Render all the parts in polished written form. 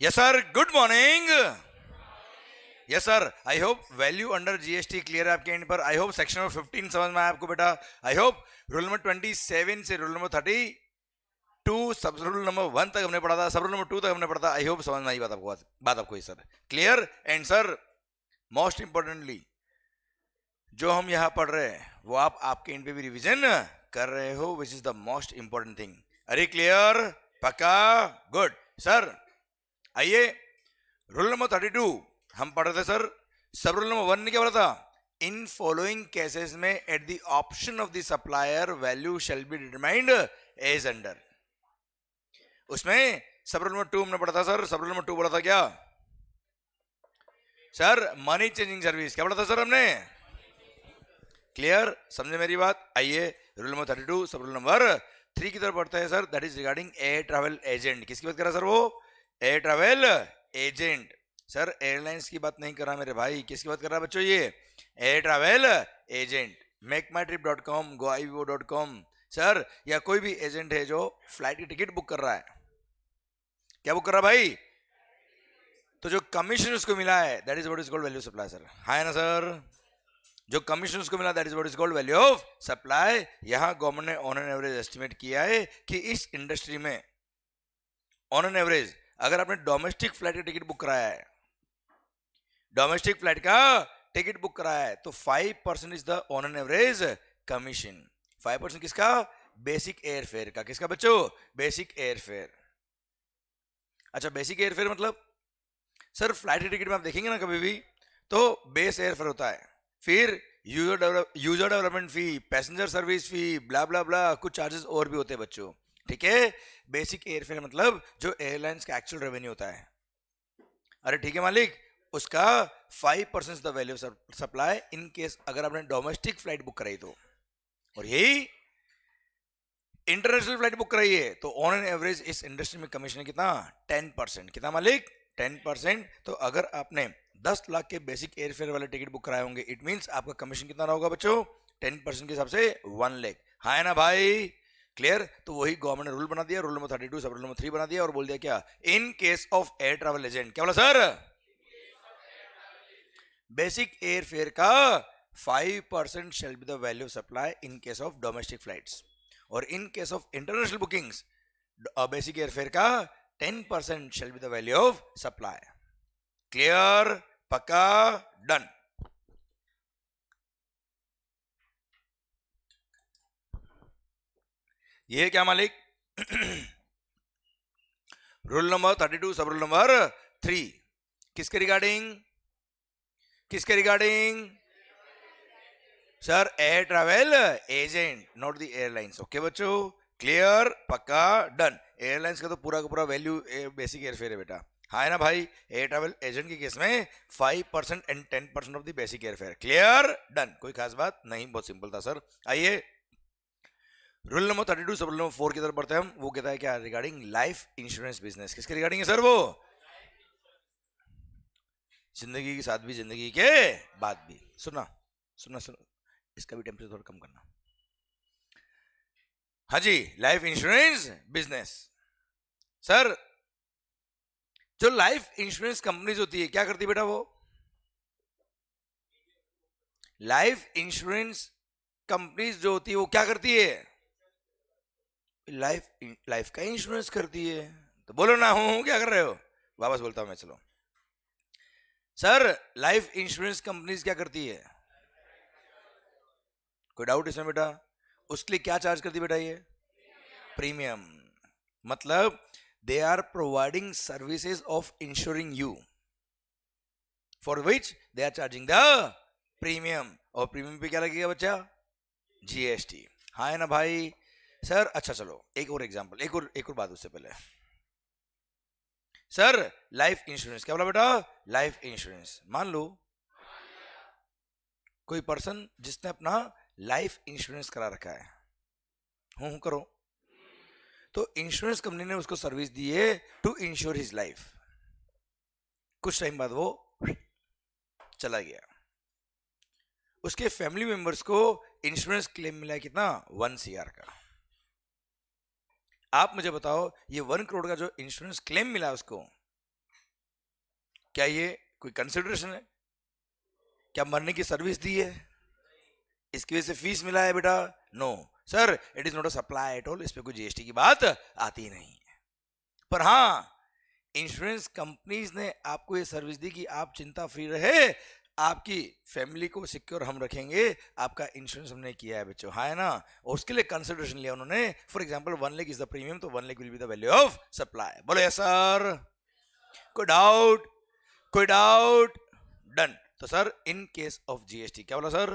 Yes sir, good morning. Yes sir, I hope value under GST clear है आपके and पर। I hope section number 15 समझ में आया आपको बेटा। आई होप रूल नंबर 27 से rule number 32 sub rule number 1 तक हमने पढ़ा था, सब रूल नंबर 2 तक हमने पढ़ा था। आई होप समझ में आई बात आपको ये sir clear. And sir most importantly जो हम यहाँ पढ़ रहे हैं वो आप आपके एंड पे भी रिवीजन कर रहे हो, which is the most important thing. अरे क्लियर, पक्का, गुड सर। आइए रूल नंबर 32 हम पढ़ रहे थे सर। सब रूल नंबर 1 ने क्या बोला था? इन फॉलोइंग केसेस में at the option of the supplier value shall be determined as under. उसमें सब रूल नंबर 2 हमने पढ़ा था सर। सब रूल नंबर 2 बोला था क्या सर? Money changing service. क्या बोला था सर हमने? क्लियर, समझे मेरी बात? आइए rule number 32 sub rule number 3 की तरफ बढ़ते हैं sir. That is regarding air travel agent. किसकी बात कर रहा सर? वो air travel agent. Sir airlines की बात नहीं कर रहा मेरे भाई, किसकी बात कर रहा है बच्चों? ये एयर ट्रैवल एजेंट। मेकमाईट्रिप.com, goivo.com सर, या कोई भी एजेंट है जो फ्लाइट की टिकट बुक कर रहा है। क्या बुक कर रहा है भाई? तो जो कमीशन उसको मिला है that is what is called value supply sir. है ना सर? जो कमीशन उसको मिला that is what is called value of supply. यहां गवर्नमेंट ने ऑन एन एवरेज एस्टिमेट किया है कि इस इंडस्ट्री में ऑन एन एवरेज अगर आपने डोमेस्टिक फ्लाइट का टिकट बुक कराया है, डोमेस्टिक फ्लाइट का टिकट बुक कराया है, तो 5% is the on an average commission. 5% किसका? बेसिक एयर फेयर का। किसका बच्चों? Basic air fair. अच्छा, बेसिक एयर फेयर मतलब सर फ्लाइट के टिकट में आप देखेंगे ना कभी भी तो बेस एयर फेयर होता है, फिर यूजर डेवलपमेंट फी, पैसेंजर सर्विस फी, ब्ला ब्ला ब्ला, कुछ चार्जेस और भी होते हैं बच्चों। ठीक है, बेसिक एयर फेयर मतलब जो एयरलाइंस का एक्चुअल रेवेन्यू होता है। अरे ठीक है मालिक, उसका 5% the value supply in case अगर आपने डोमेस्टिक फ्लाइट बुक कराई तो। और यही इंटरनेशनल फ्लाइट बुक कराई है तो ऑन एन एवरेज इस इंडस्ट्री में कमीशन कितना? 10%। कितना मालिक? 10%। तो अगर आपने 10 लाख के बेसिक एयरफेयर वाले टिकट बुक कराए होंगे, इट मींस आपका कमीशन कितना होगा बच्चों? 10% के हिसाब से 1 लाख। हाँ है ना भाई? क्लियर। तो वही गवर्नमेंट ने रूल बना दिया, rule number 32 sub rule number 3 बना दिया और बोल दिया क्या? In case of air travel agent. क्या बोला सर? बेसिक एयर फेयर का 5% shall be the value supply in case of domestic flights, और in case of international bookings basic air fare का 10% shall be the value of supply. Clear, पक्का, done. ये क्या मालिक? Rule number 32 sub rule number 3 किसके regarding? किसके regarding sir? Air travel agent, not the airlines. Okay बच्चों, clear, पक्का, done. Airlines का तो पूरा का पूरा वैल्यू बेसिक एयरफेयर है बेटा। हाँ है ना भाई? एयर ट्रैवल एजेंट के केस में 5% and 10% of the basic airfare. Clear, done. कोई खास बात नहीं, बहुत सिंपल था सर। आइए rule number 32 sub rule number 4 की तरफ बढ़ते हैं हम। वो कहता है क्या? Regarding life insurance business. किसके रिगार्डिंग है सर? वो जिंदगी के साथ भी जिंदगी के बाद भी। सुना सुना सुना, इसका भी टेम्परेचर थोड़ा कम करना। हाँ जी, लाइफ इंश्योरेंस बिजनेस। सर जो लाइफ इंश्योरेंस कंपनीज होती है क्या करती है बेटा? वो लाइफ इंश्योरेंस कंपनीज जो होती है वो क्या करती है? लाइफ लाइफ का इंश्योरेंस करती है। तो बोलो ना, हूं क्या कर रहे हो? वापस बोलता हूं मैं, चलो। सर लाइफ इंश्योरेंस कंपनीज क्या करती है? कोई डाउट इसमें बेटा? उसके लिए क्या चार्ज करती है बेटा? ये प्रीमियम। मतलब they are providing services of insuring you, for which they are charging the premium. और प्रीमियम पे क्या लगेगा बच्चा? जीएसटी। हाँ है ना भाई? सर अच्छा चलो एक और एग्जांपल, एक और बात उससे पहले। सर लाइफ इंश्योरेंस, क्या बोला बेटा? Life insurance. मान लो कोई पर्सन जिसने अपना लाइफ इंश्योरेंस करा रखा है, हूं करो, तो इंश्योरेंस कंपनी ने उसको सर्विस दी है टू इंश्योर हिज लाइफ। कुछ टाइम बाद वो चला गया, उसके फैमिली मेंबर्स को इंश्योरेंस क्लेम मिला है कितना? 1 CR का। आप मुझे बताओ ये 1 करोड़ का जो इंश्योरेंस क्लेम मिला उसको, क्या ये कोई कंसिडरेशन है? क्या मरने की सर्विस दी है, इसकी वजह से फीस मिला है बेटा? No sir, it is not a supply at all, इस पे कोई जीएसटी की बात आती नहीं है। पर हाँ, इंश्योरेंस कंपनीज ने आपको ये सर्विस दी कि आप चिंता फ्री रहे, आपकी फैमिली को सिक्योर हम रखेंगे, आपका इंश्योरेंस हमने किया है बच्चों, हाँ है ना? और उसके लिए कंसिडरेशन लिया उन्होंने। For example 1 lakh is the premium, तो 1 lakh will be the value of supply. बोलो यस सर, कोई डाउट? कोई डाउट? डन। तो sir in case of GST, क्या बोला सर?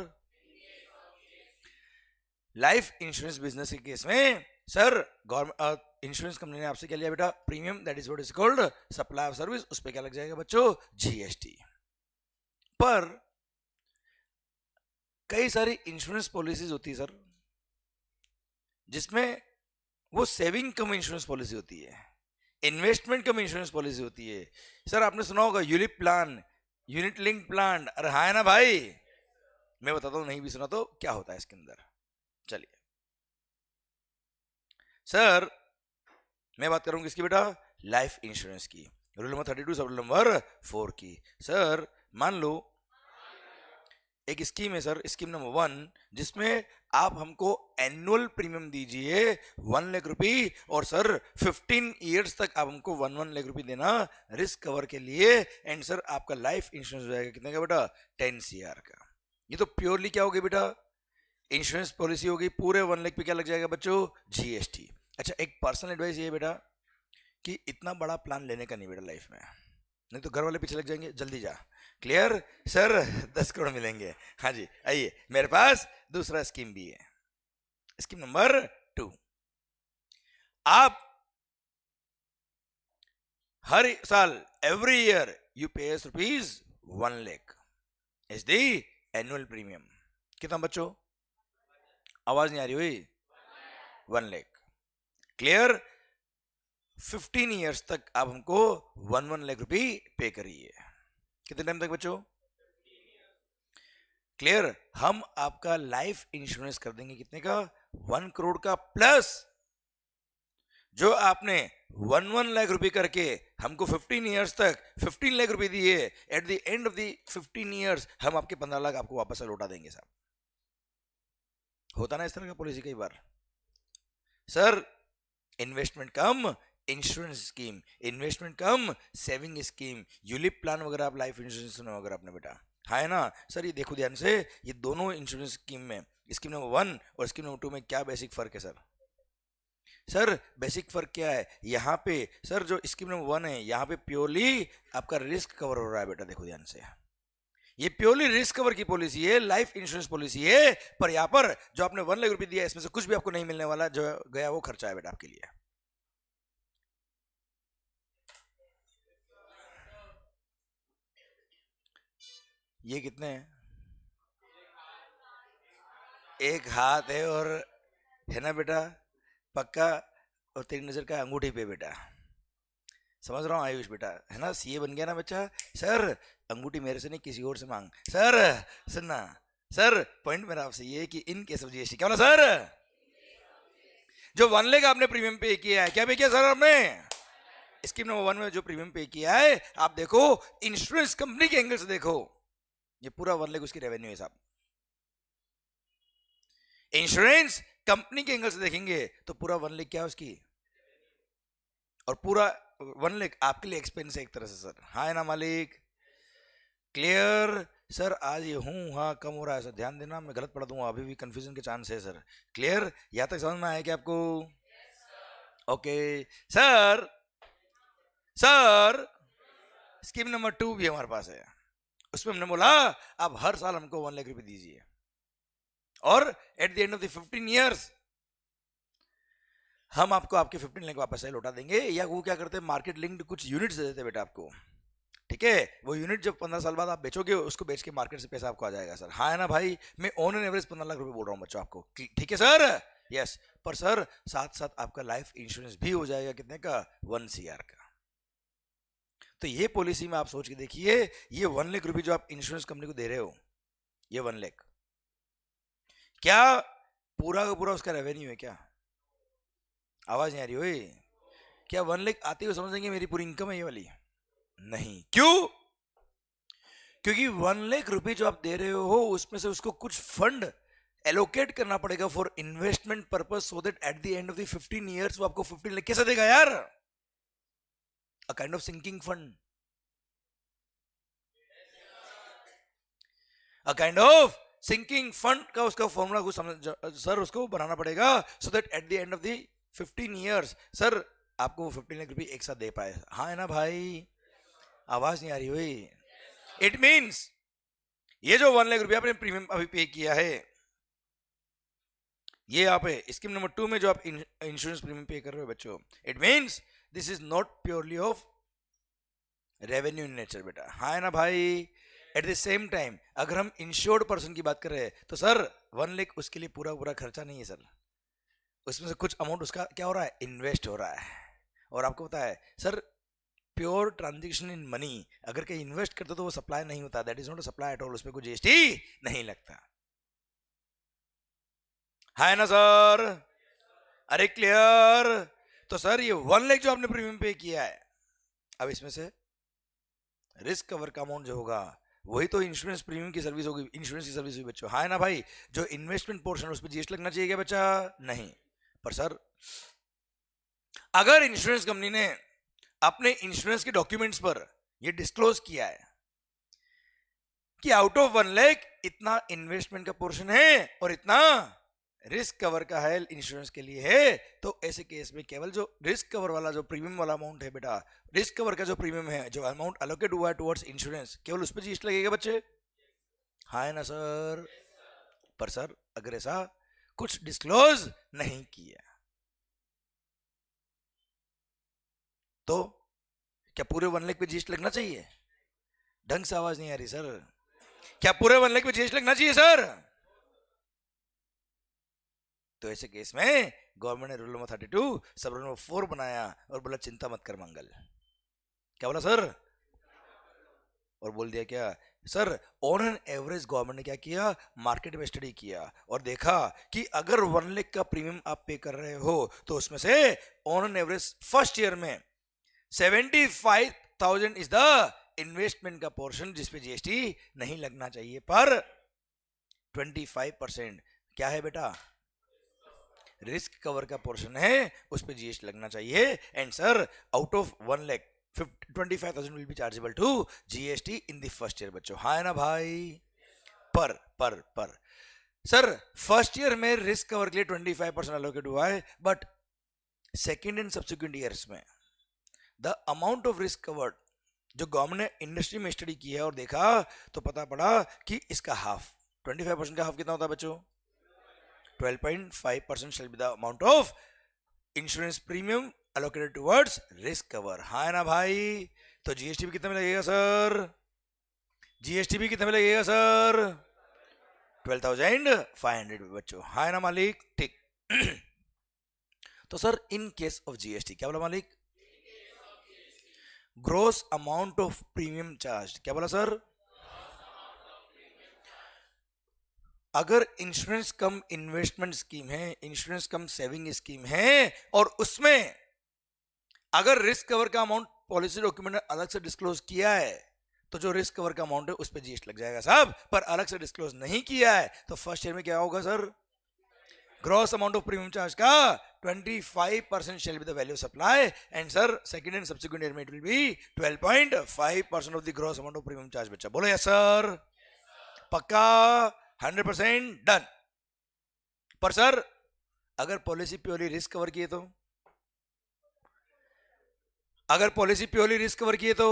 लाइफ इंश्योरेंस बिजनेस के केस में सर गवर्नमेंट इंश्योरेंस कंपनी ने आपसे क्या लिया बेटा? Premium, that is what is called supply of service. उस पे क्या लग जाएगा बच्चों? जीएसटी। पर कई सारी इंश्योरेंस पॉलिसीज होती है सर, जिसमें वो सेविंग कम इंश्योरेंस पॉलिसी होती है, इन्वेस्टमेंट कम इंश्योरेंस पॉलिसी होती है। सर आपने सुना होगा ULIP plan, unit link plan, अरे हाँ है ना भाई? मैं बताता हूं, नहीं भी सुना तो क्या होता है इसके अंदर। चलिए सर, मैं बात करूंगा किसकी बेटा? लाइफ इंश्योरेंस की। Rule number 32 sub rule number 4 की। सर मान लो एक स्कीम है सर, स्कीम नंबर 1, जिसमें आप हमको एनुअल प्रीमियम दीजिए 1 लाख रुपए, और सर 15 इयर्स तक आप हमको 1 लाख रुपए देना रिस्क कवर के लिए। एंड सर आपका लाइफ इंश्योरेंस हो जाएगा कितने का बेटा? 10 CR का। ये तो प्योरली क्या हो गया बेटा? इंश्योरेंस पॉलिसी हो गई। पूरे 1 लाख पे क्या लग जाएगा बच्चों? जीएसटी। अच्छा, एक पर्सनल एडवाइस ये बेटा कि इतना बड़ा प्लान लेने का नहीं बेटा लाइफ में, नहीं तो घर वाले पीछे लग जाएंगे, जल्दी जा। Clear sir? 10 करोड़ मिलेंगे। हाँ जी, आइए, मेरे पास दूसरा स्कीम भी है, स्कीम नंबर 2। आप हर साल एवरी ईयर यू पे ₹1 lakh is the annual premium. कितना बच्चों? आवाज नहीं आ रही हुई? 1 लाख। क्लियर? 15 इयर्स तक आप हमको 1 लाख रुपए पे करिए। कितने टाइम तक बच्चों? क्लियर? हम आपका लाइफ इंश्योरेंस कर देंगे कितने का? 1 करोड़ का, प्लस जो आपने 1 लाख रुपए करके हमको 15 इयर्स तक 15 लाख रुपए दिए, eight the end of the 15 years हम आपके 15 लाख आपको वापस लौटा देंगे साहब। होता ना इस तरह का पॉलिसी कई बार। सर इन्वेस्टमेंट कम इंश्योरेंस स्कीम, इन्वेस्टमेंट कम सेविंग स्कीम, यूलिप प्लान वगैरह आप लाइफ इंश्योरेंस सुना वगैरह आपने बेटा, हाँ है ना? सर ये देखो ध्यान से, ये दोनों इंश्योरेंस स्कीम में, स्कीम नंबर 1 और स्कीम नंबर 2 में क्या बेसिक फर्क है सर? सर बेसिक फर्क क्या है यहाँ पे? सर जो स्कीम नंबर 1 है, यहाँ पे प्योरली आपका रिस्क कवर हो रहा है बेटा, देखो ध्यान से, ये प्योरली रिस्क कवर की पॉलिसी है, लाइफ इंश्योरेंस पॉलिसी है। पर यहाँ पर जो आपने 1 लाख रुपए दिया, इसमें से कुछ भी आपको नहीं मिलने वाला, जो गया वो खर्चा है बेटा आपके लिए। ये कितने हैं? एक हाथ है, और है ना बेटा पक्का, और तेरी नजर का अंगूठी पे बेटा, समझ रहा हूँ आयुष बेटा, है ना? सीए बन गया ना बच्चा? सर अंगूठी मेरे से नहीं, किसी और से मांग। सर सुनना, सर पॉइंट मेरा आपसे ये है कि इन केस ऑफ जीएसटी, क्या बोला सर? जो 1 लाख आपने प्रीमियम पे किया है, क्या पे किया सर आपने? स्कीम नंबर 1 में जो प्रीमियम पे किया है, आप देखो इंश्योरेंस कंपनी के एंगल से देखो, ये पूरा 1 लाख उसकी रेवेन्यू है साहब। इंश्योरेंस कंपनी के एंगल से देखेंगे तो पूरा 1 लाख क्या है उसकी, और पूरा 1 लाख आपके लिए एक्सपेंस है एक तरह से सर, हाँ है ना मालिक? क्लियर? सर आज ये हूँ हाँ कम हो रहा है सर, ध्यान देना, मैं गलत पढ़ दूंगा, अभी भी कंफ्यूजन के चांस है सर। क्लियर? यहाँ तक समझ में आया क्या आपको? Okay sir. Sir scheme number 2 भी हमारे पास है, उसमें हमने बोला आप हर साल हमको 1 लाख रुपए दीजिए, और eight the end of the 15 years हम आपको आपके 15 लाख वापस से लौटा देंगे। या वो क्या करते हैं, मार्केट लिंक्ड कुछ यूनिट्स दे देते बेटा आपको, ठीक है? वो यूनिट जब 15 साल बाद आप बेचोगे, उसको बेच के मार्केट से पैसा आपको आ जाएगा सर, हाँ है ना भाई? मैं ऑन एन एवरेज 15 लाख रुपए बोल रहा हूँ बच्चों आपको, ठीक है सर? यस। पर सर साथ साथ आपका लाइफ इंश्योरेंस भी हो जाएगा कितने का? 1 CR का। तो ये पॉलिसी में आप सोच के देखिए, ये 1 लाख रुपए जो आप इंश्योरेंस कंपनी को दे रहे हो, ये 1 लाख क्या पूरा का पूरा उसका रेवेन्यू है क्या? आवाज नहीं आ रही हुई? क्या 1 लाख आते हुए समझेंगे मेरी पूरी इनकम है ये वाली? नहीं। क्यों? क्योंकि 1 लाख रुपए जो आप दे रहे हो उसमें से उसको कुछ फंड एलोकेट करना पड़ेगा for investment purpose, so that at the end of the 15 years वो आपको 15 लाख कैसे देगा यार? A kind of sinking fund, a kind of sinking fund का उसका फॉर्मूला कुछ समझ सर, उसको बनाना पड़ेगा so that at the end of the 15 years sir आपको वो 15 लाख रुपए एक साथ दे पाए। हाँ है ना भाई? आवाज नहीं आ रही हुई? इट मीन्स ये जो 1 लाख रुपया आपने प्रीमियम अभी पे किया है, ये आप स्कीम नंबर 2 में जो आप इंश्योरेंस प्रीमियम पे कर रहे हो बच्चों, it means this is not purely of revenue in nature बेटा। हाँ है ना भाई? एट द सेम टाइम अगर हम इंश्योर्ड पर्सन की बात कर रहे हैं तो सर 1 लाख उसके लिए पूरा पूरा खर्चा नहीं है सर, उसमें से कुछ अमाउंट उसका क्या हो रहा है, इन्वेस्ट हो रहा है। और आपको पता है sir, pure transaction in money अगर कहीं इन्वेस्ट करते तो वो सप्लाई नहीं होता, that is not supply at all, उसमें कोई जीएसटी नहीं लगता। है ना सर? अरे क्लियर? तो सर ये 1 लाख जो आपने प्रीमियम पे किया है, अब इसमें से रिस्क कवर का अमाउंट जो होगा वही तो इंश्योरेंस प्रीमियम की सर्विस होगी, इंश्योरेंस की सर्विस हुई बच्चों। हाँ है ना भाई? जो इन्वेस्टमेंट पोर्शन उस पर जीएसटी लगना चाहिए क्या बच्चा? नहीं। पर सर अगर इंश्योरेंस कंपनी ने अपने इंश्योरेंस के डॉक्यूमेंट्स पर ये डिस्क्लोज किया है कि आउट ऑफ 1 लाख इतना इन्वेस्टमेंट का पोर्शन है और इतना रिस्क कवर का है इंश्योरेंस के लिए है, तो ऐसे केस में केवल जो रिस्क कवर वाला जो प्रीमियम वाला अमाउंट है बेटा, रिस्क कवर का जो प्रीमियम है, जो अमाउंट अलोकेट हुआ है टुवर्ड्स इंश्योरेंस, केवल उस पर जीएसटी लगेगा बच्चे। हाँ है ना सर? पर सर अगर ऐसा कुछ डिस्क्लोज नहीं किया तो क्या पूरे 1 लाख पे जीएसटी लगना चाहिए? ढंग से आवाज नहीं आ रही सर। क्या पूरे 1 लाख पे जीएसटी लगना चाहिए सर? तो ऐसे केस में गवर्नमेंट ने rule number 32 sub rule number 4 बनाया और बोला चिंता मत कर मंगल। क्या बोला सर? और बोल दिया क्या sir, on an average government ने क्या किया, मार्केट में स्टडी किया और देखा कि अगर 1 लाख का प्रीमियम आप पे कर रहे हो तो उसमें से on an average first year में 75,000 इज द इन्वेस्टमेंट का पोर्शन जिसपे जीएसटी नहीं लगना चाहिए, पर 25% क्या है बेटा, रिस्क कवर का पोर्शन है, उस पे जीएसटी लगना चाहिए। And sir out of 1 lakh 25,000 will be chargeable to GST in the first year बच्चों। हाँ है ना भाई? पर सर फर्स्ट ईयर में रिस्क कवर के लिए 25% अलोकेट हुआ है, but second and subsequent years में the amount of risk covered जो गवर्नमेंट ने इंडस्ट्री में स्टडी किया और देखा तो पता पड़ा कि इसका हाफ, 25% का हाफ कितना होता है बच्चों, 12.5% shall be the amount of insurance premium allocated towards risk cover। हाँ है ना भाई? तो जीएसटी भी कितना में लगेगा सर? जीएसटी भी कितना में लगेगा सर? 12,500 बच्चों। हाँ है ना मालिक? ठीक। तो sir in case of GST क्या बोला मालिक? Gross amount of premium charge. क्या बोला सर? अगर इंश्योरेंस कम इन्वेस्टमेंट स्कीम है, इंश्योरेंस कम सेविंग स्कीम है और उसमें अगर रिस्क कवर का अमाउंट पॉलिसी डॉक्यूमेंट ने अलग से डिस्क्लोज किया है तो जो रिस्क कवर का अमाउंट है उस पर जीएसटी लग जाएगा साहब। पर अलग से डिस्क्लोज नहीं किया है तो फर्स्ट ईयर में क्या होगा sir, gross amount of premium charge का 25% shall be the value supply and sir second and subsequent year में it will be 12.5% of the gross amount of premium charge बच्चा। बोलो यस सर? पक्का? 100% done. पर sir अगर policy purely risk cover किए तो, अगर पॉलिसी प्योरली रिस्क कवर किए तो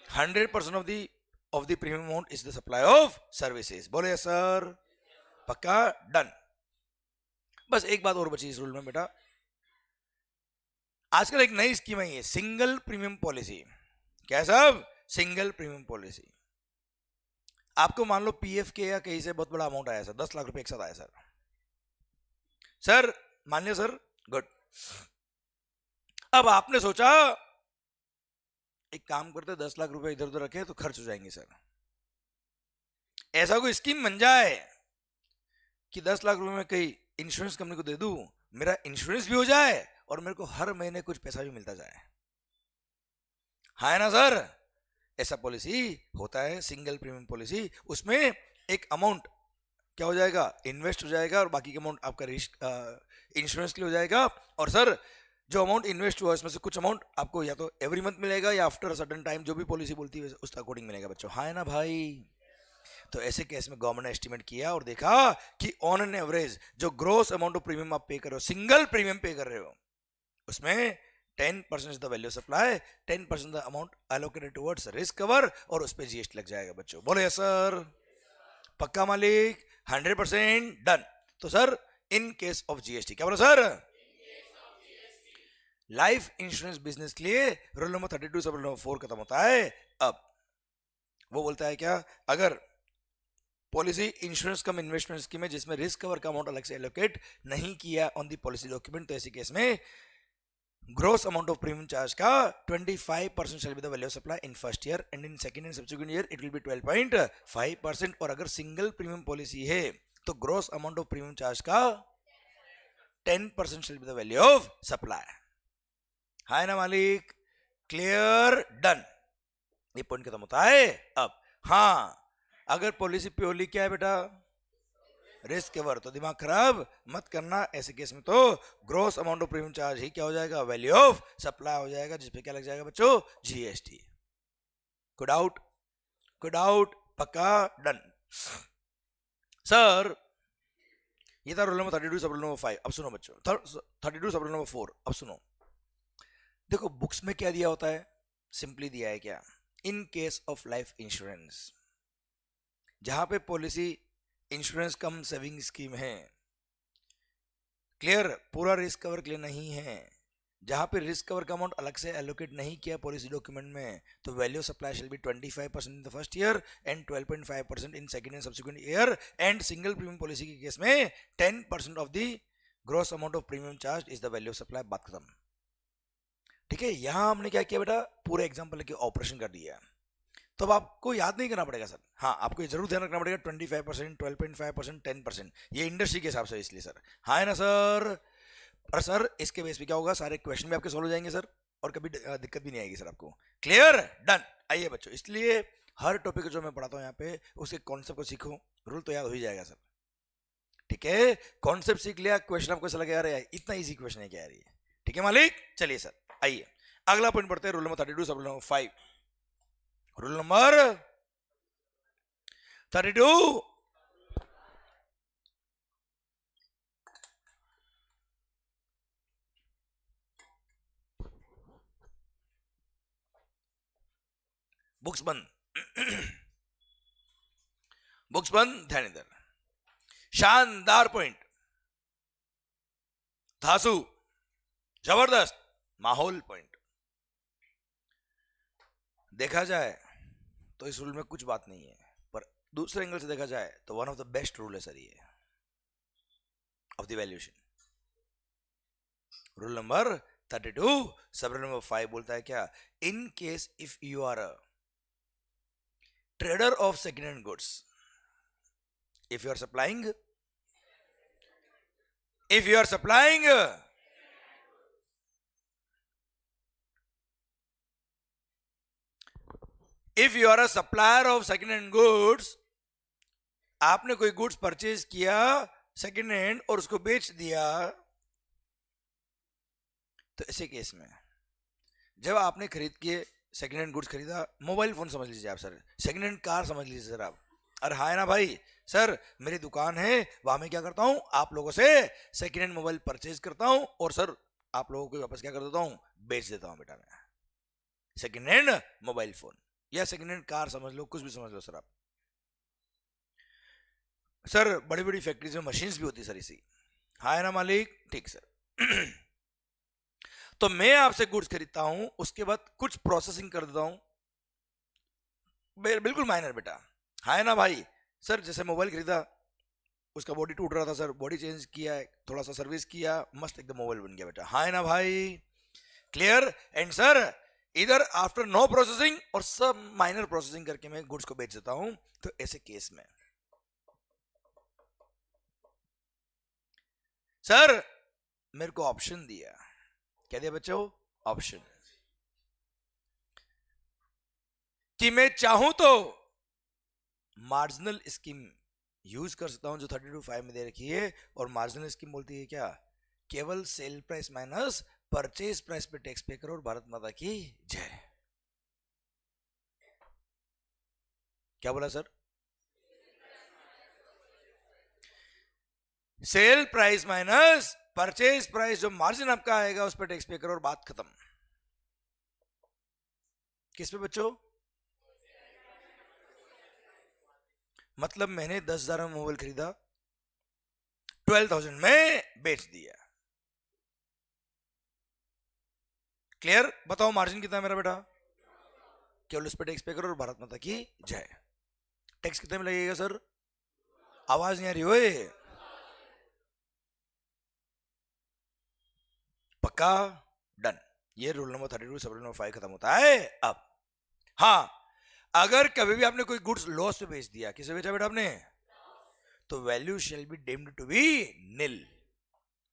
100% of the premium amount is the supply of services. बोलो यस सर? पक्का? डन। बस एक बात और बची इस रूल में बेटा, आजकल एक नई स्कीम आई है सिंगल प्रीमियम पॉलिसी। क्या साहब? Single premium policy. आपको मान लो पीएफ के या कहीं से बहुत बड़ा अमाउंट आया सर, 10 लाख रुपए एक साथ आया सर। सर मान लिया सर, गुड। अब आपने सोचा एक काम करते 10 लाख रुपए इधर उधर रखे तो खर्च हो जाएंगे सर। ऐसा कोई स्कीम बन जाए कि 10 लाख रुपए में कहीं इंश्योरेंस कंपनी को दे दूं, मेरा इंश्योरेंस भी हो जाए और मेरे को हर महीने कुछ पैसा भी मिलता जाए। हाँ है ना सर? ऐसा पॉलिसी होता है सिंगल प्रीमियम पॉलिसी, उसमें एक अमाउंट क्या हो जाएगा, इन्वेस्ट हो जाएगा, और बाकी का अमाउंट आपका रिस्क इंश्योरेंस के लिए हो जाएगा। और सर जो अमाउंट इन्वेस्ट हुआ इसमें से कुछ अमाउंट आपको या तो एवरी मंथ मिलेगा या आफ्टर सर्टेन टाइम, जो भी पॉलिसी बोलती है उसके अकॉर्डिंग मिलेगा बच्चों, हाँ है ना भाई। तो ऐसे केस में गवर्नमेंट ने एस्टिमेट किया और देखा कि ऑन एन एवरेज जो ग्रोस अमाउंट ऑफ प्रीमियम आप पे कर रहे हो, सिंगल प्रीमियम पे कर रहे हो, उसमें 10% the value supply, 10% the amount allocated towards risk cover, और उस पर जीएसटी लग जाएगा बच्चों। बोले सर पक्का मालिक, 100% डन। तो sir in case of GST क्या बोला सर, लाइफ इंश्योरेंस बिजनेस के लिए rule number 32 sub rule number 4 खत्म होता है। अब वो बोलता है क्या, अगर policy insurance cum investment scheme है जिसमें रिस्क कवर का अमाउंट अलग से एलोकेट नहीं किया ऑन दी पॉलिसी डॉक्यूमेंट, तो ऐसे केस में gross amount of premium charge का 25% shall be the value of supply in first year, and in second and subsequent year it will be 12.5%। और अगर सिंगल प्रीमियम पॉलिसी है तो gross amount of premium charge का 10% shall be the value of supply. हाय ना मालिक, clear, done, ये point खत्म होता है। अब हाँ, अगर पॉलिसी प्योरली क्या है बेटा, रिस्क कवर, तो दिमाग खराब मत करना, ऐसे केस में तो gross amount of premium charge ही क्या हो जाएगा, वैल्यू ऑफ सप्लाई हो जाएगा, जिसपे क्या लग जाएगा बच्चों, जीएसटी। कोई डाउट, पक्का, डन। सर ये था rule number 32 sub rule number 5। अब सुनो बच्चों 32 सब रूल नंबर 4। अब सुनो, देखो बुक्स में क्या दिया होता है, सिंपली दिया है क्या, in case of life insurance, जहां पे policy insurance cum saving scheme है, क्लियर, पूरा रिस्क कवर क्लियर नहीं है, जहां पे रिस्क कवर का अमाउंट अलग से एलोकेट नहीं किया पॉलिसी डॉक्यूमेंट में, तो value supply shall be 25% in the first year and 12.5% in second and subsequent year, and single premium policy के केस में 10% of the gross amount of premium charge is the value of supply. बात खत्म। ठीक है, यहां हमने क्या किया बेटा, पूरे एग्जाम्पल लेके ऑपरेशन कर दिया। तो अब आपको याद नहीं करना पड़ेगा सर, हाँ आपको ये जरूर ध्यान रखना पड़ेगा 25%, 12.5%, 10%, ये इंडस्ट्री के हिसाब से, इसलिए सर हाँ है ना सर। और सर इसके बेस पे क्या होगा, सारे क्वेश्चन भी आपके सॉल्व हो जाएंगे सर, और कभी दिक्कत भी नहीं आएगी सर आपको। Clear, done. आइए बच्चों, इसलिए हर टॉपिक जो मैं पढ़ाता हूँ यहाँ पे उसके कॉन्सेप्ट को सीखो, रूल तो याद हो ही जाएगा सर। ठीक है, कॉन्सेप्ट सीख लिया, क्वेश्चन आपको ऐसा लगे यार इतना इजी क्वेश्चन है क्या यार ये। ठीक है मालिक, चलिए सर आइए अगला पॉइंट पढ़ते हैं, rule number 32 sub rule number 5। Rule number 32, books बंद बुक्स बंद, ध्यान इधर, शानदार पॉइंट, धासु, जबरदस्त माहौल पॉइंट। देखा जाए तो इस रूल में कुछ बात नहीं है, पर दूसरे एंगल से देखा जाए तो one of the best rule है सर ये ऑफ द वैल्यूएशन। Rule number 32 sub rule number 5 बोलता है क्या, in case if you are a trader of second hand goods, if you are supplying if you are supplying if you are a supplier of second hand goods, आपने कोई goods purchase किया second hand और उसको बेच दिया, तो ऐसे case में जब आपने खरीद के सेकेंड हैंड गुड्स खरीदा, मोबाइल फोन समझ लीजिए आप सर, सेकेंड हैंड कार समझ लीजिए सर आप, अरे हाँ ना भाई, सर मेरी दुकान है वहां मैं क्या करता हूं, आप लोगों से सेकेंड हैंड मोबाइल परचेज करता हूं और सर आप लोगों को वापस क्या कर देता हूं, बेच देता हूं बेटा मैं सेकेंड हैंड मोबाइल फोन या सेकेंड हैंड कार, समझ लो कुछ भी समझ लो सर आप। सर बड़ी बड़ी फैक्ट्रीज में मशीन्स भी होती सर इसी, हाँ ना मालिक, ठीक सर। तो मैं आपसे गुड्स खरीदता हूं, उसके बाद कुछ प्रोसेसिंग कर देता हूं, बिल्कुल माइनर बेटा, हाँ ना भाई। सर जैसे मोबाइल खरीदा, उसका बॉडी टूट रहा था सर, बॉडी चेंज किया, थोड़ा सा सर्विस किया, मस्त एकदम मोबाइल बन गया बेटा, हाँ ना भाई, क्लियर। एंड सर इधर आफ्टर नो प्रोसेसिंग और सब माइनर प्रोसेसिंग करके मैं गुड्स को बेच देता हूं, तो ऐसे केस में सर मेरे को ऑप्शन दिया, क्या दिया बच्चों, ऑप्शन, कि मैं चाहूं तो मार्जिनल स्कीम यूज कर सकता हूं जो 32(5) में दे रखी है, और मार्जिनल स्कीम बोलती है क्या, केवल sale price minus purchase price पे टैक्स पे करो और भारत माता की जय। क्या बोला sir? Sale price minus purchase price, जो मार्जिन आपका आएगा उस पर टैक्स पे करो और बात खत्म। किस पे बच्चों? मतलब मैंने 10,000 में मोबाइल खरीदा, 12,000 में बेच दिया। क्लियर? बताओ मार्जिन कितना है मेरा बेटा? केवल उस पर टैक्स पे करो और भारत माता की जय। टैक्स कितने में लगेगा सर? आवाज नहीं आ रही ओए। पक्का? डन। ये rule number 32 sub rule number 5 खत्म होता है। अब हाँ, अगर कभी भी आपने कोई गुड्स लॉस पे बेच दिया, किसे बेचा बेटा आपने, तो value shall be deemed to be nil.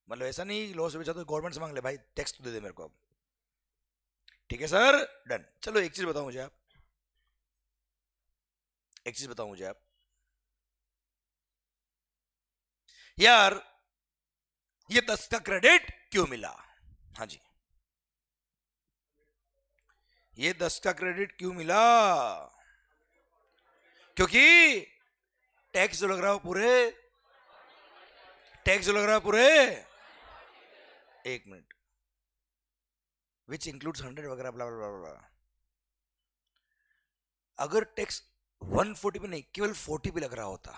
मतलब ऐसा नहीं लॉस पे बेचा तो गवर्नमेंट से मांग ले, भाई टैक्स तो दे दे मेरे को अब। ठीक है सर? डन। चलो एक चीज बताओ मुझे आप, एक चीज बताओ मुझे आप यार, ये 10 का क्रेडिट क्यों मिला? हाँ जी, ये 10 का क्रेडिट क्यों मिला? क्योंकि टैक्स जो लग रहा है पूरे, टैक्स जो लग रहा है पूरे, एक मिनट, विच इंक्लूड्स 100 वगैरह ब्ला ब्ला ब्ला। अगर टैक्स 140 पे नहीं केवल 40 पे लग रहा होता,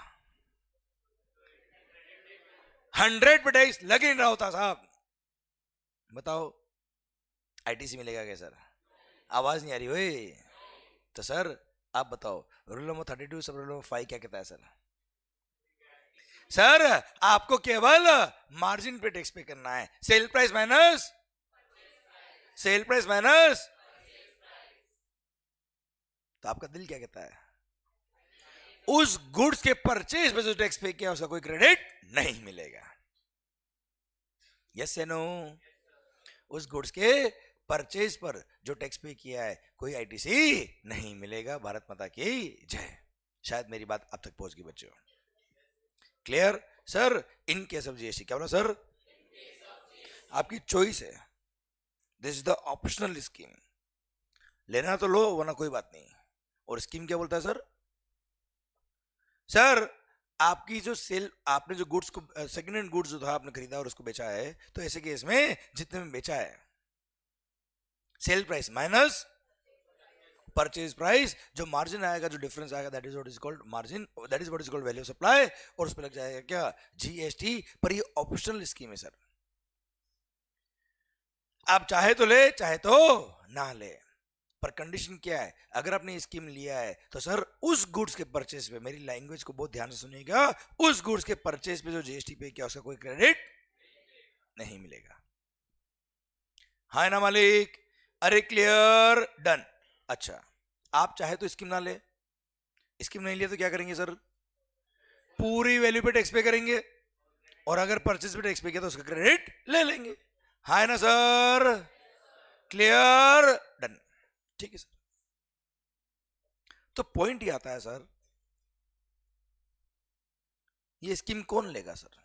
100 पे टैक्स लग ही नहीं रहा होता साहब, बताओ आईटीसी मिलेगा क्या सर? आवाज नहीं आ रही ओए। तो सर आप बताओ rule number 32 sub rule number 5 क्या कहता है सर? सर आपको केवल मार्जिन पे टैक्स पे करना है, sale price minus, sale price minus. तो आपका दिल क्या कहता है? उस गुड्स के परचेज पे जो टैक्स पे किया उसका कोई क्रेडिट नहीं मिलेगा। यस या नो? उस गुड्स के परचेज पर जो टैक्स पे किया है कोई आईटीसी नहीं मिलेगा। भारत माता की जय। शायद मेरी बात अब तक पहुंच गई बच्चों। Clear? Sir in case of GST क्या बोला सर? आपकी चॉइस है, this is the optional scheme, लेना तो लो वरना कोई बात नहीं। और स्कीम क्या बोलता है सर? सर आपकी जो सेल, आपने जो गुड्स को सेकंड हैंड गुड्स जो था आपने खरीदा और उसको बेचा है, तो ऐसे केस में जितने में बेचा है sale price minus purchase price, जो मार्जिन आएगा, जो डिफरेंस आएगा, that is what is called margin, that is what is called value supply, और उस पर लग जाएगा क्या, जीएसटी। पर ये ऑप्शनल स्कीम है सर, आप चाहे तो ले चाहे तो ना ले, पर कंडीशन क्या है, अगर आपने स्कीम लिया है तो सर उस गुड्स के परचेज पे, मेरी लैंग्वेज को बहुत ध्यान से सुनिएगा, उस गुड्स के परचेज पे जो जीएसटी पे किया उसका कोई क्रेडिट नहीं मिलेगा। हाँ ना मालिक? अरे क्लियर? डन। अच्छा आप चाहे तो स्कीम ना ले, स्कीम नहीं लिया तो क्या करेंगे सर? पूरी वैल्यू पे टैक्स पे करेंगे, और अगर परचेज पे टैक्स पे किया तो उसका क्रेडिट ले लेंगे। हाँ ना सर? क्लियर? डन। ठीक है सर। तो पॉइंट ये आता है सर, ये स्कीम कौन लेगा sir?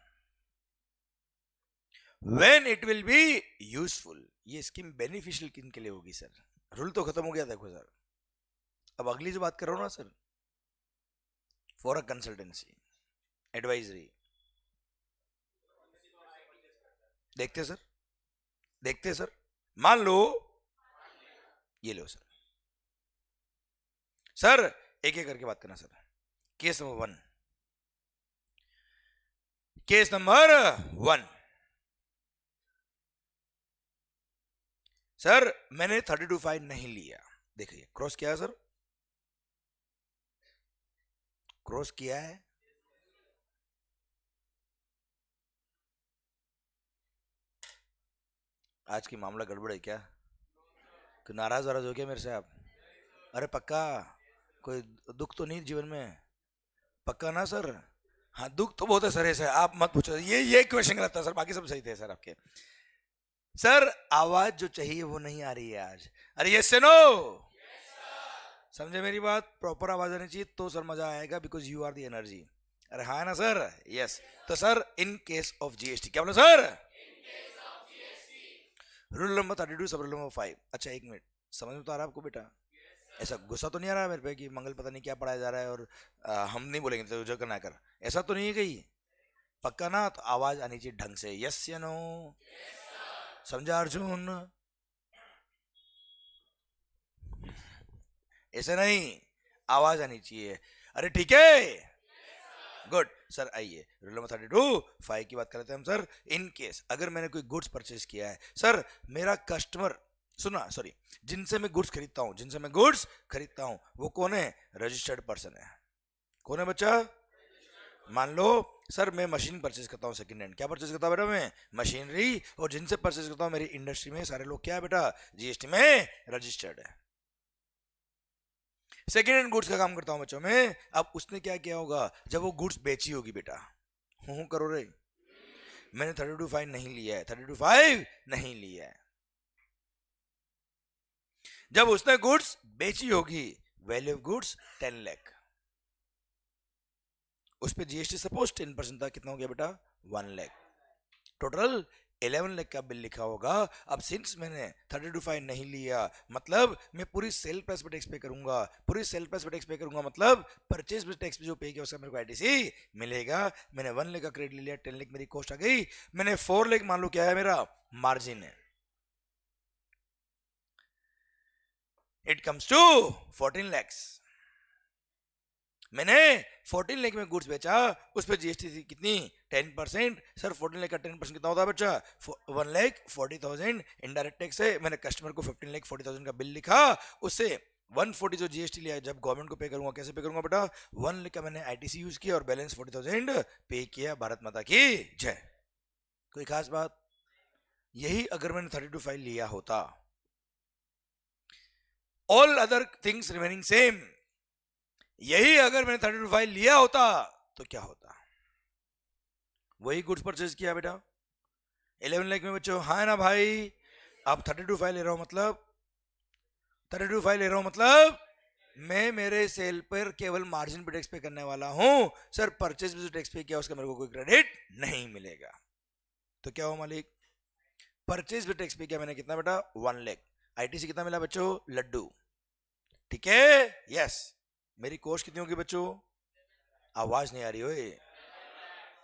When it will be useful. ये स्कीम बेनिफिशियल किन के लिए होगी सर? रूल तो खत्म हो गया देखो सर। अब अगली जो बात कर रहा हूं ना sir, for a consultancy advisory, देखते सर, देखते सर, मान लो ये लो सर, सर एक एक करके बात करना sir. Case number 1, case number 1, sir मैंने 32(5) नहीं लिया, देखिए क्रॉस किया है सर, क्रॉस किया है, आज की मामला गड़बड़ है क्या? कि नाराज वाराज हो गया मेरे से आप? अरे पक्का कोई दुख तो नहीं जीवन में? पक्का ना सर? हाँ दुख तो बहुत है सर, ऐसा आप मत पूछो, ये क्वेश्चन गलत था सर, बाकी सब सही थे सर आपके। सर आवाज जो चाहिए वो नहीं आ रही है आज। अरे यस से नो? समझे मेरी बात? प्रॉपर आवाज आनी चाहिए तो सर मजा आएगा, because you are the energy. अरे हाँ ना सर? यस। तो sir in case of GST क्या बोला sir? Rule number 32 sub rule number 5। अच्छा एक मिनट, समझ में तो आ रहा है आपको बेटा? ऐसा गुस्सा तो नहीं आ रहा है मेरे पे कि मंगल पता नहीं क्या पढ़ाया जा रहा है और हम नहीं बोलेंगे तो जो करना कर, ऐसा तो नहीं है कहीं? पक्का ना? तो आवाज आनी चाहिए ढंग से, यस या नो? समझा अर्जुन? ऐसे नहीं, आवाज आनी चाहिए। अरे ठीक है, गुड सर। आइए रूल नंबर 32 की बात करते हैं हम सर। इन केस अगर मैंने कोई गुड्स परचेज किया है सर, मेरा कस्टमर, सुना सॉरी, जिनसे मैं गुड्स खरीदता हूं, जिनसे मैं गुड्स खरीदता हूं वो कौन है? रजिस्टर्ड पर्सन है। कौन है बच्चा? मान लो सर मैं मशीन परचेज करता हूँ सेकंड हैंड। क्या परचेज करता हूँ बेटा मैं? मशीनरी। और जिनसे परचेज करता हूँ मेरी इंडस्ट्री में सारे लोग क्या है बेटा? जीएसटी में रजिस्टर्ड है। सेकेंड हैंड गुड्स का काम करता हूं बच्चों में। अब उसने क्या किया होगा जब वो गुड्स बेची होगी बेटा? हूं करो रे, मैंने 32(5) नहीं लिया है, 32(5) नहीं लिया है। जब उसने गुड्स बेची होगी, वैल्यू ऑफ गुड्स 10 लाख, उस पे जीएसटी सपोज 10% था, कितना हो गया बेटा? 1 लाख। टोटल 11 लाख का बिल लिखा होगा। अब सिंस मैंने 32(5) नहीं लिया, मतलब मैं पूरी सेल प्राइस पे टैक्स पे करूंगा। पूरी सेल प्राइस पे टैक्स पे करूंगा मतलब परचेज पे टैक्स पे जो पे किया उसका मेरे को आईटीसी मिलेगा। मैंने 1 लाख का क्रेडिट ले लिया, 10 लाख मेरी कॉस्ट आ गई। मैंने 4 लाख मान लो क्या है मेरा मार्जिन है, इट कम्स टू 14 lakhs। मैंने 14 लाख में गुड्स बेचा, उस पर जीएसटी थी कितनी? 10%। सर 14 लाख का 10% कितना होता है बच्चा? 1,40,000 इनडायरेक्ट टैक्स है। मैंने कस्टमर को 15,40,000 का बिल लिखा, उससे 140 जो जीएसटी लिया जब गवर्नमेंट को पे करूंगा, कैसे पे करूंगा बेटा? 1 लाख का मैंने आईटीसी यूज किया और बैलेंस 40,000 पे किया। भारत माता की जय। कोई खास बात? यही अगर मैंने 32(5) लिया होता, all other things remaining same, यही अगर मैंने 32(5) लिया होता तो क्या होता? वही गुड्स परचेज किया बेटा 11 लाख में बच्चों, हाँ ना भाई? अब 32(5) ले रहा हूं मतलब 32(5) ले रहा हूं मतलब मैं मेरे सेल पर केवल मार्जिन पे टैक्स पे करने वाला हूं सर। परचेज पे जो टैक्स पे किया उसका मेरे को कोई क्रेडिट नहीं मिलेगा। तो क्या हो मालिक? परचेज पे टैक्स पे किया मैंने कितना बेटा? 1 लाख। आईटीसी कितना मिला बच्चों? लड्डू। ठीक है? यस। मेरी कॉस्ट कितनी होगी बच्चों? आवाज नहीं आ रही हो?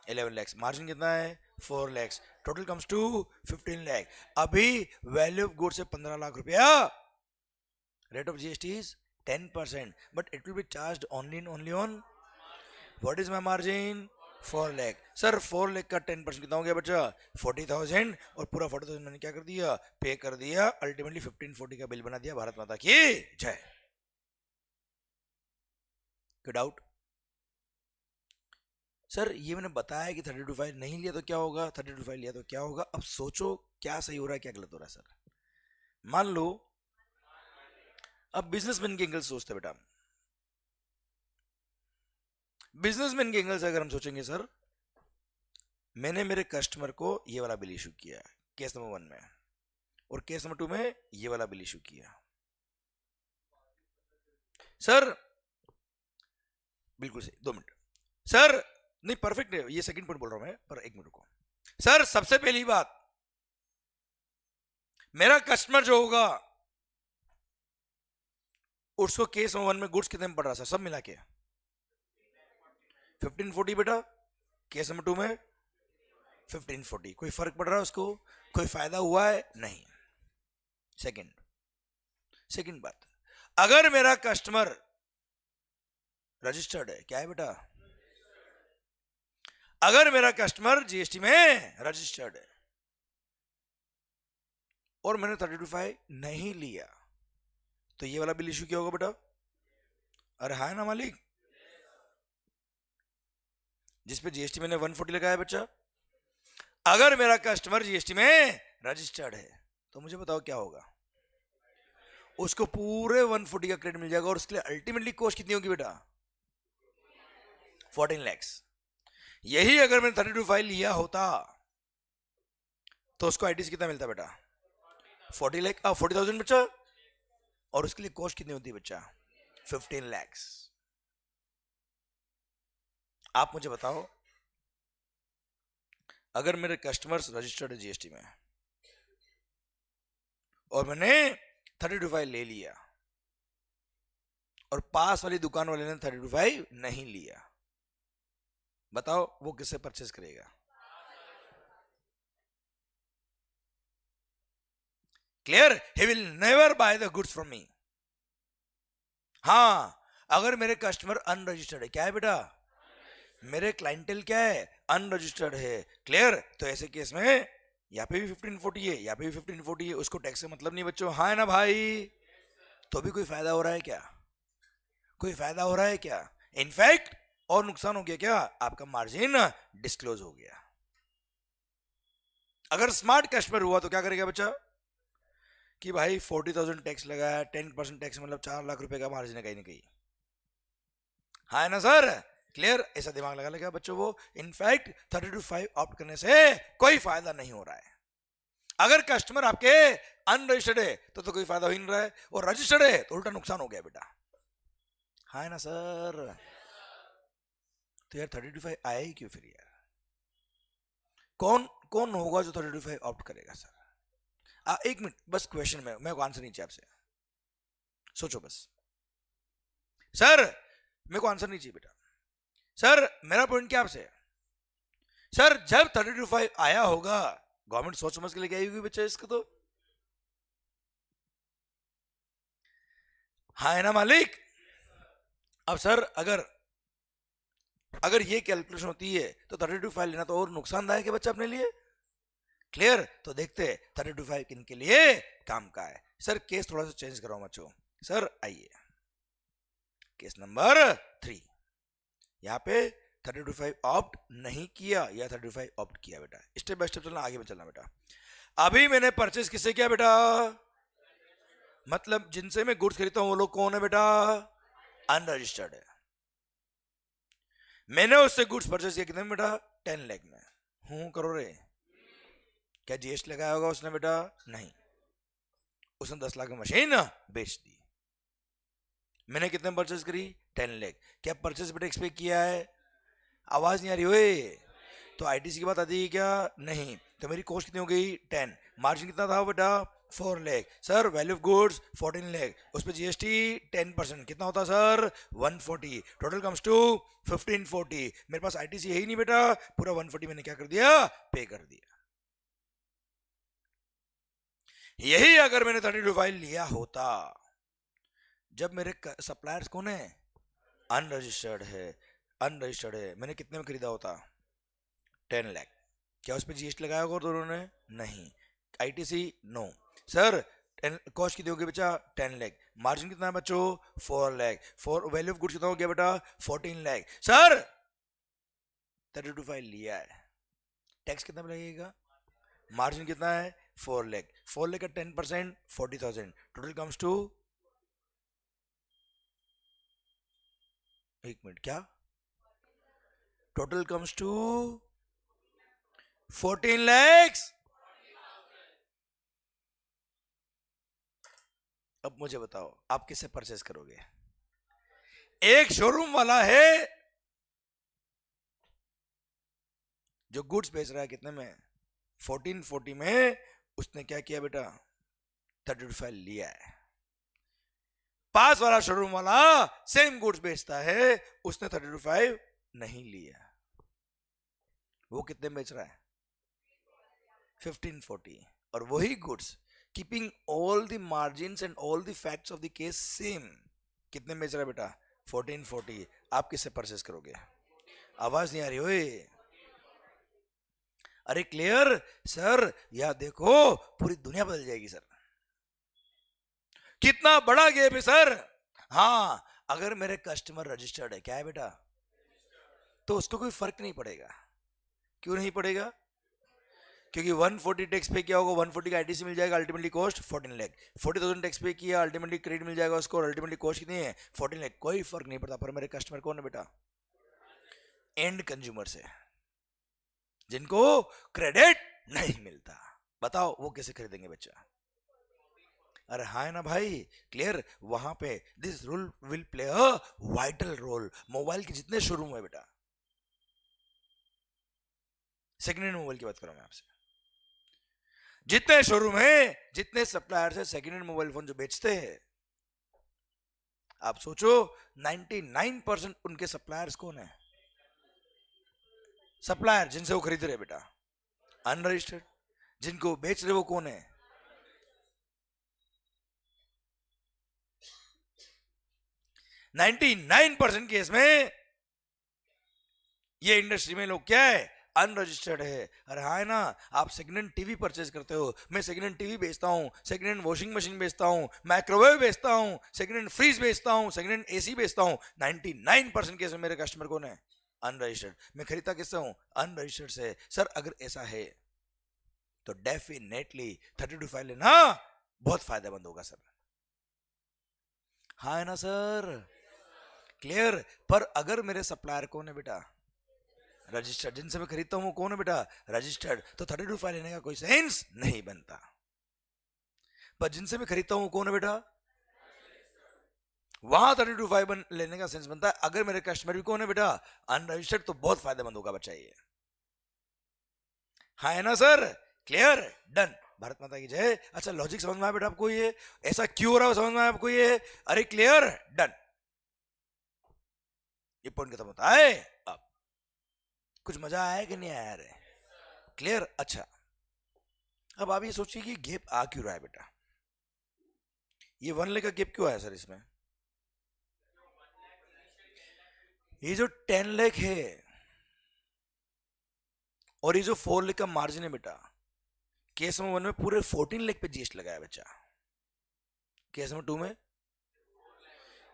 11 lakhs। मार्जिन कितना है? 4 lakhs। Total comes to 15 lakh। अभी वैल्यू ऑफ गुड्स है 15 लाख रुपया। Rate of GST is 10%, but it will be charged only on what is my margin? 4 lakh. Sir 4 lakh का 10% कितना हो गया बच्चा? 40,000। और पूरा 40,000 मैंने क्या कर दिया? पे कर दिया। अल्टीमेटली 1540 का बिल बना दिया। भारत माता की जय। कोई डाउट? सर ये मैंने बताया कि 32(5) नहीं लिया तो क्या होगा, 32(5) लिया तो क्या होगा। अब सोचो क्या सही हो रहा है क्या गलत हो रहा है सर। मान लो अब बिजनेसमैन के एंगल से सोचते बेटा, बिजनेसमैन के एंगल से अगर हम सोचेंगे सर, मैंने मेरे कस्टमर को ये वाला बिल इशू किया केस नंबर 1 में, और केस नंबर 2 में ये वाला बिल इशू किया। सर बिल्कुल सही, 2 मिनट सर। नहीं परफेक्ट है, ये सेकंड पॉइंट बोल रहा हूं मैं, पर 1 मिनट को सर। सबसे पहली बात, मेरा कस्टमर जो होगा उसको केस नंबर 1 में गुड्स कितने में पड़ रहा सर? सब मिला के 1540 बेटा। केस नंबर 2 में 1540। कोई फर्क पड़ रहा है उसको? कोई फायदा हुआ है? नहीं। सेकंड बात, अगर मेरा कस्टमर रजिस्टर्ड है, क्या है बेटा? अगर मेरा कस्टमर जीएसटी में रजिस्टर्ड है और मैंने 32(5) नहीं लिया, तो ये वाला बिल इशू क्या होगा बेटा? अरे हाँ ना मालिक? जिसपे जीएसटी मैंने 140 लगाया बच्चा। अगर मेरा कस्टमर जीएसटी में रजिस्टर्ड है तो मुझे बताओ क्या होगा? उसको पूरे 140 का क्रेडिट मिल जाएगा और उसके लिए अल्टीमेटली कॉस्ट कितनी होगी बेटा? 14 lakhs। यही अगर मैंने 32(5) लिया होता तो उसको आईटीसी कितना मिलता बेटा? 40 लाख 40,000 बच्चा। और उसके लिए कॉस्ट कितनी होती है बच्चा? 15 lakhs। आप मुझे बताओ, अगर मेरे कस्टमर्स रजिस्टर्ड है जीएसटी में और मैंने 32.5 ले लिया और पास वाली दुकान वाले ने 32.5 नहीं लिया, बताओ वो किससे परचेस करेगा? Clear? He will never by the goods from me. हाँ, अगर मेरे कस्टमर अनरजिस्टर्ड है, क्या है बेटा? मेरे क्लाइंटेल क्या है? अनरजिस्टर्ड है। क्लियर? तो ऐसे केस में यहाँ पे भी 1540 है, यहाँ पे भी 1540 है, उसको टैक्स से मतलब नहीं बच्चों, हाँ है ना भाई? तो भी कोई फायदा हो रहा है क्या? कोई फायदा हो रहा है क्या? इनफैक्ट और नुकसान हो गया क्या? आपका मार्जिन डिस्क्लोज हो गया। अगर स्मार्ट कस्टमर हुआ तो क्या करेगा बच्चा? कि भाई 40,000 टैक्स लगाया, 10% टैक्स मतलब 4 लाख रुपए का मार्जिन है कहीं ना कहीं, हाँ है ना सर? क्लियर? ऐसा दिमाग लगा लेगा बच्चों वो। इनफैक्ट 32.5 ऑप्ट करने से कोई फायदा नहीं हो रहा है। अगर कस्टमर आपके अनरजिस्टर्ड है तो कोई फायदा हो ही नहीं रहा है, और रजिस्टर्ड है तो उल्टा नुकसान हो गया बेटा, हाँ है ना सर? तो यार 32.5 आया ही क्यों फिर यार? कौन कौन होगा जो 32.5 ऑप्ट करेगा सर? एक मिनट बस, क्वेश्चन में मैं को आंसर नहीं चाहिए आपसे, सोचो बस। सर मेरे को आंसर नहीं चाहिए बेटा। सर मेरा पॉइंट क्या आपसे? सर जब 32.5 आया होगा गवर्नमेंट सोच समझ के लेके आई होगी बच्चा इसको, तो हाँ है ना मालिक? अब सर अगर ये कैलकुलेशन होती है तो 32.5 लेना तो और नुकसानदायक है बच्चा अपने लिए। क्लियर? तो देखते हैं 32.5 किन के लिए काम का है। सर केस थोड़ा सा चेंज कराओ बच्चों। सर आइए केस नंबर 3, यहाँ पे 32.5 ऑप्ट नहीं किया या 32.5 ऑप्ट किया बेटा। स्टेप बाय स्टेप चलना, आगे में चलना बेटा। अभी मैंने परचेस किससे किया बेटा? मतलब जिनसे मैं गुड्स खरीदता हूं वो लोग कौन है बेटा? अनरजिस्टर्ड है। मैंने उससे गुड्स परचेस किया कितने में बेटा? 10 लाख में। हूं करो रे, क्या जीएसटी लगाया होगा उसने बेटा? नहीं, उसने 10 लाख में मशीन बेच दी। मैंने कितने में परचेस करी? 10 लाख। क्या परचेस बेटा एक्सपेक्ट किया है? आवाज नहीं आ रही हुए? तो आईटीसी की बात आती है क्या? नहीं। तो मेरी कॉस्ट कितनी हो गई? 10। मार्जिन कितना था बेटा? 4 lakh. Sir value of goods 14 lakh, उस पर जीएसटी 10%, कितना होता सर? 140। Total comes to 1540। मेरे पास आईटीसी है ही नहीं बेटा, पूरा 140 मैंने क्या कर दिया? पे कर दिया। यही अगर मैंने 32.5 लिया होता, जब मेरे सप्लायर्स कौन है? अनरजिस्टर्ड है, अनरजिस्टर्ड है, मैंने कितने में खरीदा होता? 10 लाख। क्या उस पर जीएसटी लगाया होगा दोनों ने? नहीं। ITC no. सर कॉस्ट कितनी होगी बच्चा? 10 लाख। मार्जिन कितना है बच्चों? 4 lakh. For value of goods कितना हो गया बेटा? 14 लाख। सर 32.5 लिया है, टैक्स कितना लगेगा? मार्जिन कितना है? 4 लाख। 4 लाख का 10% 40,000, टोटल कम्स टू, एक मिनट, क्या? Total comes to 14 lakhs। अब मुझे बताओ आप किससे परचेस करोगे? एक शोरूम वाला है जो गुड्स बेच रहा है कितने में? 1440 में। उसने क्या किया बेटा? 32.5 लिया है। पास वाला शोरूम वाला सेम गुड्स बेचता है, उसने 32.5 नहीं लिया, वो कितने में बेच रहा है? 1540। और वही goods keeping all the margins and all the facts of the case same, कितने में बेच रहा है बेटा? 1440। आप किससे परचेस करोगे? आवाज नहीं आ रही ओए? अरे क्लियर? सर यह देखो पूरी दुनिया बदल जाएगी सर, कितना बड़ा गैप है सर। हाँ, अगर मेरे कस्टमर रजिस्टर्ड है, क्या है बेटा? तो उसको कोई फर्क नहीं पड़ेगा। क्यों नहीं पड़ेगा? क्योंकि 140 टैक्स पे किया होगा, 140 का आईटीसी मिल जाएगा, अल्टीमेटली कॉस्ट 14 लाख। 40,000 टैक्स पे किया, अल्टीमेटली क्रेडिट मिल जाएगा उसको, अल्टीमेटली कॉस्ट कितनी है? 14 लाख। कोई फर्क नहीं पड़ता। पर मेरे कस्टमर कौन है बेटा? एंड कंज्यूमर से, जिनको क्रेडिट नहीं मिलता। बताओ वो कैसे खरीदेंगे बच्चा? अरे हाँ ना भाई, क्लियर। वहां पे this rule will play a vital role. Mobile के जितने शोरूम है बेटा, सेकेंड हैंड मोबाइल की बात करूं मैं आपसे, जितने शोरूम है, जितने सप्लायर्स है सेकेंड हैंड मोबाइल फोन जो बेचते हैं, आप सोचो 99% उनके सप्लायर्स कौन है? सप्लायर जिनसे वो खरीद रहे बेटा, अनरजिस्टर्ड। जिनको बेच रहे वो कौन है? 99% केस में ये इंडस्ट्री में लोग क्या है? अनरजिस्टर्ड है। अरे हाँ है ना, आप सेकेंड हैंड टीवी परचेज करते हो, मैं सेकेंड हैंड टीवी बेचता हूँ, सेकेंड हैंड वॉशिंग मशीन बेचता हूँ, माइक्रोवेव बेचता हूँ, सेकेंड हैंड फ्रिज बेचता हूँ, सेकेंड हैंड एसी बेचता हूँ। 99% केस में मेरे कस्टमर कौन है? अनरजिस्टर्ड। मैं खरीदता किससे हूँ? अनरजिस्टर्ड से। सर अगर ऐसा है तो डेफिनेटली 32 लेना बहुत फायदेमंद होगा सर। हाँ है ना सर, क्लियर। पर अगर मेरे सप्लायर कौन है बेटा? रजिस्टर्ड। जिनसे मैं खरीदता हूं वो कौन है बेटा? रजिस्टर्ड। तो 32 लेने का कोई सेंस नहीं बनता। पर जिनसे मैं खरीदता हूं वो कौन है बेटा? वहां 32 लेने का सेंस बनता है। अगर मेरे कस्टमर भी कौन है बेटा? अनरजिस्टर्ड। तो बहुत फायदेमंद होगा बच्चा ये। हाँ है ना सर, क्लियर, डन। भारत माता की जय। अच्छा लॉजिक समझ में आया बेटा आपको? ये ऐसा क्यों हो रहा है समझ में आया आपको ये? अरे क्लियर, डन। ये पॉइंट खत्म होता है। अब कुछ मजा आया कि नहीं आया? रे क्लियर। अच्छा अब आप ये सोचिए कि गैप आ क्यों रहा है बेटा? ये 1 लाख का गैप क्यों आया सर इसमें? ये जो 10 लाख है और ये जो 4 लाख का मार्जिन है बेटा, केस नंबर 1 में पूरे 14 लाख पे जीएसटी लगाया बच्चा। केस नंबर 2 में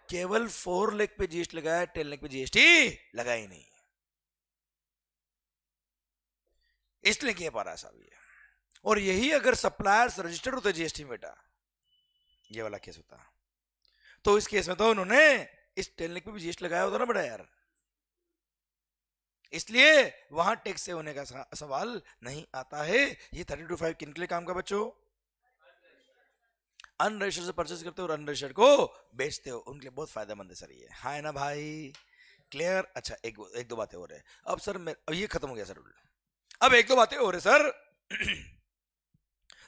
केवल 4 लाख पे जीएसटी लगाया, 10 लाख पे जीएसटी लगा ही नहीं। इसलिए क्या पा रहा है साहब ये। और यही अगर सप्लायर्स रजिस्टर्ड होते जीएसटी में बेटा, ये वाला केस होता, तो इस केस में तो उन्होंने इस 10 लाख पे भी जीएसटी लगाया होता ना बेटा यार। इसलिए वहां टैक्स से होने का सवाल नहीं आता है। ये 32(5) किन के लिए काम का बच्चों? अनरजिस्टर्ड से परचेज करते हो और अनरजिस्टर्ड को बेचते हो, उनके लिए बहुत फायदेमंद है सर ये। हाँ है ना भाई, क्लियर। अच्छा एक दो बातें हो रहे हैं अब सर। अब ये खत्म हो गया सर। अब एक दो बातें हो रहे सर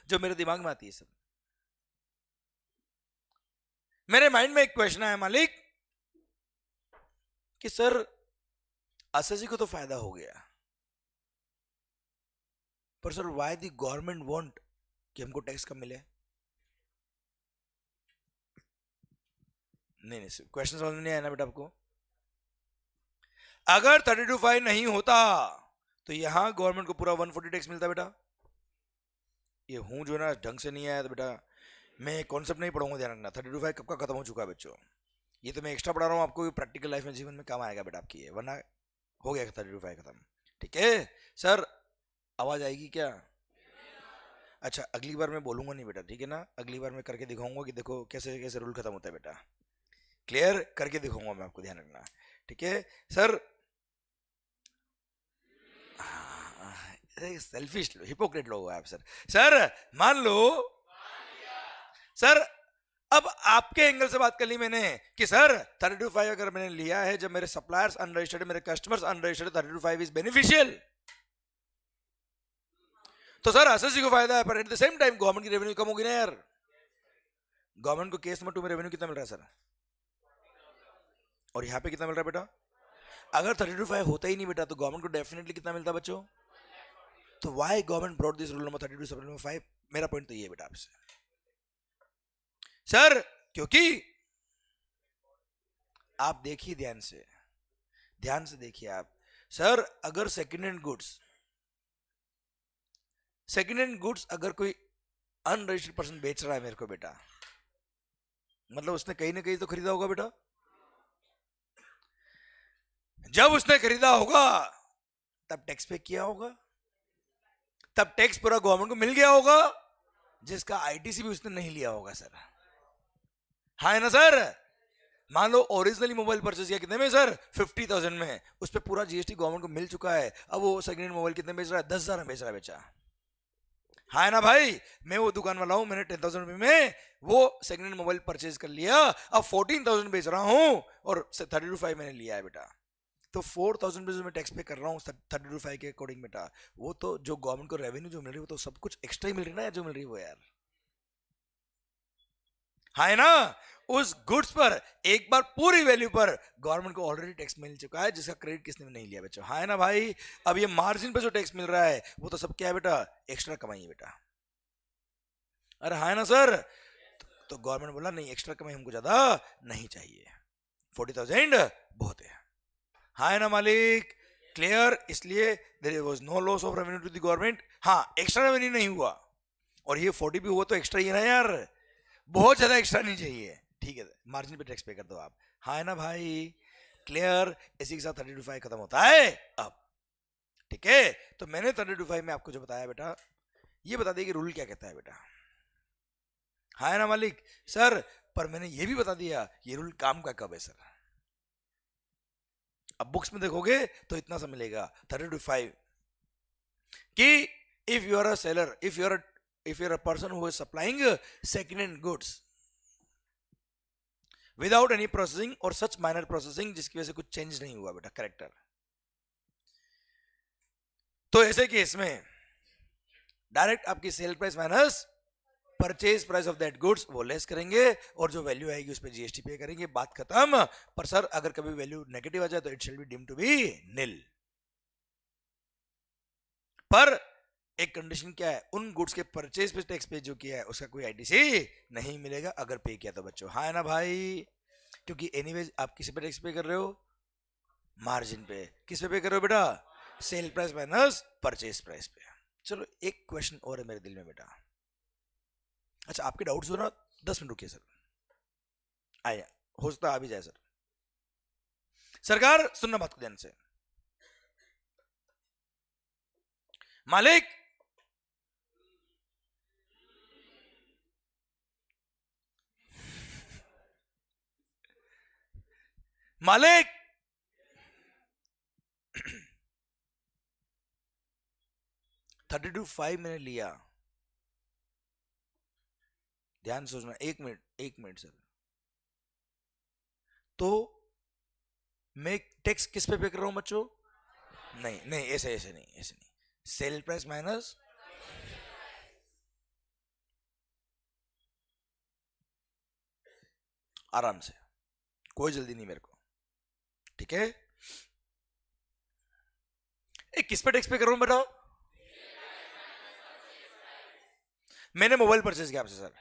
जो मेरे दिमाग में आती है सर। मेरे माइंड में एक क्वेश्चन है मालिक कि सर एसएससी को तो फायदा हो गया, पर sir why the government want कि हमको टैक्स कम मिले? नहीं नहीं क्वेश्चन समझ में नहीं आया ना बेटा आपको? अगर 32(5) नहीं होता तो यहां गवर्नमेंट को पूरा 140 टैक्स मिलता बेटा। ये हूं जो ना ढंग से नहीं आया तो बेटा मैं कॉन्सेप्ट नहीं पढ़ाऊंगा, ध्यान रखना। 32(5) कब का खत्म हो चुका है बच्चों। ये तो मैं एक्स्ट्रा पढ़ा रहा हूँ आपको, प्रैक्टिकल लाइफ में जीवन में काम आएगा बेटा आपकी, वरना हो गया 32(5) खत्म। ठीक है सर, आवाज आएगी क्या? अच्छा अगली बार मैं बोलूंगा नहीं बेटा, ठीक है ना? अगली बार मैं करके दिखाऊंगा कि देखो कैसे कैसे रूल खत्म होता है बेटा। क्लियर, करके दिखाऊंगा मैं आपको, ध्यान रखना। ठीक है सर। सेल्फिश हिपोक्रेट लोग हो आप सर। सर मान लो सर, अब आपके एंगल से बात कर ली मैंने कि सर 32(5) अगर मैंने लिया है, जब मेरे सप्लायर्स अनरजिस्टर्ड, मेरे कस्टमर्स अनरजिस्टर्ड, 32(5) इज बेनिफिशियल। तो सर एसएससी को फायदा है, पर at the same time government की रेवेन्यू कम होगी ना यार। गवर्नमेंट को केस नंबर 2 में रेवेन्यू कितना मिल रहा है सर? और यहाँ पे कितना मिल रहा है बेटा? अगर 32(5) होता ही नहीं बेटा तो गवर्नमेंट को डेफिनेटली कितना मिलता बच्चों? तो why government brought this rule number 32 सब नंबर 5? मेरा पॉइंट तो ये है बेटा आपसे सर, क्योंकि आप देखिए ध्यान से देखिए आप सर, अगर सेकेंड हैंड गुड्स अगर कोई अनरजिस्टर्ड पर्सन बेच रहा है मेरे को बेटा, मतलब उसने कहीं ना कहीं तो खरीदा होगा बेटा। जब उसने खरीदा होगा तब टैक्स पे किया होगा, तब टैक्स पूरा गवर्नमेंट को मिल गया होगा, जिसका आईटीसी भी उसने नहीं लिया होगा सर। हाँ है ना सर? मान लो ओरिजिनली मोबाइल परचेज किया कितने में सर? 50,000 में, उस पर पूरा जीएसटी गवर्नमेंट को मिल चुका है। अब वो सेकंड हैंड मोबाइल कितने बेच रहा है? 10,000 में बेच रहा है बेचा। हाँ है ना भाई, मैं वो दुकान वाला हूं, मैंने 10,000 रुपये में वो सेकंड हैंड मोबाइल परचेज कर लिया, अब 14,000 बेच रहा हूं और 32,500 मैंने लिया है बेटा, तो 4,000 रुपीज में टैक्स पे कर रहा हूँ 32,500 के अकॉर्डिंग बेटा। वो तो जो गवर्नमेंट को रेवेन्यू जो मिल रही है वो तो सब कुछ एक्स्ट्रा ही मिल रही है ना जो मिल रही है वो यार, है ना। उस गुड्स पर एक बार पूरी वैल्यू पर गवर्नमेंट को ऑलरेडी टैक्स मिल चुका है, जिसका क्रेडिट किसने भी नहीं लिया बच्चों, है ना भाई। अब ये मार्जिन पे जो टैक्स मिल रहा है वो तो सब क्या है बेटा, एक्स्ट्रा कमाई है बेटा। अरे है ना सर, तो गवर्नमेंट बोला नहीं एक्स्ट्रा कमाई हमको ज्यादा नहीं चाहिए, 40,000 बहुत है ना मालिक, क्लियर। इसलिए there was no loss of revenue to the government. हाँ एक्स्ट्रा रेवेन्यू नहीं हुआ, और ये 40 भी हुआ तो एक्स्ट्रा ही है ना यार, बहुत ज्यादा एक्स्ट्रा नहीं चाहिए, ठीक है मार्जिन पे टैक्स पे कर दो आप, हाँ है ना भाई, क्लियर। इसी के साथ 32,500 खत्म होता है अब, ठीक है। तो मैंने 32,500 में आपको जो बताया बेटा, ये बता दिया कि रूल क्या कहता है बेटा, हाँ है ना मालिक। सर पर मैंने ये भी बता दिया ये रूल काम का कब है सर, अब बुक्स में देखोगे तो इतना सा मिलेगा 32,500 कि if you are a seller, if you're a person who is supplying second hand goods without any processing or such minor processing जिसकी वजह से कुछ चेंज नहीं हुआ बेटा करेक्टर, तो ऐसे केस में डायरेक्ट आपकी sale price minus purchase price of that goods वो लेस करेंगे, और जो वैल्यू आएगी उस पर जीएसटी पे करेंगे, बात खत्म। पर सर अगर कभी वैल्यू नेगेटिव आ जाए तो it shall be deemed to be nil. पर एक कंडीशन क्या है, उन गुड्स के परचेज पे टैक्स पे जो किया है उसका कोई आईटीसी नहीं मिलेगा अगर पे किया तो बच्चों, हाँ है ना भाई। क्योंकि एनीवेज आप किस पे टैक्स पे कर रहे हो, मार्जिन पे। किस पे कर रहे हो बेटा, sale price minus purchase price पे। चलो एक क्वेश्चन और है मेरे दिल में बेटा, अच्छा आपके डाउट्स हो ना, 10 मिनट रुकिए सर, आया हो सकता आ भी जाए सर। सरकार सुनना बात को ध्यान से, मालिक मालिक 32,500 मैंने लिया, ध्यान से सोचना, एक मिनट सर, तो मैं टैक्स किस पे कर रहा हूं बच्चों, नहीं नहीं ऐसे नहीं, सेल प्राइस माइनस, आराम से, कोई जल्दी नहीं मेरे को, ठीक है। किस पे टैक्स पे कर रहा हूं बेटा, मैंने मोबाइल परचेज किया आपसे सर,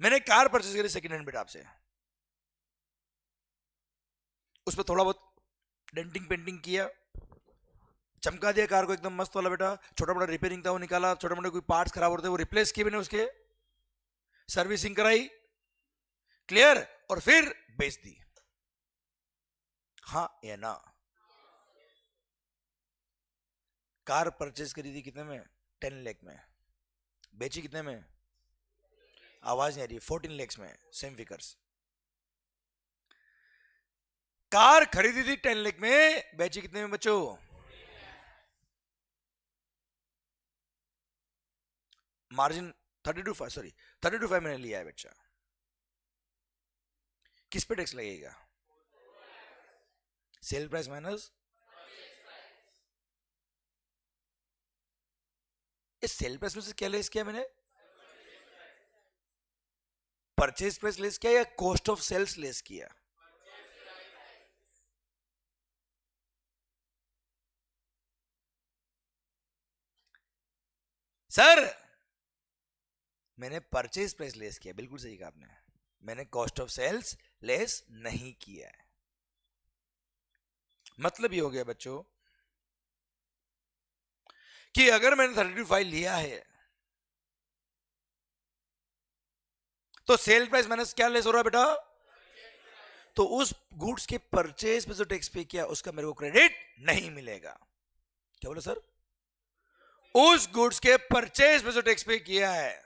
मैंने कार परचेज करी सेकंड हैंड बेटा आपसे, उस पर थोड़ा बहुत डेंटिंग पेंटिंग किया, चमका दिया कार को एकदम मस्त वाला बेटा, छोटा मोटा रिपेयरिंग था वो निकाला, छोटे मोटे कोई पार्ट्स खराब होते वो रिप्लेस किए मैंने, उसके सर्विसिंग कराई, क्लियर, और फिर बेच दी, हाँ या ना। कार परचेज करी थी कितने में, 10 लाख में, बेची कितने में, आवाज नहीं आ रही, 14 लाख में, सेम फिगर्स। कार खरीदी थी 10 लाख में, बेची कितने में बच्चों, मार्जिन 32,500 मैंने लिया है बच्चा, किस पे टैक्स लगेगा, सेल प्राइस माइनस, इस सेल प्राइस में से क्या लेस किया मैंने, परचेज प्राइस लेस किया या कॉस्ट ऑफ सेल्स लेस किया, सर मैंने परचेज प्राइस लेस किया, बिल्कुल सही कहा आपने, मैंने कॉस्ट ऑफ सेल्स लेस नहीं किया है। मतलब ये हो गया बच्चों कि अगर मैंने 32,500 लिया है तो सेल प्राइस माइनस क्या लेस हो रहा है बेटा, तो उस गुड्स के परचेज पे जो टैक्स पे किया उसका मेरे को क्रेडिट नहीं मिलेगा। क्या बोला सर, उस गुड्स के परचेज पे जो टैक्स पे किया है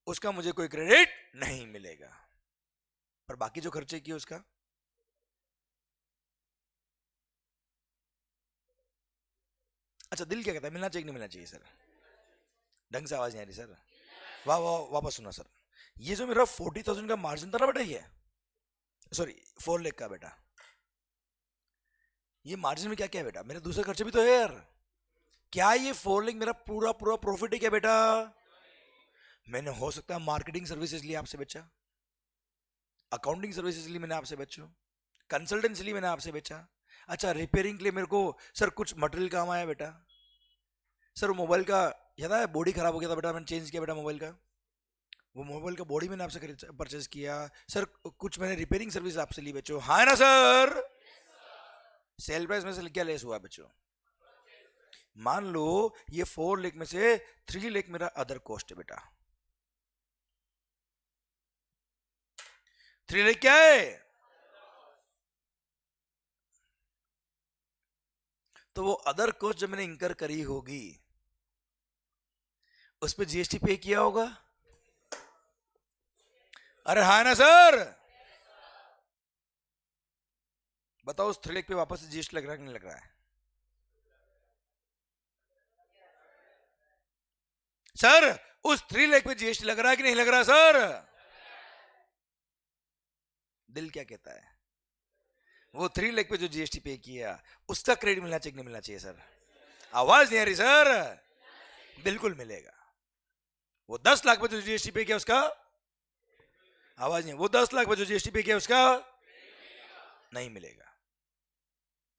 उसका मुझे कोई क्रेडिट नहीं मिलेगा, पर बाकी जो खर्चे किए उसका, अच्छा दिल क्या कहता है, मिलना चाहिए नहीं मिलना चाहिए सर, ढंग से आवाज नहीं आ रही सर। वाह वाह, वापस सुना सर। ये जो मेरा 40,000 का मार्जिन था ना बेटा, ये सॉरी 4 लाख का बेटा, ये मार्जिन में क्या क्या है बेटा, मेरे दूसरे खर्चे भी तो है यार। क्या ये 4 लाख मेरा पूरा पूरा प्रॉफिट है क्या बेटा? मैंने हो सकता है मार्केटिंग सर्विसेज लिए आपसे बेचा, अकाउंटिंग सर्विसेज लिए मैंने आपसे बेचो, कंसल्टेंसी लिए मैंने आपसे बेचा। अच्छा रिपेयरिंग के लिए मेरे को सर कुछ मटेरियल काम आया बेटा। सर मोबाइल का याद है, बॉडी खराब हो गया था बेटा, मैंने चेंज किया बेटा मोबाइल का, वो मोबाइल का बॉडी मैंने आपसे परचेज किया। सर कुछ मैंने रिपेयरिंग सर्विस आपसे ली बच्चों, हाँ ना सर? सेल प्राइस में से क्या लेस हुआ बच्चों? मान लो ये 4 लाख में से 3 लाख मेरा अदर कॉस्ट है बेटा। 3 लाख क्या है? तो वो अदर कॉस्ट जब मैंने इंकर करी होगी उस पर जीएसटी पे किया होगा। अरे हाँ ना सर? बताओ उस 3 लाख पे वापस से जीएसटी लग रहा है कि नहीं लग रहा है? सर उस 3 लाख पे जीएसटी लग रहा है कि नहीं लग रहा सर? दिल क्या कहता है? वो 3 लाख पे जो जीएसटी पे किया उसका क्रेडिट मिलना चाहिए कि नहीं मिलना चाहिए सर? आवाज नहीं आ रही सर? बिल्कुल मिलेगा। वो 10 लाख पे जो जीएसटी पे किया उसका, आवाज नहीं, वो 10 लाख पे जो जीएसटी पे किया उसका नहीं मिलेगा,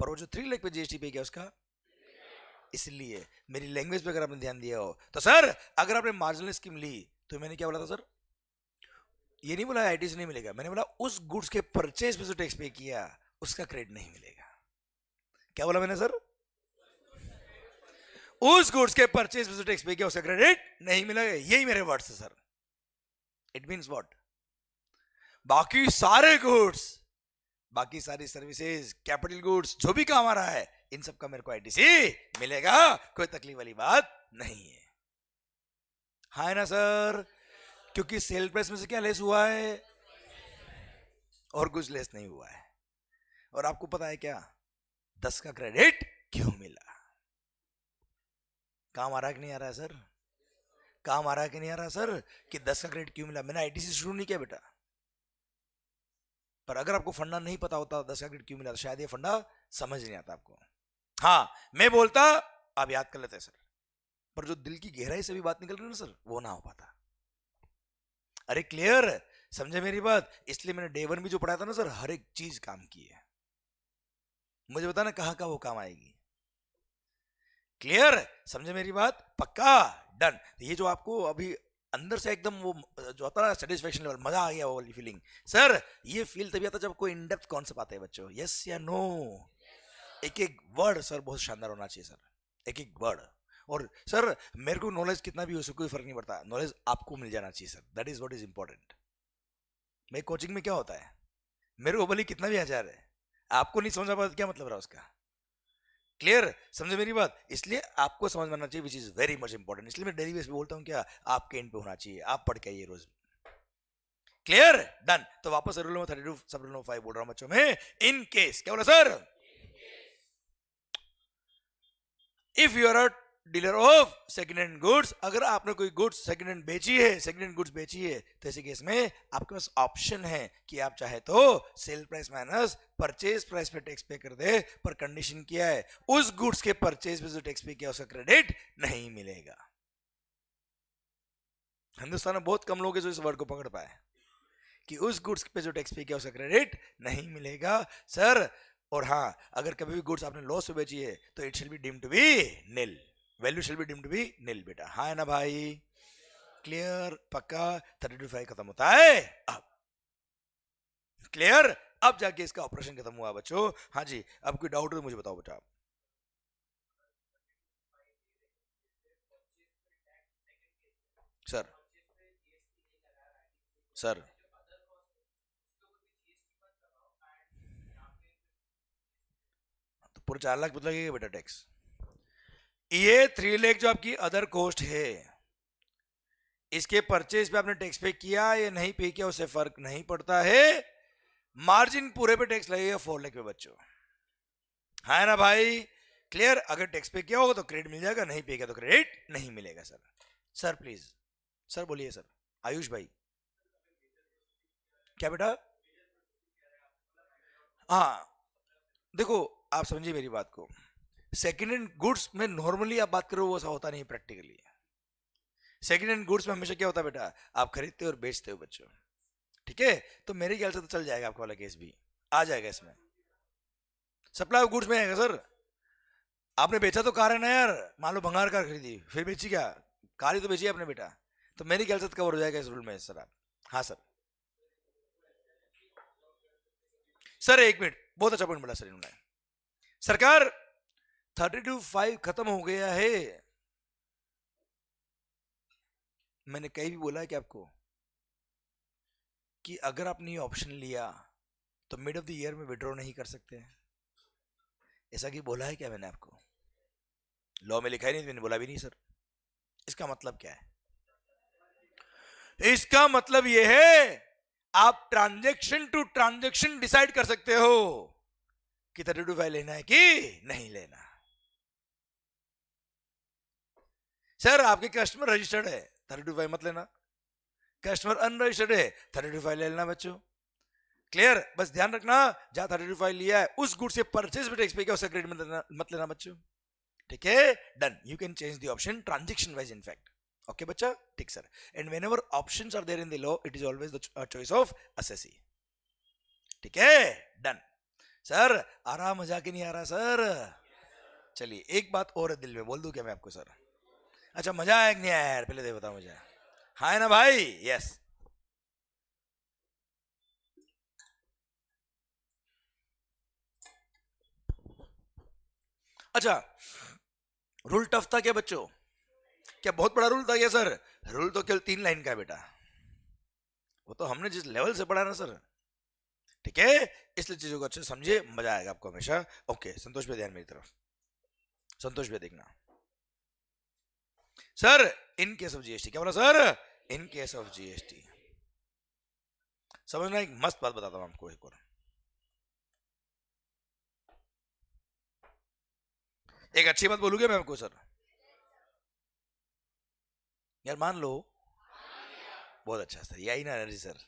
पर वो जो 3 लाख पे जीएसटी पे किया उसका। इसलिए मेरी लैंग्वेज पे अगर आपने ध्यान दिया हो तो सर, अगर आपने मार्जिनल स्कीम ली तो मैंने क्या बोला था सर? ये नहीं बोला आईटी से नहीं मिलेगा, मैंने बोला उस गुड्स के परचेज पे जो टैक्स पे किया उसका क्रेडिट नहीं मिलेगा। क्या बोला मैंने सर? उस गुड्स के परचेज पे जो टैक्स पे किया उसका क्रेडिट नहीं मिलेगा, यही मेरे वर्ड्स है सर। It means what? बाकी सारे गुड्स, बाकी सारी सर्विसेज, कैपिटल गुड्स, जो भी काम आ रहा है इन सब का मेरे को आईटीसी मिलेगा, कोई तकलीफ वाली बात नहीं है। हाँ ना सर? क्योंकि सेल प्राइस में से क्या लेस हुआ है और कुछ लेस नहीं हुआ है। और आपको पता है क्या 10 का क्रेडिट क्यों मिला? काम आ रहा है कि नहीं आ रहा है सर? काम आ रहा है कि नहीं आ रहा सर कि 10 का क्रेडिट क्यों मिला? मैंने आईटीसी शुरू नहीं किया बेटा, पर अगर आपको फंडा नहीं पता होता 10 का क्रेडिट क्यों मिला तो शायद ये फंडा समझ नहीं आता आपको। हाँ मैं बोलता आप याद कर लेते सर, पर जो दिल की गहराई से भी बात निकल रही है ना सर, वो ना हो पाता। अरे क्लियर समझे मेरी बात? इसलिए मैंने डे 1 भी जो पढ़ाया था ना सर, हर एक चीज काम की है। मुझे बताना कहाँ का वो काम आएगी। क्लियर समझे मेरी बात? पक्का डन। ये जो आपको अभी अंदर से एकदम वो जो होता है सेटिस्फेक्शन लेवल, मजा आ गया वो वाली फीलिंग, सर ये फील तभी आता जब कोई इन डेप्थ कॉन्सेप्ट आता है बच्चों। यस या नो? एक एक वर्ड सर बहुत शानदार होना चाहिए सर, एक एक वर्ड। और सर मेरे को नॉलेज कितना भी हो उससे कोई फर्क नहीं पड़ता, नॉलेज आपको मिल जाना चाहिए sir, that is what is important. मेरे कोचिंग में क्या होता है, मेरे को भले कितना भी हजार है, आपको नहीं समझ पाता क्या मतलब रहा उसका? क्लियर समझे मेरी बात? इसलिए आपको समझ में आना चाहिए, which is very much important. इसलिए मैं डेली बेस पे बोलता हूँ क्या, आपके एंड पे होना चाहिए, आप पढ़ के आइए रोज। Clear done. तो वापस rule number 32 sub rule number 5 बोल रहा हूँ बच्चों में। इन केस क्या बोला sir? If you are a dealer of second hand goods, अगर आपने कोई गुड्स सेकंड हैंड बेची है, सेकंड हैंड गुड्स बेची है, तो ऐसे केस में आपके पास ऑप्शन है कि आप चाहे तो sale price minus purchase price पे टैक्स पे कर दे, पर कंडीशन क्या है, उस गुड्स के परचेज पे जो टैक्स पे किया उसका क्रेडिट नहीं मिलेगा। हिंदुस्तान में बहुत कम लोग हैं जो इस वर्ड को पकड़ पाए कि उस गुड्स पे जो टैक्स पे किया उसका क्रेडिट नहीं मिलेगा सर। और हाँ, अगर कभी भी गुड्स आपने लॉस में बेची है तो it shall be deemed to be nil, value shall be deemed to be nil बेटा। हाँ है ना भाई? क्लियर पक्का? 32 खत्म होता है अब। क्लियर? अब जाके इसका ऑपरेशन खत्म हुआ बच्चों। हाँ जी, अब कोई डाउट है तो मुझे बताओ बेटा। सर सर तो पूरे 4 लाख बदला गया बेटा टैक्स। ये 3 लाख जो आपकी अदर कॉस्ट है, इसके परचेज पे आपने टैक्स पे किया या नहीं पे किया उससे फर्क नहीं पड़ता है, मार्जिन पूरे पे टैक्स लगेगा 4 लाख पे बच्चों। है ना भाई? क्लियर? अगर टैक्स पे किया होगा तो क्रेडिट मिल जाएगा, नहीं पे किया तो क्रेडिट नहीं मिलेगा सर। सर प्लीज, सर बोलिए सर। आयुष भाई, क्या बेटा? हाँ, देखो, आप समझिए मेरी बात को। सेकेंड हैंड गुड्स में नॉर्मली आप बात करो वो ऐसा होता नहीं प्रैक्टिकली। सेकेंड हैंड गुड्स में हमेशा क्या होता है बेटा, आप खरीदते हो और बेचते हो बच्चों, ठीक है? तो मेरे ख्याल से तो चल जाएगा, आपका वाला केस भी आ जाएगा इसमें। सप्लाई ऑफ गुड्स में आएगा सर। आपने बेचा तो कार है ना यार, मान लो भंगार कार खरीदी फिर बेची, क्या कार ही तो बेची आपने बेटा, तो मेरे ख्याल से कवर हो जाएगा इस रूल में सर आप। हाँ सर। सर एक मिनट, बहुत अच्छा पॉइंट बोला सर इन्होंने। सरकार 32(5) खत्म हो गया है। मैंने कहीं भी बोला है कि आपको कि अगर आपने ये ऑप्शन लिया तो मिड ऑफ द ईयर में विड्रॉ नहीं कर सकते? ऐसा कि बोला है क्या मैंने आपको? लॉ में लिखा ही नहीं, मैंने बोला भी नहीं सर। इसका मतलब क्या है? इसका मतलब यह है आप ट्रांजैक्शन टू ट्रांजैक्शन डिसाइड कर सकते हो कि 32(5) लेना है कि नहीं लेना। सर आपके कस्टमर रजिस्टर्ड है, 32(5) मत लेना। कस्टमर अनरजिस्टर्ड है, 32(5) ले लेना बच्चों। क्लियर? बस ध्यान रखना, जहां 32(5) लिया है उस गुड से परचेज पे टैक्स पे किया, उसका क्रेडिट मत लेना बच्चों। ठीक है, done. You can change the option transaction wise in fact. Okay बच्चा, ठीक sir. And whenever options are there in the law, it is always the choice of assessee. ठीक है, डन। सर आ रहा मजा कि नहीं आ रहा सर? चलिए, एक बात और है दिल में, बोल दूं क्या मैं आपको सर? अच्छा, मजा आया कि नहीं आया यार, पहले तो बताओ मुझे। हाँ है ना भाई? यस। अच्छा, रूल टफ था क्या बच्चों? क्या बहुत बड़ा रूल था क्या सर? रूल तो केवल 3 लाइन का है बेटा, वो तो हमने जिस लेवल से पढ़ा ना सर। ठीक है, इसलिए चीजों को अच्छे से समझिए, मजा आएगा आपको हमेशा। ओके, संतोष भाई ध्यान मेरी तरफ। संतोष भाई देखना sir, in case of GST, क्या बोला sir? In case of GST, समझना। एक मस्त बात बताता हूं आपको एक और। एक अच्छी बात बोलूंगा मैं आपको सर। यार मान लो, बहुत अच्छा सर, यही ना energy sir.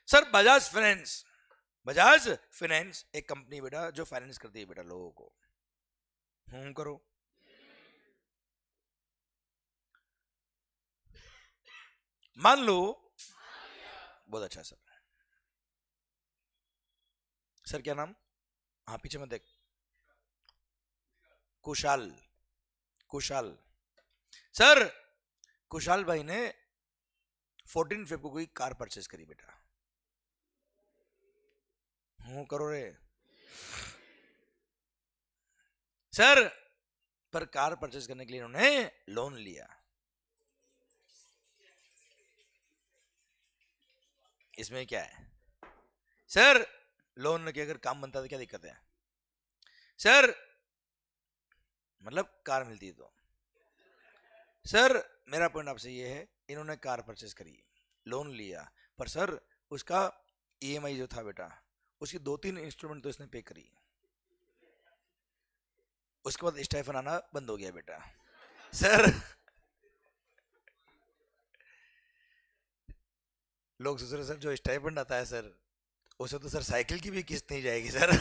Sir Bajaj finance, Bajaj finance एक कंपनी बेटा जो फाइनेंस करती है बेटा लोगों को। करो। मान लो, बहुत अच्छा सर। सर क्या नाम? हाँ पीछे मत देख। कुशाल, कुशाल। सर कुशाल भाई ने 14 फेब को कोई कार परचेज करी बेटा। करो रे सर। पर कार परचेज करने के लिए उन्होंने लोन लिया। इसमें क्या है सर? लोन के अगर काम बनता तो क्या दिक्कत है सर? मतलब कार मिलती है तो। सर मेरा पॉइंट आपसे ये है, इन्होंने कार परचेज करी, लोन लिया, पर सर उसका ईएमआई जो था बेटा, उसकी 2-3 इंस्टॉलमेंट तो इसने पे करी। उसके बाद स्टाइफन आना बंद हो गया बेटा। सर लोग सोच रहे सर जो स्टाइपेंड आता है सर, उसे तो सर साइकिल की भी किस्त नहीं जाएगी सर।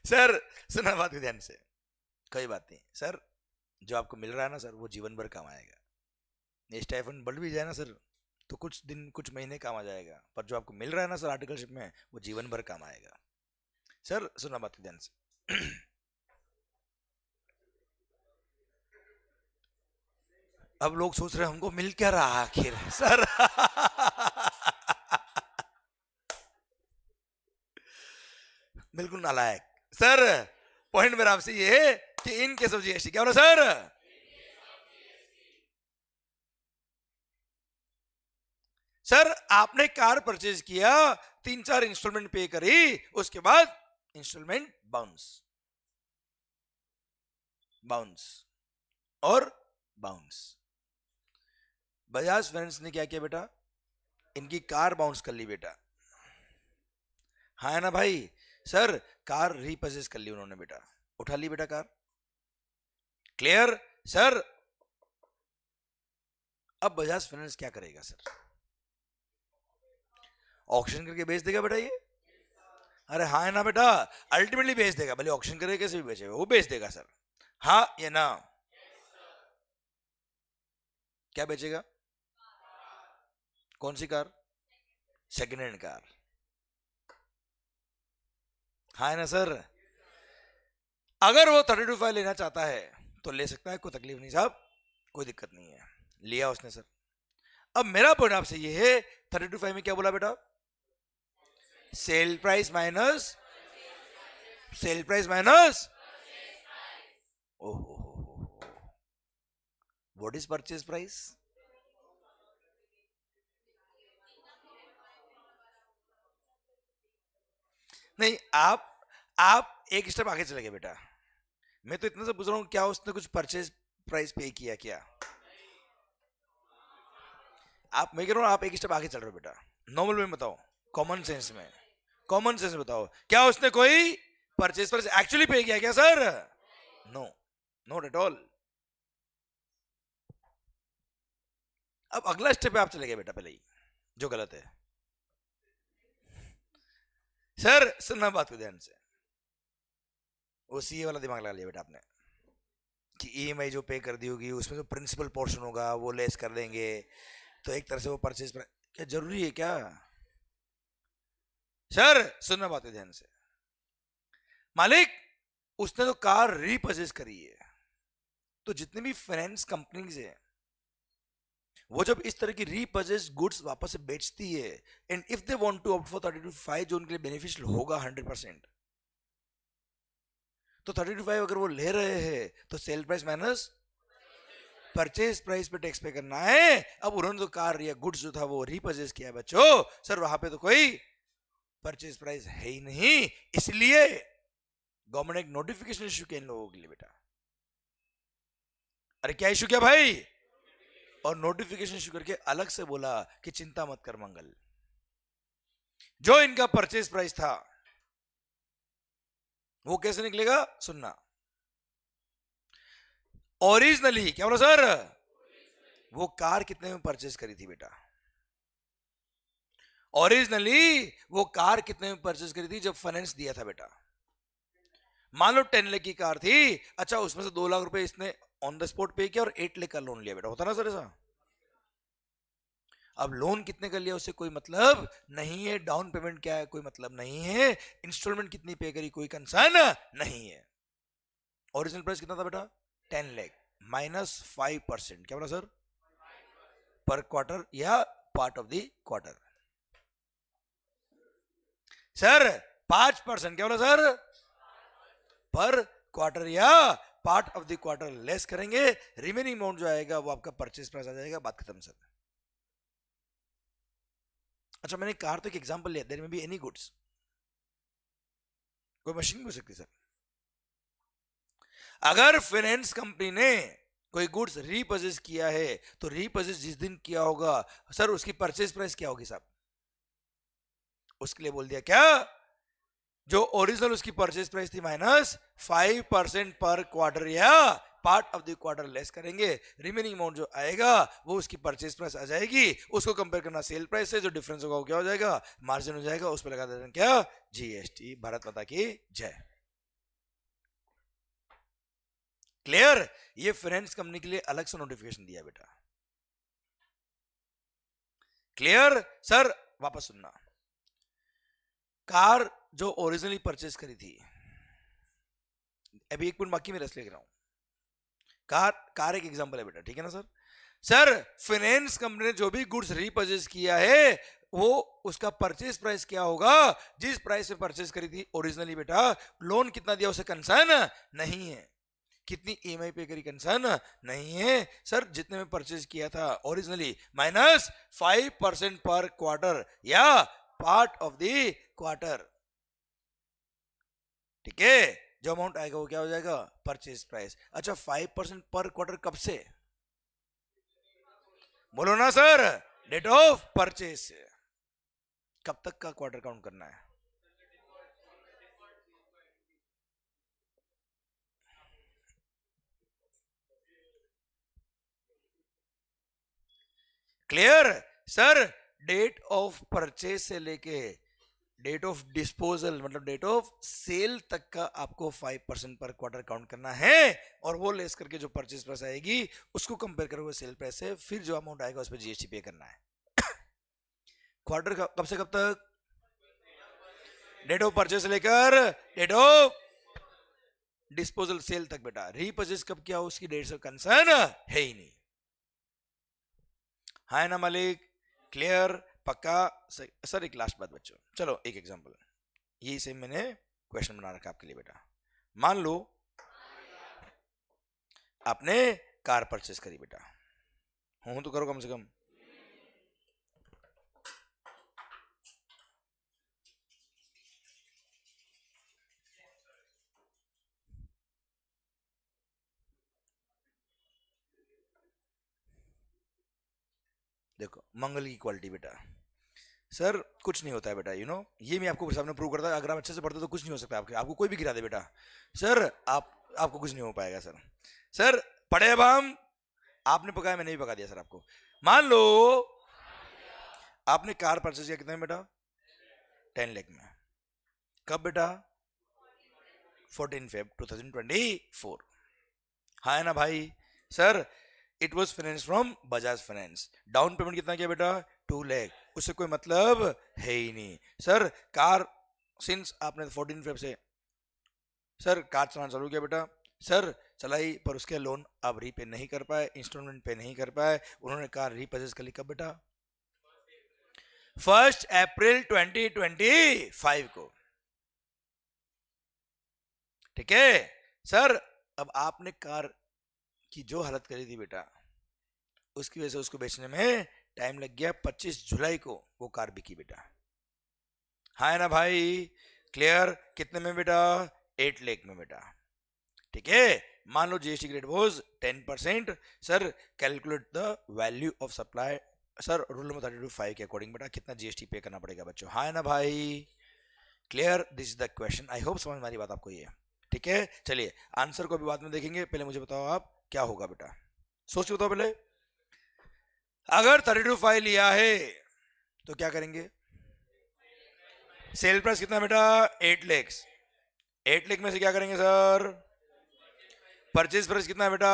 सर सुना बात को ध्यान से, कोई बात नहीं सर, जो आपको मिल रहा है ना सर वो जीवन भर काम आएगा। ये स्टाइपेंड बढ़ भी जाए ना सर तो कुछ दिन कुछ महीने काम आ जाएगा, पर जो आपको मिल रहा है ना सर आर्टिकलशिप में, वो जीवन भर काम आएगा। सर सुना बात को ध्यान से। अब लोग सोच रहे हैं हमको मिल क्या रहा आखिर सर। बिल्कुल नालायक सर। पॉइंट मेरा आपसे ये है कि इन केस ऑफ जीएसटी, क्या बोला सर? सर आपने कार परचेज किया, 3-4 इंस्टॉलमेंट पे करी, उसके बाद इंस्टॉलमेंट बाउंस, बाउंस और बाउंस। बजाज फाइनेंस ने क्या किया बेटा? इनकी कार बाउंस कर ली बेटा। हाँ है ना भाई? सर कार रीपर्चेस कर ली उन्होंने बेटा, उठा ली बेटा कार। Clear sir. अब बजाज फाइनेंस क्या करेगा सर? ऑक्शन करके बेच देगा बेटा ये? अरे हाँ है ना बेटा, अल्टीमेटली बेच देगा, भले ऑक्शन करे कैसे भी बेचेगा, वो बेच देगा सर, हाँ या ना? क्या बेचेगा? कौन सी कार? सेकेंड हैंड कार, हाँ है ना सर? अगर वो 32.5 लेना चाहता है तो ले सकता है, कोई तकलीफ नहीं साहब, कोई दिक्कत नहीं है, लिया उसने सर। अब मेरा पॉइंट आपसे ये है, 32.5 में क्या बोला बेटा? Sale price minus, sale price minus, ओहो, व्हाट इज परचेज प्राइस? नहीं, आप एक स्टेप आगे चले गए बेटा, मैं तो इतना से पूछ रहा हूं, क्या उसने कुछ परचेज प्राइस पे किया क्या? आप, मैं कह रहा हूं आप एक स्टेप आगे चल रहे हो बेटा, नॉर्मल में बताओ, कॉमन सेंस में, कॉमन सेंस बताओ, क्या उसने कोई परचेज प्राइस एक्चुअली पे किया क्या sir? No, not at all. अब अगला स्टेप पे आप चले गए बेटा पहले ही, जो गलत है सर। सुनना बात को ध्यान से, वो सीए वाला दिमाग लगा लिया बेटा आपने कि ईएमआई जो पे कर दी होगी उसमें जो प्रिंसिपल पोर्शन होगा वो लेस कर देंगे, तो एक तरह से वो परचेज, क्या जरूरी है क्या सर? सुनना बात को ध्यान से, मालिक उसने तो कार रीपर्चेज करी है, तो जितने भी फाइनेंस कंपनीज है वो जब इस तरह की रीपर्चेज गुड्स वापस से बेचती है, and if they want to opt for 32.5 जो उनके लिए बेनिफिशियल होगा 100%, तो 32.5 अगर वो ले रहे हैं तो sale price minus purchase price पे टैक्स पे करना है। अब उन्होंने तो कार या गुड्स जो था वो रीपर्चेज किया है बच्चों, सर वहां पे तो कोई परचेज प्राइस है ही नहीं, इसलिए गवर्नमेंट एक नोटिफिकेशन इशू किया इन लोगों के लिए बेटा। अरे क्या इशू किया भाई? और नोटिफिकेशन इशू करके अलग से बोला कि चिंता मत कर मंगल, जो इनका परचेज प्राइस था वो कैसे निकलेगा, सुनना। ओरिजिनली क्या बोला सर? वो कार कितने में परचेज करी थी बेटा? ओरिजिनली वो कार कितने में परचेज करी थी जब फाइनेंस दिया था बेटा? मान लो 10 लाख की कार थी, अच्छा उसमें से 2 लाख रुपए इसने ऑन द स्पॉट पे किया और 8 लाख का लोन लिया बेटा, होता ना सर ऐसा? अब लोन कितने का लिया उससे कोई मतलब नहीं है, डाउन पेमेंट क्या है कोई मतलब नहीं है, इंस्टॉलमेंट कितनी पे करी कोई कंसर्न नहीं है। ओरिजिनल प्राइस कितना था बेटा? 10 लाख माइनस 5%, क्या बोला सर? पर क्वार्टर या part of the quarter? Sir 5%, क्या बोला सर? पर क्वार्टर या part of the quarter less करेंगे, रिमेनिंग अमाउंट जो आएगा वो आपका परचेज प्राइस आ जाएगा, बात खत्म सर। अच्छा मैंने कार तो एक एग्जांपल लिया, there may be any goods, कोई मशीन भी हो सकती सर। अगर फाइनेंस कंपनी ने कोई गुड्स रीपर्चेज किया है तो रीपर्चेज जिस दिन किया होगा सर उसकी परचेज प्राइस क्या होगी साहब? उसके लिए बोल दिया क्या, जो ओरिजिनल उसकी परचेज प्राइस थी माइनस 5% पर क्वार्टर या part of the quarter less करेंगे, रिमेनिंग अमाउंट जो आएगा वो उसकी परचेज प्राइस आ जाएगी, उसको कंपेयर करना सेल प्राइस से, जो डिफरेंस होगा वो क्या हो जाएगा, मार्जिन हो जाएगा, उस पर लगा देना क्या, जीएसटी। भारत माता की जय। क्लियर? ये फाइनेंस कंपनी के लिए अलग से नोटिफिकेशन दिया बेटा। Clear sir? वापस सुनना, कार जो ओरिजिनली परचेज करी थी, अभी एक मिनट बाकी में रस लिख रहा हूं, कार एक एग्जांपल है बेटा, ठीक है ना सर? सर फाइनेंस कंपनी ने जो भी गुड्स रीपर्चेज किया है वो उसका परचेज प्राइस क्या होगा, जिस प्राइस पे परचेज करी थी ओरिजिनली बेटा, लोन कितना दिया उसे कंसर्न नहीं है, कितनी ईएमआई पे करी कंसर्न नहीं है सर, जितने में परचेज किया था ओरिजिनली माइनस 5% पर क्वार्टर या पार्ट ऑफ द क्वार्टर, ठीक है? जो अमाउंट आएगा वो क्या हो जाएगा, परचेज प्राइस। अच्छा 5% पर क्वार्टर कब से, बोलो ना सर? डेट ऑफ परचेज से। कब तक का क्वार्टर काउंट करना है? Clear sir? Date of purchase से लेके डेट ऑफ डिस्पोजल मतलब डेट ऑफ सेल तक का आपको 5% पर क्वार्टर काउंट करना है, और वो लेस करके जो परचेज प्राइस आएगी उसको कंपेयर करोगे सेल प्राइस से, फिर जो अमाउंट आएगा उस पर जीएसटी पे करना है। क्वार्टर कब से कब तक? डेट ऑफ परचेज से लेकर डेट ऑफ डिस्पोजल सेल तक बेटा। रीपर्चेज कब किया उसकी डेट से कंसर्न है ही नहीं। है ना मालिक? क्लियर? पक्का? सर एक लास्ट बात बच्चों, चलो एक एग्जांपल, ये से मैंने क्वेश्चन बना रखा आपके लिए बेटा। मान लो आपने कार परचेज करी बेटा, हूं तो करो कम से कम। देखो मंगल की क्वालिटी बेटा, सर कुछ नहीं होता है बेटा, यू नो ये मैं आपको सामने प्रूव करता है। अगर आप अच्छे से पढ़ते तो कुछ नहीं हो सकता आपको कोई भी गिरा दे बेटा, सर आपको कुछ नहीं हो पाएगा सर। सर पढ़े अब हम, आपने पकाया मैंने भी पका दिया सर आपको। मान लो आपने कार परचेज किया कितने में बेटा? 10 लाख में। कब बेटा? 14 फेब 2024। हाँ है ना भाई? Sir it was finance from Bajaj finance. Down payment कितना किया बेटा? 2 लाख। उससे कोई मतलब है ही नहीं। सर कार सिंस आपने 14 फेब से सर कार चलाना चालू किया बेटा, सर चलाई पर उसके लोन आप रीपे नहीं कर पाए, इंस्टॉलमेंट पे नहीं कर पाए, उन्होंने कार रीपर्चेज कर ली कब बेटा? 1 अप्रैल 2025 को। ठीक है सर? अब आपने कार की जो हालत करी थी बेटा, उसकी वजह से उसको बेचने में टाइम लग गया। 25 जुलाई को वो कार बिकी बेटा। हाँ है ना भाई? क्लियर? कितने में बेटा? 8 लाख में बेटा। ठीक है? मान लो GST rate was 10%। Sir calculate the value of supply. Sir rule number 32(5) के अकॉर्डिंग बेटा कितना जीएसटी पे करना पड़ेगा बच्चों? हाँ है ना भाई? Clear? This is the question. I hope समझ में आ रही बात आपको ये। ठीक है? चलिए आंसर को भी बाद में देखेंगे, पहले मुझे बताओ आप क्या होगा बेटा, सोच बताओ पहले। अगर 32(5) लिया है तो क्या करेंगे? सेल प्राइस कितना बेटा? 8 लाख। 8 लाख में से क्या करेंगे सर? परचेज प्राइस कितना बेटा?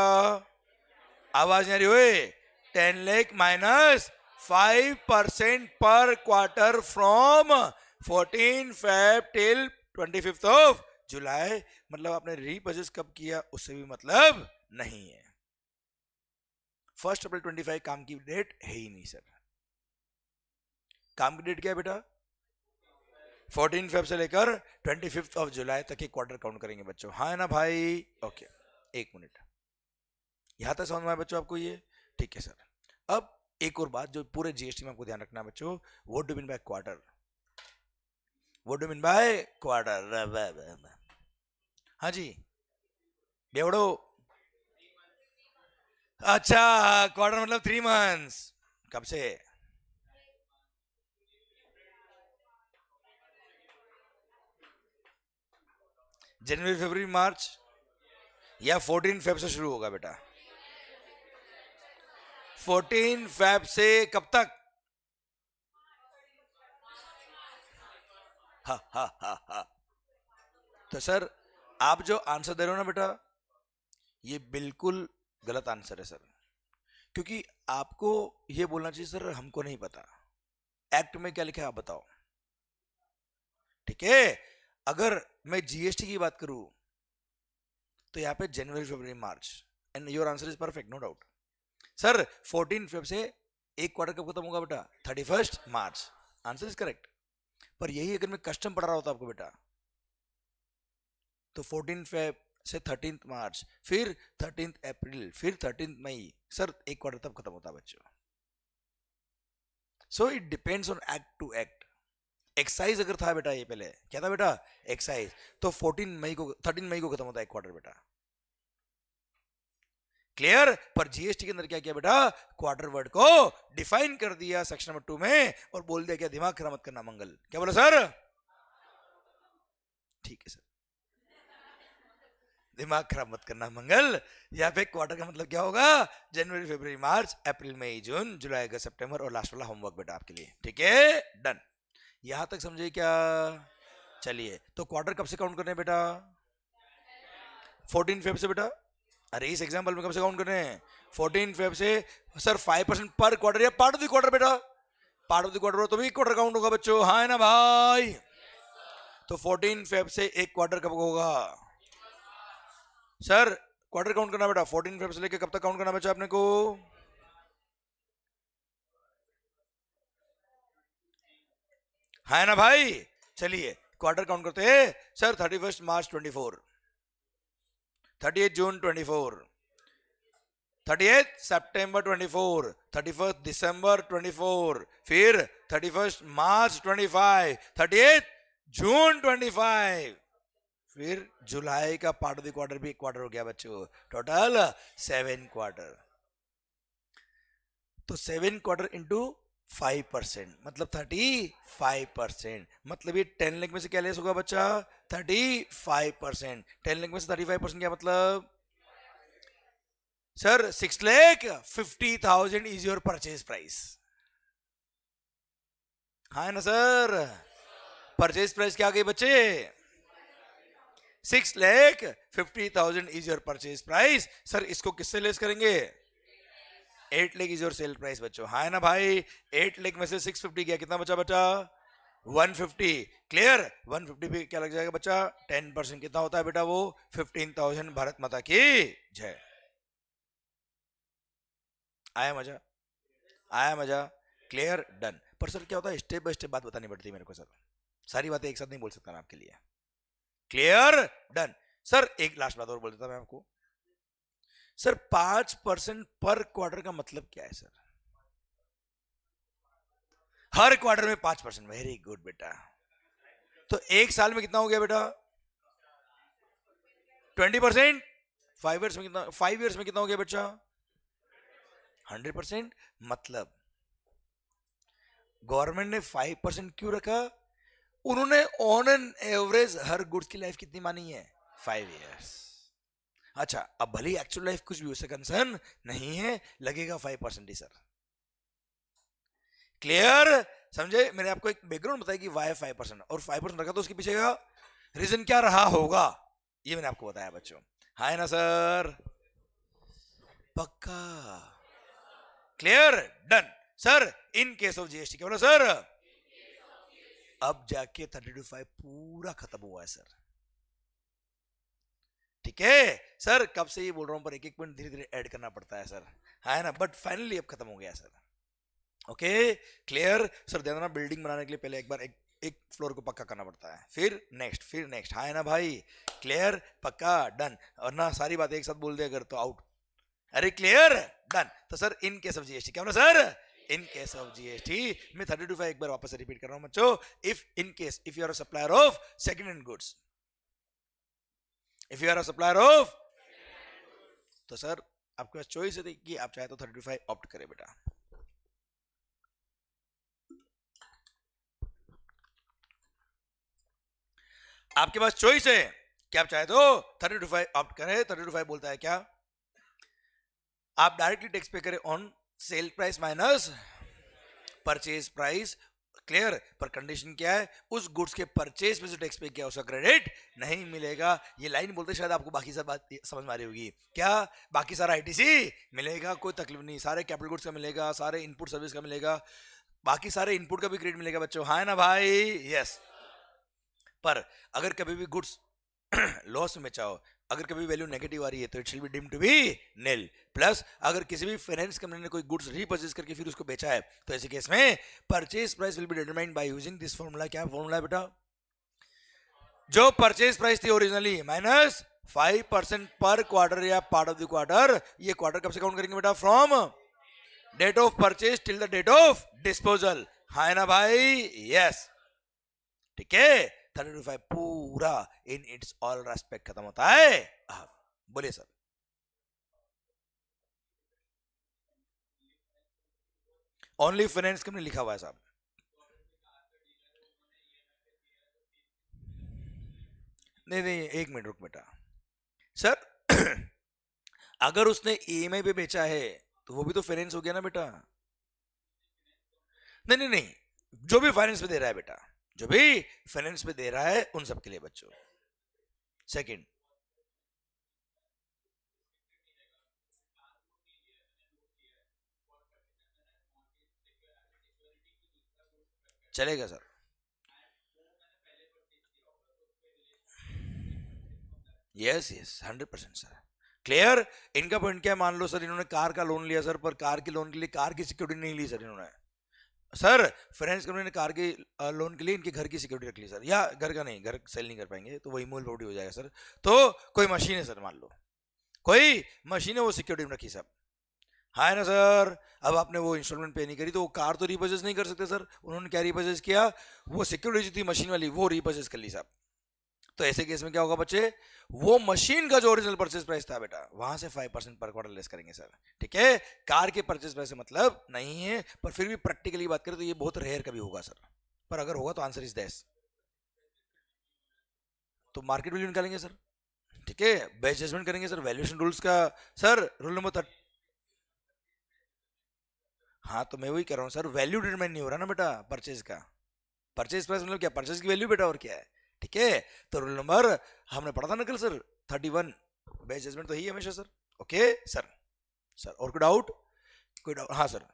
आवाज नहीं आ रही हुए? 10 lakh minus 5% per quarter from 14 Feb till 25 of July. मतलब आपने रीपर्चेज कब किया उससे भी मतलब नहीं है। 1 अप्रैल 25 काम की डेट है ही नहीं सर। काम की डेट क्या है बेटा? 14 फेब से लेकर 25 ऑफ जुलाई तक के क्वार्टर काउंट करेंगे बच्चों। हाँ है ना भाई? ओके एक मिनट, यहां तक समझ में आया बच्चों आपको ये? ठीक है सर। अब एक और बात जो पूरे जीएसटी में आपको ध्यान रखना है बच्चों, what do mean by quarter? What do mean by quarter? हाँ जी बेवड़ो। अच्छा क्वार्टर मतलब 3 मंथ्स। कब से? जनवरी फरवरी मार्च, या 14 फेब से शुरू होगा बेटा? 14 फेब से कब तक? हा हा हा हा। तो सर आप जो आंसर दे रहे हो ना बेटा, ये बिल्कुल गलत आंसर है सर, क्योंकि आपको ये बोलना चाहिए सर हमको नहीं पता एक्ट में क्या लिखा है आप बताओ। ठीक है? अगर मैं जीएसटी की बात करूं तो यहाँ पे जनवरी फरवरी मार्च, and your answer is perfect no doubt. Sir 14 Feb से एक क्वार्टर कब खत्म होगा बेटा? 31 मार्च। Answer is correct. पर यही अगर मैं कस्टम पढ़ा रहा होता आपको बेटा, तो 14 फेब से 13 मार्च, फिर 13 अप्रैल, फिर 13 मई, सर एक क्वार्टर तब खत्म होता बच्चों। So it depends on act to act. Excise अगर था बेटा, ये पहले क्या था बेटा? एक्साइज, तो 13 मई को खत्म होता है एक क्वार्टर बेटा। क्लियर? पर जीएसटी के अंदर क्या किया बेटा? क्वार्टर वर्ड को डिफाइन कर दिया सेक्शन नंबर 2 में, और बोल दिया क्या? दिमाग खराब मत करना मंगल। क्या बोला सर? ठीक है सर। दिमाग खराब मत करना मंगल। यहाँ पे क्वार्टर का मतलब क्या होगा? जनवरी, फरवरी, मार्च, अप्रैल, मई, जून, जुलाई, अगस्त, सितंबर और लास्ट वाला होमवर्क बेटा आपके लिए। ठीक है, डन। यहां तक समझे क्या? चलिए, तो क्वार्टर कब से काउंट करने हैं बेटा? 14 फेब से बेटा। अरे इस एग्जांपल में कब से काउंट करने हैं? 14 फेब से। सर 5% पर क्वार्टर या पार्ट ऑफ द क्वार्टर बेटा? पार्ट ऑफ द क्वार्टर हो तो भी क्वार्टर काउंट होगा बच्चों, हाँ है ना भाई? तो 14 फेब से एक क्वार्टर कब होगा? सर क्वार्टर काउंट करना बेटा, 14 फेब से लेके कब तक काउंट करना बच्चा अपने को? है ना भाई? चलिए क्वार्टर काउंट करते हैं। सर 31 मार्च 24, 38 जून 24, 38 सितंबर 24, 31 दिसंबर 24, फिर 31 मार्च 25, 38 जून 25, फिर जुलाई का पार्ट ऑफ द क्वार्टर भी एक क्वार्टर हो गया बच्चों। Total 7 quarter. तो 7 क्वार्टर इंटू 5% मतलब 35%। मतलब ये 10 लाख में से क्या लेस होगा बच्चा? 35%। 10 लाख में से 35% क्या मतलब? Sir 6,50,000 is your purchase price. हाँ ना सर? परचेज प्राइस क्या आ गई बच्चे? 6,50,000 is your purchase price. Sir इसको किससे लेस करेंगे? 8 lakh is your sale price बच्चों, हाँ है ना भाई? 8 लाख में से 650 गया, कितना बचा बचा? 150। क्लियर? 150 पे क्या लग जाएगा बच्चा? 10%। कितना होता है बेटा वो? 15,000। भारत माता की जय। आया मजा? आया मजा? Clear, done. पर सर क्या होता है, स्टेप बाय स्टेप बात बतानी पड़ती है मेरे को सर, सारी बातें एक साथ नहीं बोल सकता मैं आपके लिए। Clear, done. सर एक लास्ट बात और बोल देता मैं आपको। सर 5% पर क्वार्टर का मतलब क्या है सर? हर क्वार्टर में 5%। वेरी गुड बेटा। तो एक साल में कितना हो गया बेटा? 20%। 5 ईयर्स में कितना? 5 ईयर्स में कितना हो गया बच्चा? 100%। मतलब गवर्नमेंट ने 5% क्यों रखा? उन्होंने on an average her goods की लाइफ कितनी मानी है? 5 ईयर्स। अच्छा, अब भले एक्चुअल लाइफ कुछ भी उससे कंसर्न नहीं है, लगेगा 5% ही सर। क्लियर? समझे? मैंने आपको एक बैकग्राउंड बताया कि वाई 5% और 5% रखा, तो उसके पीछे का रीजन क्या रहा होगा ये मैंने आपको बताया बच्चों, है ना सर? पक्का? Clear, done. Sir in case of GST क्या बोला सर? अब जाके 32(5) पूरा खत्म हुआ है सर। ठीक है सर, कब से ये बोल रहा हूं, पर एक एक पॉइंट धीरे धीरे ऐड करना पड़ता है सर, है ना? बट फाइनली अब खत्म हो गया सर। Okay, clear? सर ध्यान देना, बिल्डिंग बनाने के लिए पहले एक बार एक फ्लोर को पक्का करना पड़ता है, फिर नेक्स्ट, हाँ है ना भाई? क्लियर, पक्का, डन। और ना सारी बातें एक साथ बोल दे अगर तो आउट। अरे क्लियर, डन। तो sir in case of GST क्या बोला sir? In case of GST मैं 32(5) एक बार वापस रिपीट कर रहा हूं बच्चों। If in case if you are a supplier of second hand goods, if you are a supplier of, तो सर आपके पास चॉइस है कि आप चाहे तो 32(5) ऑप्ट करें बेटा। आपके पास चॉइस है कि आप चाहे तो 32(5) ऑप्ट करें। 32(5) बोलता है क्या? आप डायरेक्टली टैक्स पे करें on sale price minus purchase price. Clear? पर कंडीशन क्या है? उस गुड्स के परचेज पे जो टैक्स पे किया उसका क्रेडिट नहीं मिलेगा। ये लाइन बोलते शायद आपको बाकी सब बात समझ में आ रही होगी क्या? बाकी सारा आईटीसी मिलेगा, कोई तकलीफ नहीं, सारे कैपिटल गुड्स का मिलेगा, सारे इनपुट सर्विस का मिलेगा, बाकी सारे इनपुट का भी क्रेडिट मिलेगा बच्चों, हाँ है ना भाई? यस। पर अगर कभी भी गुड्स लॉस में चाहो, अगर कभी वैल्यू नेगेटिव आ रही है तो it shall be deem to be nil. Plus अगर किसी भी फाइनेंस कंपनी ने कोई गुड्स रीपर्चेज करके फिर उसको बेचा है तो ऐसे केस में purchase price will be determined by using this formula. क्या फॉर्मूला है बेटा? जो परचेज प्राइस थी ओरिजिनली माइनस 5% पर क्वार्टर या पार्ट ऑफ द क्वार्टर। ये क्वार्टर कब से काउंट करेंगे बेटा? From date of purchase till the date of disposal, है ना भाई? यस। ठीक है, 32(5) पूरा इन इट्स ऑल रेस्पेक्ट खत्म होता है। बोलिए सर। ओनली फाइनेंस कंपनी लिखा हुआ है साहब। नहीं नहीं, एक मिनट रुक बेटा। सर अगर उसने ईएमआई पे बेचा है तो वो भी तो फाइनेंस हो गया ना बेटा। नहीं नहीं नहीं, जो भी फाइनेंस पे दे रहा है बेटा, जो भी फाइनेंस पे दे रहा है उन सब के लिए बच्चों। सेकंड, चलेगा sir. Yes yes 100% sir. Clear. इनका पॉइंट क्या है, मान लो सर इन्होंने कार का लोन लिया सर, पर कार के लोन के लिए कार की सिक्योरिटी नहीं ली सर इन्होंने। सर फाइनेंस कंपनी ने कार के लोन के लिए इनके घर की सिक्योरिटी रख ली सर, या घर का नहीं, घर सेल नहीं कर पाएंगे तो वही मूल प्रॉपर्टी हो जाएगा सर। तो कोई मशीन है सर, मान लो कोई मशीन है, वो सिक्योरिटी में रखी सब, हाँ है ना सर। अब आपने वो इंस्टॉलमेंट पे नहीं करी तो वो कार तो रिपर्चेज नहीं कर सकते सर। उन्होंने क्या रिपर्चेज किया, वो सिक्योरिटी जो थी मशीन वाली वो रिपर्चेज कर ली साहब। तो ऐसे केस में क्या होगा बच्चे, वो मशीन का जो ओरिजिनल परचेज प्राइस था बेटा वहां से 5% पर क्वार्टर लेस करेंगे सर। ठीक है, कार के परचेज प्राइस से मतलब नहीं है, पर फिर भी प्रैक्टिकली बात करें तो ये बहुत रेयर कभी होगा सर, पर अगर होगा तो आंसर इज दैस। तो मार्केट वैल्यू निकालेंगे सर। ठीक है, बेस्ट जजमेंट करेंगे सर, वैल्यूएशन रूल्स का सर रूल नंबर। हाँ तो मैं वही कह रहा हूँ सर, वैल्यू डिटरमाइन नहीं हो रहा ना बेटा परचेज का। परचेज प्राइस मतलब क्या, परचेज की वैल्यू बेटा, और क्या है। ठीक है, तो रूल नंबर हमने पढ़ा था ना कल सर 31, बेस्ट जजमेंट तो ही है हमेशा सर। Okay sir. सर और कोई डाउट, कोई डाउट, हाँ सर।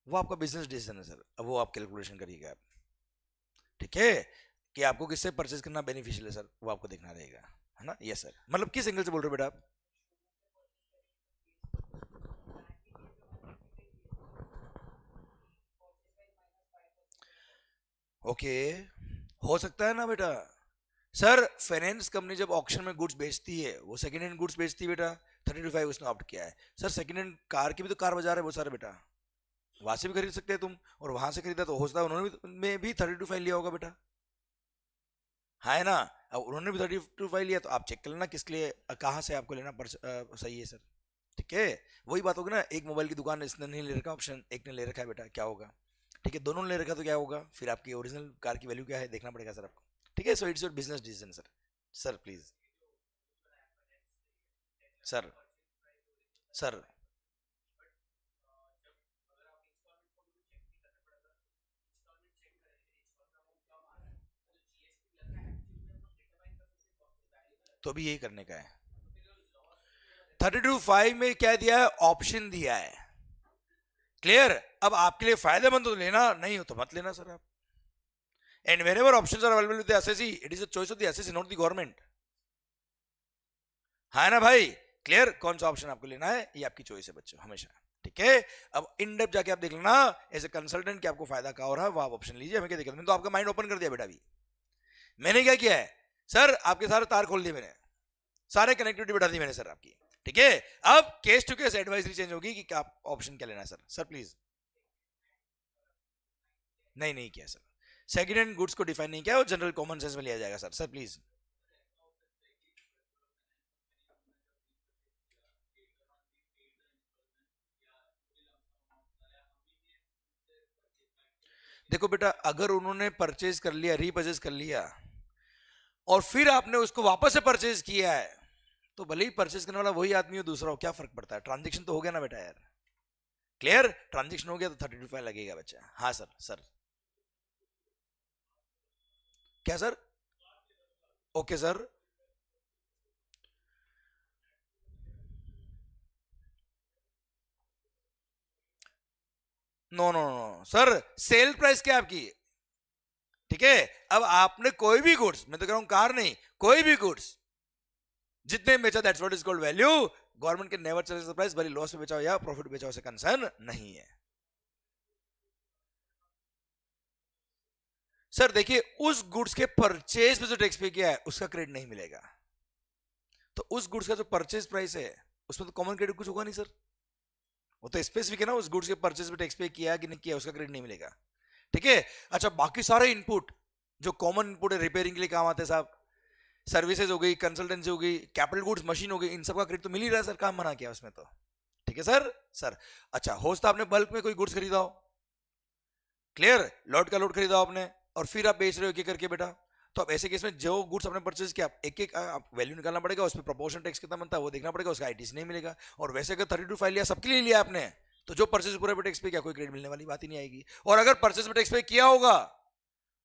वो आपका बिजनेस डिसीजन है सर, अब वो आप कैलकुलेशन करिएगा आप। ठीक है, कि आपको किससे परचेज करना बेनिफिशियल है सर, वो आपको देखना रहेगा, है ना। यस सर, मतलब किस एंगल से बोल रहे हो बेटा आप। ओके, हो सकता है ना बेटा। सर फाइनेंस कंपनी जब ऑक्शन में गुड्स बेचती है, वो सेकंड हैंड गुड्स बेचती है बेटा, 32 उसने ऑप्ट किया है सर। सेकंड हैंड कार की भी तो कार बाजार है बहुत सारे बेटा, वहां से भी खरीद सकते हैं तुम, और वहां से खरीदा तो हो सकता है उन्होंने भी में भी 32 लिया होगा बेटा, हाँ है ना। अब उन्होंने भी 32 लिया तो आप चेक कर लेना किसके लिए कहाँ से आपको लेना सही है सर। ठीक है, वही बात होगी ना, एक मोबाइल की दुकान इसने नहीं ले रखा ऑप्शन, एक ने ले रखा है बेटा, क्या होगा। ठीक है, दोनों ने ले रखा तो क्या होगा, फिर आपकी ओरिजिनल कार की वैल्यू क्या है देखना पड़ेगा सर आपको। ठीक है, so it's your business decision sir. Sir please. Sir. Sir. तो अभी यही करने का है। 32 में क्या दिया है, ऑप्शन दिया है। क्लियर। अब आपके लिए फायदेमंद तो लेना, नहीं हो तो मत लेना सर आप। And whenever option are available with the SSC, it is the choice of the SSC not the government, है ना भाई। क्लियर, कौन सा ऑप्शन आपको लेना है ये आपकी चॉइस है बच्चों हमेशा। ठीक है, अब इन डेप्थ जाके आप देख लेना एज ए कंसल्टेंट कि आपको फायदा क्या हो रहा है, वो आप ऑप्शन लीजिए, हमें क्या दिक्कत। मैंने तो आपका माइंड ओपन कर दिया बेटा। अभी मैंने क्या किया है सर, आपके सारे तार खोल दिए मैंने, सारे कनेक्टिविटी बढ़ा दी मैंने सर आपकी। ठीक है, अब case to case advisory change होगी कि आप ऑप्शन क्या लेना है सर। Sir please. नहीं नहीं किया सर, सेकंड हैंड गुड्स को डिफाइन नहीं किया, वो जनरल कॉमन सेंस में लिया जाएगा सर। Sir please. देखो बेटा, अगर उन्होंने परचेज कर लिया, रीपरचेज कर लिया, और फिर आपने उसको वापस से परचेज किया है, तो भले ही परचेज करने वाला वही आदमी हो दूसरा हो, क्या फर्क पड़ता है, ट्रांजेक्शन तो हो गया ना बेटा यार। क्लियर, ट्रांजेक्शन हो गया तो 32 लगेगा बच्चा। हाँ सर। सर क्या sir. Okay sir. No no no sir, sale price क्या आपकी। ठीक है, अब आपने कोई भी गुड्स, मैं तो कह रहा हूं कार नहीं, कोई भी गुड्स जितने बेचा that's what is called value. Government के नेवर चार्जेस द प्राइस, भले लॉस में बेचा हो या प्रॉफिट बेचा हो, से कंसर्न नहीं है। सर देखिए, उस गुड्स के परचेज पे जो टैक्स पे किया है उसका क्रेडिट नहीं मिलेगा। तो उस गुड्स का जो परचेज प्राइस है उसमें तो कॉमन क्रेडिट कुछ होगा नहीं सर, वो तो स्पेसिफिक है ना, उस गुड्स के परचेज पे टैक्स पे किया कि नहीं किया उसका क्रेडिट नहीं मिलेगा। ठीक है, अच्छा बाकी सारे इनपुट जो कॉमन इनपुट है, रिपेयरिंग के लिए काम आते हैं साहब, सर्विसेज हो गई, कंसल्टेंसी हो गई, कैपिटल गुड्स मशीन हो गई, इन सब का क्रेडिट तो मिल ही रहा है सर, काम बना किया उसमें तो। ठीक है सर। सर अच्छा, हो सकता आपने बल्क में कोई गुड्स खरीदा हो, क्लियर, लॉट का लॉट खरीदा हो आपने, और फिर आप बेच रहे हो एक एक करके बेटा, तो अब ऐसे केस में जो गुड्स आपने परचेज किया एक एक आप वैल्यू निकालना पड़ेगा, उस पर प्रोपोर्शन टैक्स कितना बनता है वो देखना पड़ेगा, उसका आईटीसी नहीं मिलेगा। और वैसे अगर 32 फाइल लिया सबके लिए लिया आपने, तो जो परचेज पूरे पे टैक्स पे किया कोई क्रेडिट मिलने वाली बात ही नहीं आएगी। और अगर परचेज पे टैक्स पे किया होगा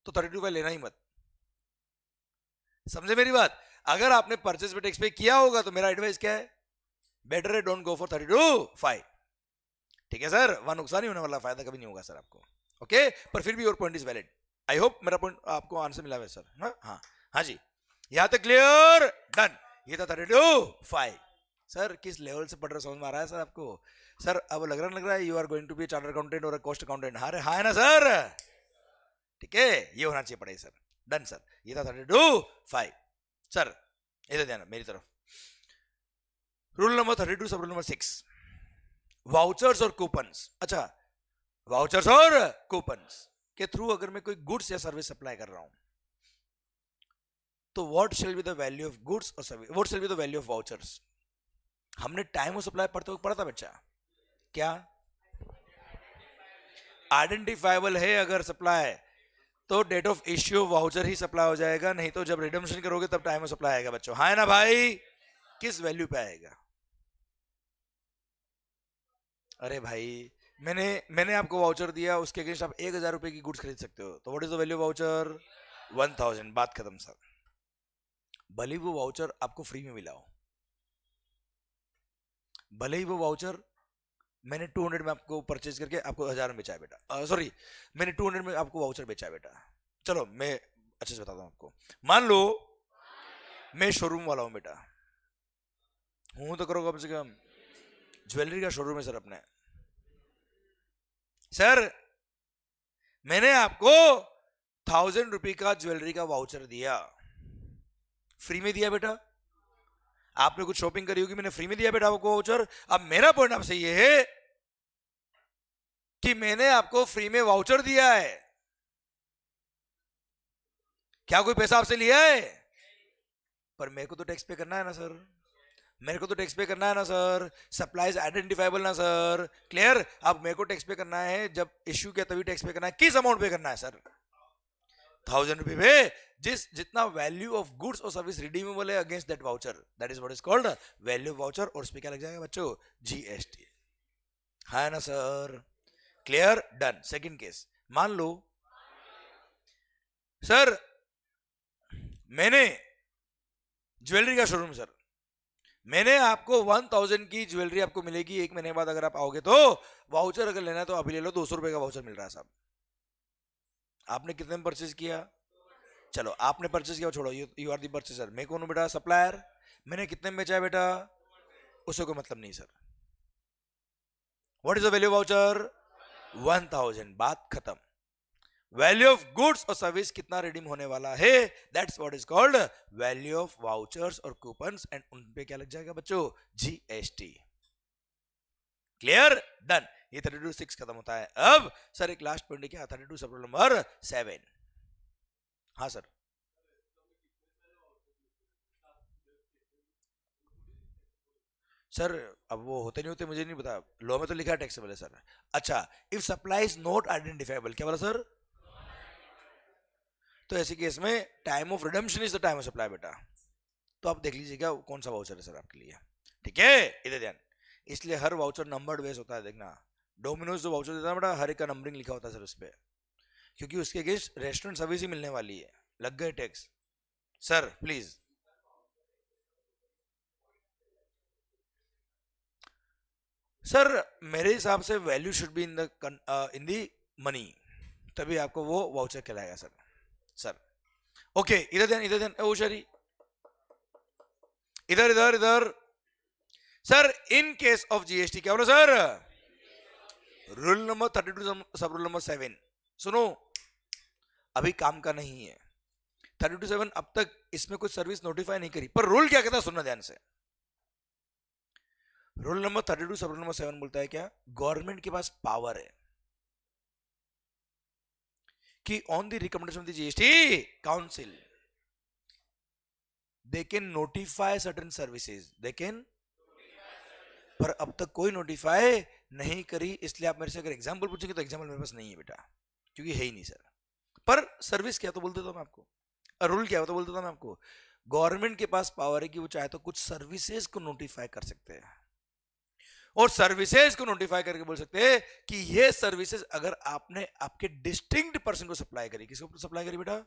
तो 32 फाइल लेना ही मत, समझे मेरी बात। अगर आपने परचेज पे टैक्स पे किया होगा तो मेरा एडवाइस क्या है, बेटर है डोंट गो फॉर 32 फाइल, ठीक है सर, वहां नुकसान ही होने वाला, फायदा कभी नहीं होगा सर आपको, ओके। पर फिर भी your point is valid, I hope मेरा पॉइंट आपको आंसर मिला है सर। हाँ हाँ हाँ जी, यहां तक क्लियर, डन। ये था 32 फाइल। सर किस लेवल से पढ़ रहे समझ में आ रहा है सर आपको? सर अब लग रहा है you are going to be chartered accountant और कॉस्ट अकाउंटेंट, हाँ हाँ है ना सर, ठीक है, ये होना चाहिए पढ़ाई सर, डन सर। ये था 32 फाइल। सर इधर ध्यान मेरी तरफ, rule number 32 sub rule number 6, vouchers और कूपन्स। अच्छा, वाउचर्स और कूपन्स के थ्रू अगर मैं कोई गुड्स या सर्विस सप्लाई कर रहा हूं तो what shall be the value of goods और service, what shall be the value of vouchers. हमने टाइम ऑफ सप्लाई पढ़ते हुए पढ़ा था बच्चा, क्या आइडेंटिफाइबल है अगर सप्लाई तो डेट ऑफ इश्यू वाउचर ही सप्लाई हो जाएगा, नहीं तो जब रिडम्पशन करोगे तब टाइम ऑफ सप्लाई आएगा बच्चों, हाँ ना भाई, किस वैल्यू पे आएगा? अरे भाई मैंने आपको वाउचर दिया, उसके अगेंस्ट आप 1000 रुपए की गुड्स खरीद सकते हो, तो what is the value voucher? 1000, बात खत्म सर। भले ही वो वाउचर आपको फ्री में मिला हो, भले ही वो वाउचर मैंने 200 में आपको परचेज करके आपको 1000 में बेचा है बेटा, सॉरी मैंने 200 में आपको वाउचर बेचा है बेटा। चलो मैं अच्छे से बताता हूं आपको, मान लो मैं शोरूम वाला हूं बेटा, हूं तो करो कम से कम, ज्वेलरी का शोरूम है सर अपने, सर मैंने आपको 1000 रुपए का ज्वेलरी का वाउचर दिया, फ्री में दिया बेटा, आपने कुछ शॉपिंग करी होगी, मैंने फ्री में दिया बेटा आपको वाउचर। अब मेरा पॉइंट आपसे ये है कि मैंने आपको फ्री में वाउचर दिया है, क्या कोई पैसा आपसे लिया है? पर मेरे को तो टैक्स पे करना है ना सर, मेरे को तो टैक्स पे करना है ना सर, सप्लाईज आइडेंटिफाइबल ना सर, क्लियर। अब मेरे को टैक्स पे करना है, जब इश्यू किया तभी टैक्स पे करना है, किस अमाउंट पे करना है सर? 1000 रुपए पे, जितना वैल्यू ऑफ गुड्स और सर्विस रिडीमेबल है against that voucher, that is what is called value voucher, और उस पे क्या लग जाएगा बच्चों? जीएसटी, है ना sir, clear, done. Second case, मान लो सर मैंने ज्वेलरी का शोरूम, सर मैंने आपको 1000 की ज्वेलरी आपको मिलेगी 1 महीने बाद अगर आप आओगे तो, वाउचर अगर लेना है तो अभी ले लो, 200 रुपए का वाउचर मिल रहा है साहब। आपने कितने में परचेज किया? चलो आपने परचेज किया, छोड़ो, यू आर दी परचेजर, मैं कौन हूं बेटा? सप्लायर। मैंने कितने में बेचा है बेटा? उससे कोई मतलब नहीं sir. What is the value voucher? 1000, बात खत्म। वैल्यू ऑफ गुड्स और सर्विस कितना रिडीम होने वाला है, that's what is called value of vouchers और कूपन्स, एंड उन पे क्या लग जाएगा बच्चों? GST, clear, done. ये 32(6) खत्म होता है। अब सर एक लास्ट पॉइंट क्या, 32 सब रूल नंबर 7। हाँ सर, सर अब वो होते नहीं होते मुझे नहीं पता, लॉ में तो लिखा है टैक्सेबल है सर। अच्छा, if supply is not identifiable, क्या बोला सर? तो ऐसे केस में time of redemption is the time of supply बेटा, तो आप देख लीजिएगा कौन सा वाउचर है सर आपके लिए, ठीक है, इधर ध्यान। इसलिए हर वाउचर नंबर्ड बेस होता है, देखना डोमिनोज जो वाउचर देता है बेटा, हर एक का नंबरिंग लिखा होता है सर उस पर, क्योंकि उसके अगेंस्ट रेस्टोरेंट सर्विस ही मिलने वाली है, लग गए टैक्स। सर प्लीज, सर मेरे हिसाब से value should be in the money, तभी आपको वो वाउचर कहलाएगा सर। सर ओके, इधर ध्यान, इधर ध्यान, ओशरी इधर इधर इधर। Sir in case of GST क्या बोला sir? Rule number 32 sub rule number 7 सुनो, अभी काम का नहीं है 32(7), अब तक इसमें कुछ सर्विस नोटिफाई नहीं करी, पर रूल क्या कहता है सुनना ध्यान से। Rule number 32 sub rule number 7 बोलता है क्या, गवर्नमेंट के पास पावर है कि on the recommendation of the GST council they can notify certain services, they can, पर अब तक कोई नोटिफाई नहीं करी, इसलिए आप मेरे से अगर एग्जांपल पूछेंगे तो एग्जांपल मेरे पास नहीं है बेटा, क्योंकि है ही नहीं सर। पर सर्विस क्या तो बोल देता हूं मैं आपको, रूल क्या होता बोल देता हूं मैं आपको। गवर्नमेंट के पास पावर है कि वो चाहे तो कुछ सर्विसेज को नोटिफाई कर सकते हैं, और सर्विसेज को नोटिफाई करके बोल सकते हैं कि ये सर्विसेज अगर आपने आपके डिस्टिंक्ट पर्सन को सप्लाई करी, किसको सप्लाई करी बेटा,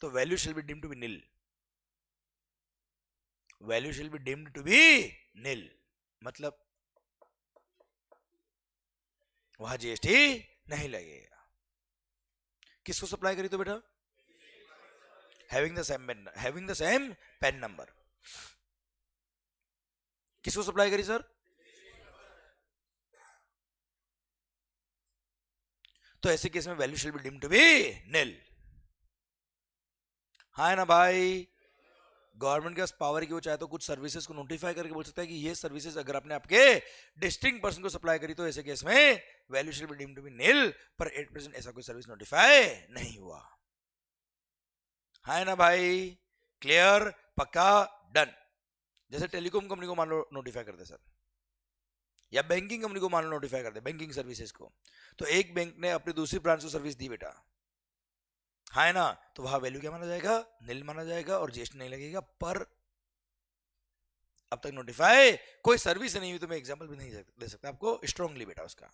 तो value shall be deemed to be nil, value shall be deemed to be nil, मतलब वहां जीएसटी नहीं लगेगा। किसको सप्लाई करी तो बेटा, having the same PAN number, किसको सप्लाई करी सर, तो ऐसे केस में value shall be deemed to be nil. हाँ ना भाई, गवर्नमेंट के पास पावर की वो चाहे तो कुछ सर्विसेज को नोटिफाई करके बोल सकता है कि ये सर्विसेज अगर आपने आपके डिस्टिंक्ट पर्सन को सप्लाई करी तो ऐसे केस में value shall be deemed to be nil, पर 8% ऐसा कोई सर्विस नोटिफाई नहीं हुआ। है ना भाई, क्लियर, पक्का, डन। जैसे टेलीकॉम कंपनी को मान लो नोटिफाई कर दे सर, या बैंकिंग कंपनी को मान लो नोटिफाई कर दे बैंकिंग सर्विसेज को, तो एक बैंक ने अपनी दूसरी ब्रांच को सर्विस दी बेटा, है ना, तो वहां वैल्यू क्या माना जाएगा, निल माना जाएगा और जीएसटी नहीं लगेगा। पर अब तक नोटिफाई कोई सर्विस नहीं हुई, तो मैं एग्जांपल भी नहीं दे सकता आपको स्ट्रांगली बेटा उसका,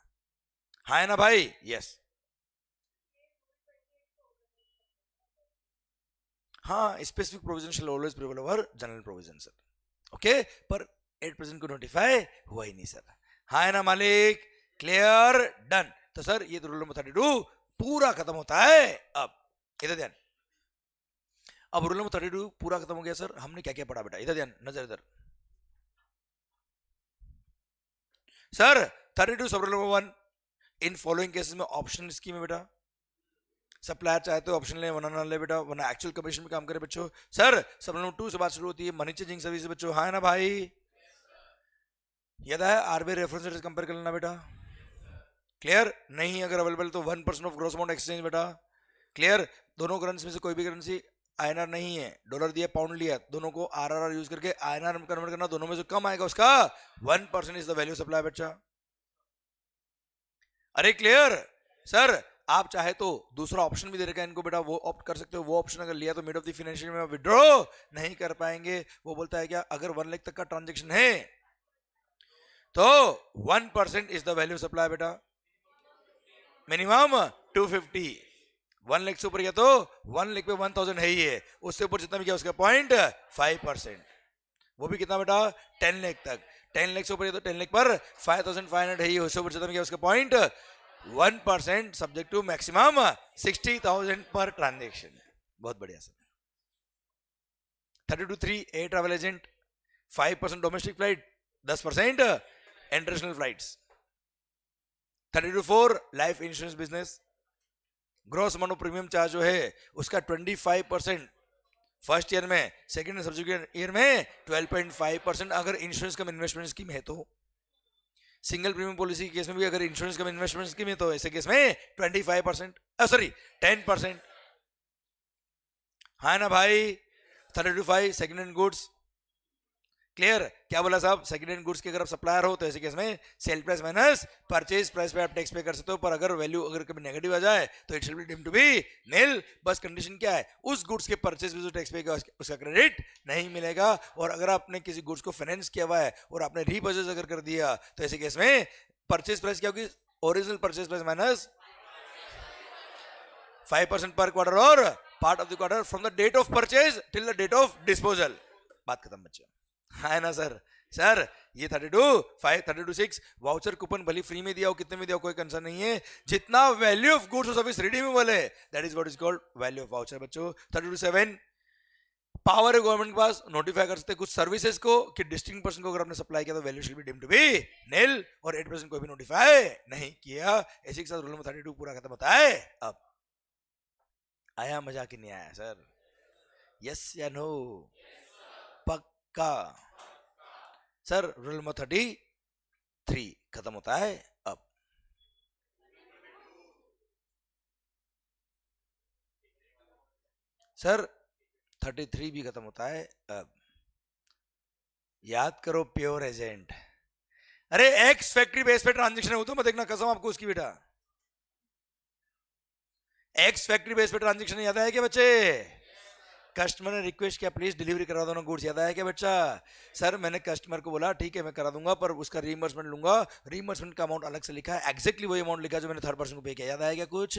है ना भाई, यस। हाँ, स्पेसिफिक प्रोविजन शैल always prevail over general provision sir, okay, पर 8% को नोटिफाई हुआ ही नहीं सर, है ना मालिक, क्लियर, डन। तो सर ये तो रूल नंबर 32 पूरा खत्म होता है। अब इधर ध्यान, अब रूल नंबर 32 पूरा खत्म हो गया सर, हमने क्या क्या पढ़ा बेटा, इधर ध्यान, नजर इधर सर। 32 सब रूल नंबर 1, इन फॉलोइंग केसेस में ऑप्शनल स्कीम है बेटा, सप्लायर चाहे तो ऑप्शन ले वरना ना ले बेटा, वरना एक्चुअल कमीशन में काम करे बच्चों। सर सब नंबर 2 से बात शुरू होती है मनी चेंजिंग सर्विस बच्चों, हाँ ना भाई, यदि है आरबीआई रेफरेंस रेट कंपेयर कर लेना बेटा, क्लियर, नहीं अगर अवेलेबल तो 1% ऑफ ग्रॉस अमाउंट एक्सचेंज बेटा, क्लियर, दोनों करेंसी में से कोई भी करेंसी आईएनआर नहीं है, डॉलर दिया पाउंड लिया, दोनों को आरआरआर यूज करके आईएनआर में कन्वर्ट करना, दोनों में से कम आएगा उसका 1% इज द वैल्यू सप्लाई बच्चा। अरे क्लियर सर, आप चाहे तो दूसरा ऑप्शन भी दे रखा है इनको बेटा, वो ऑप्ट कर सकते हो, वो ऑप्शन अगर लिया तो मिड ऑफ द फाइनेंशियल में विड्रॉ नहीं कर पाएंगे। वो बोलता है क्या, अगर 1 लाख तक का ट्रांजेक्शन है तो 1% इज द वैल्यू सप्लाई बेटा, मिनिमम 250, 1 लाख से ऊपर गया तो 1 लाख पे 1000 है ही है, उससे ऊपर जितना भी गया उसका 0.5%, वो भी कितना बेटा 10 लाख तक, 10 लाख से ऊपर गया तो 10 लाख पर 5500 है ही, उससे ऊपर जितना भी गया उसका 1% subject to maximum 60,000 per transaction. बहुत बढ़िया sir. 32(3) air travel agent 5% domestic flight, 10% international flights. 32(4) life insurance business, gross amount of premium charge जो है उसका 25% फर्स्ट ईयर में, सेकंड एंड सब्सिक्वेंट ईयर में 12.5% अगर इंश्योरेंस कम इन्वेस्टमेंट स्कीम है तो। सिंगल प्रीमियम पॉलिसी के केस में भी अगर इंश्योरेंस कम इन्वेस्टमेंट स्कीम है तो ऐसे केस में 25%, सॉरी 10%, हाँ ना भाई। 32(5) सेकंड हैंड गुड्स, क्लियर, क्या बोला साहब, सेकंड हैंड गुड्स के अगर आप सप्लायर हो तो ऐसे केस में sale price minus purchase price पे आप टैक्स पे कर सकते हो, पर अगर वैल्यू अगर कभी नेगेटिव आ जाए तो it shall be deemed to be nil. बस कंडीशन क्या है, उस गुड्स के परचेज पे जो टैक्स पे उसका क्रेडिट नहीं मिलेगा, और अगर आपने किसी गुड्स को फाइनेंस किया हुआ है और आपने रीपर्चेज अगर कर दिया तो ऐसे केस में परचेज प्राइस क्या होगी, original purchase price minus 5% per quarter और part of the quarter from the date of purchase till the date of disposal. बात खत्म बच्चे, है ना सर। सर ये 32(5), 32(6) वाउचर कूपन भले फ्री में दिया हो कितने में दिया हो कोई कंसर्न नहीं है, जितना वैल्यू ऑफ गुड्स और सर्विस रिडीमेबल है that is what is called value of voucher बच्चों। 32(7) पावर है गवर्नमेंट के पास, नोटिफाई कर सकते कुछ सर्विसेज को कि डिस्टिंक्ट पर्सन को अगर आपने सप्लाई किया तो value shall be deemed to be निल, और 8% को भी नोटिफाई नहीं किया। ऐसे के साथ रूल नंबर 32 पूरा खत्म होता है। अब आया मजा कि नहीं आया सर, यस या नो, पक्का सर। रूल नंबर 33 खत्म होता है। अब सर 33 भी खत्म होता है। अब याद करो प्योर एजेंट, अरे एक्स फैक्ट्री बेस पे ट्रांजेक्शन है वो तो मैं देखना कसम आपको उसकी बेटा, एक्स फैक्ट्री बेस पे ट्रांजेक्शन याद है क्या बच्चे? कस्टमर ने रिक्वेस्ट किया प्लीज डिलीवरी करा दो ना गुड्स, याद है क्या बच्चा? सर मैंने कस्टमर को बोला ठीक है मैं करा दूंगा पर उसका रीइंबर्समेंट लूंगा, रीइंबर्समेंट का अमाउंट अलग से लिखा है, एग्जैक्टली वही अमाउंट लिखा जो मैंने थर्ड पर्सन को पे किया, याद है क्या कुछ?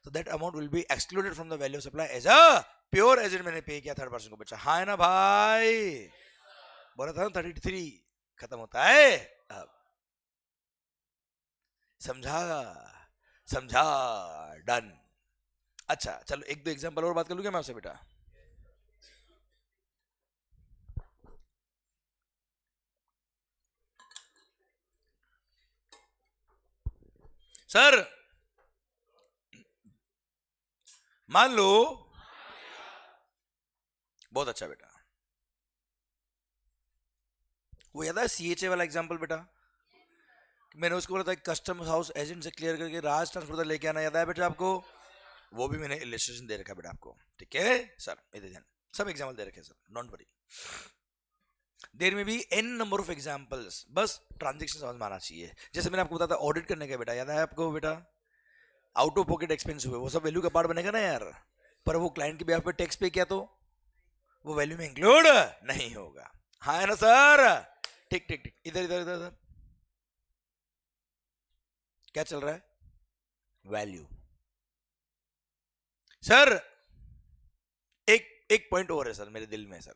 तो that amount will be excluded from the value of supply as a pure agent, मैंने पे किया थर्ड पर्सन को बच्चा, हाँ है ना भाई? बोला था ना 33 खत्म होता है अब, समझा? समझा? डन। अच्छा चलो एक दो एग्जांपल और बात कर लूँ क्या मैं आपसे बेटा? सर मान लो, बहुत अच्छा बेटा, वो याद है सीएचए वाला एग्जांपल बेटा, मैंने उसको बोला था कस्टम हाउस एजेंट से क्लियर करके राज ट्रांसपोर्टर लेके आना, याद है बेटा आपको? वो भी मैंने इलस्ट्रेशन दे रखा बेटा आपको, ठीक है सर? इधर ध्यान, सब एग्जांपल दे रखे sir, don't worry, there may be an number of examples, बस ट्रांजैक्शन समझ में आना चाहिए। जैसे मैंने आपको बताया था ऑडिट करने का बेटा, याद है आपको बेटा? आउट ऑफ पॉकेट एक्सपेंस हुए वो सब वैल्यू का पार्ट बनेगा ना यार, पर वो क्लाइंट के बिहाफ पे टैक्स पे किया तो वो वैल्यू में इंक्लूड नहीं होगा, हाँ है ना सर? ठीक ठीक ठीक, इधर इधर इधर इधर क्या चल रहा है? वैल्यू। सर एक एक पॉइंट और है सर मेरे दिल में सर,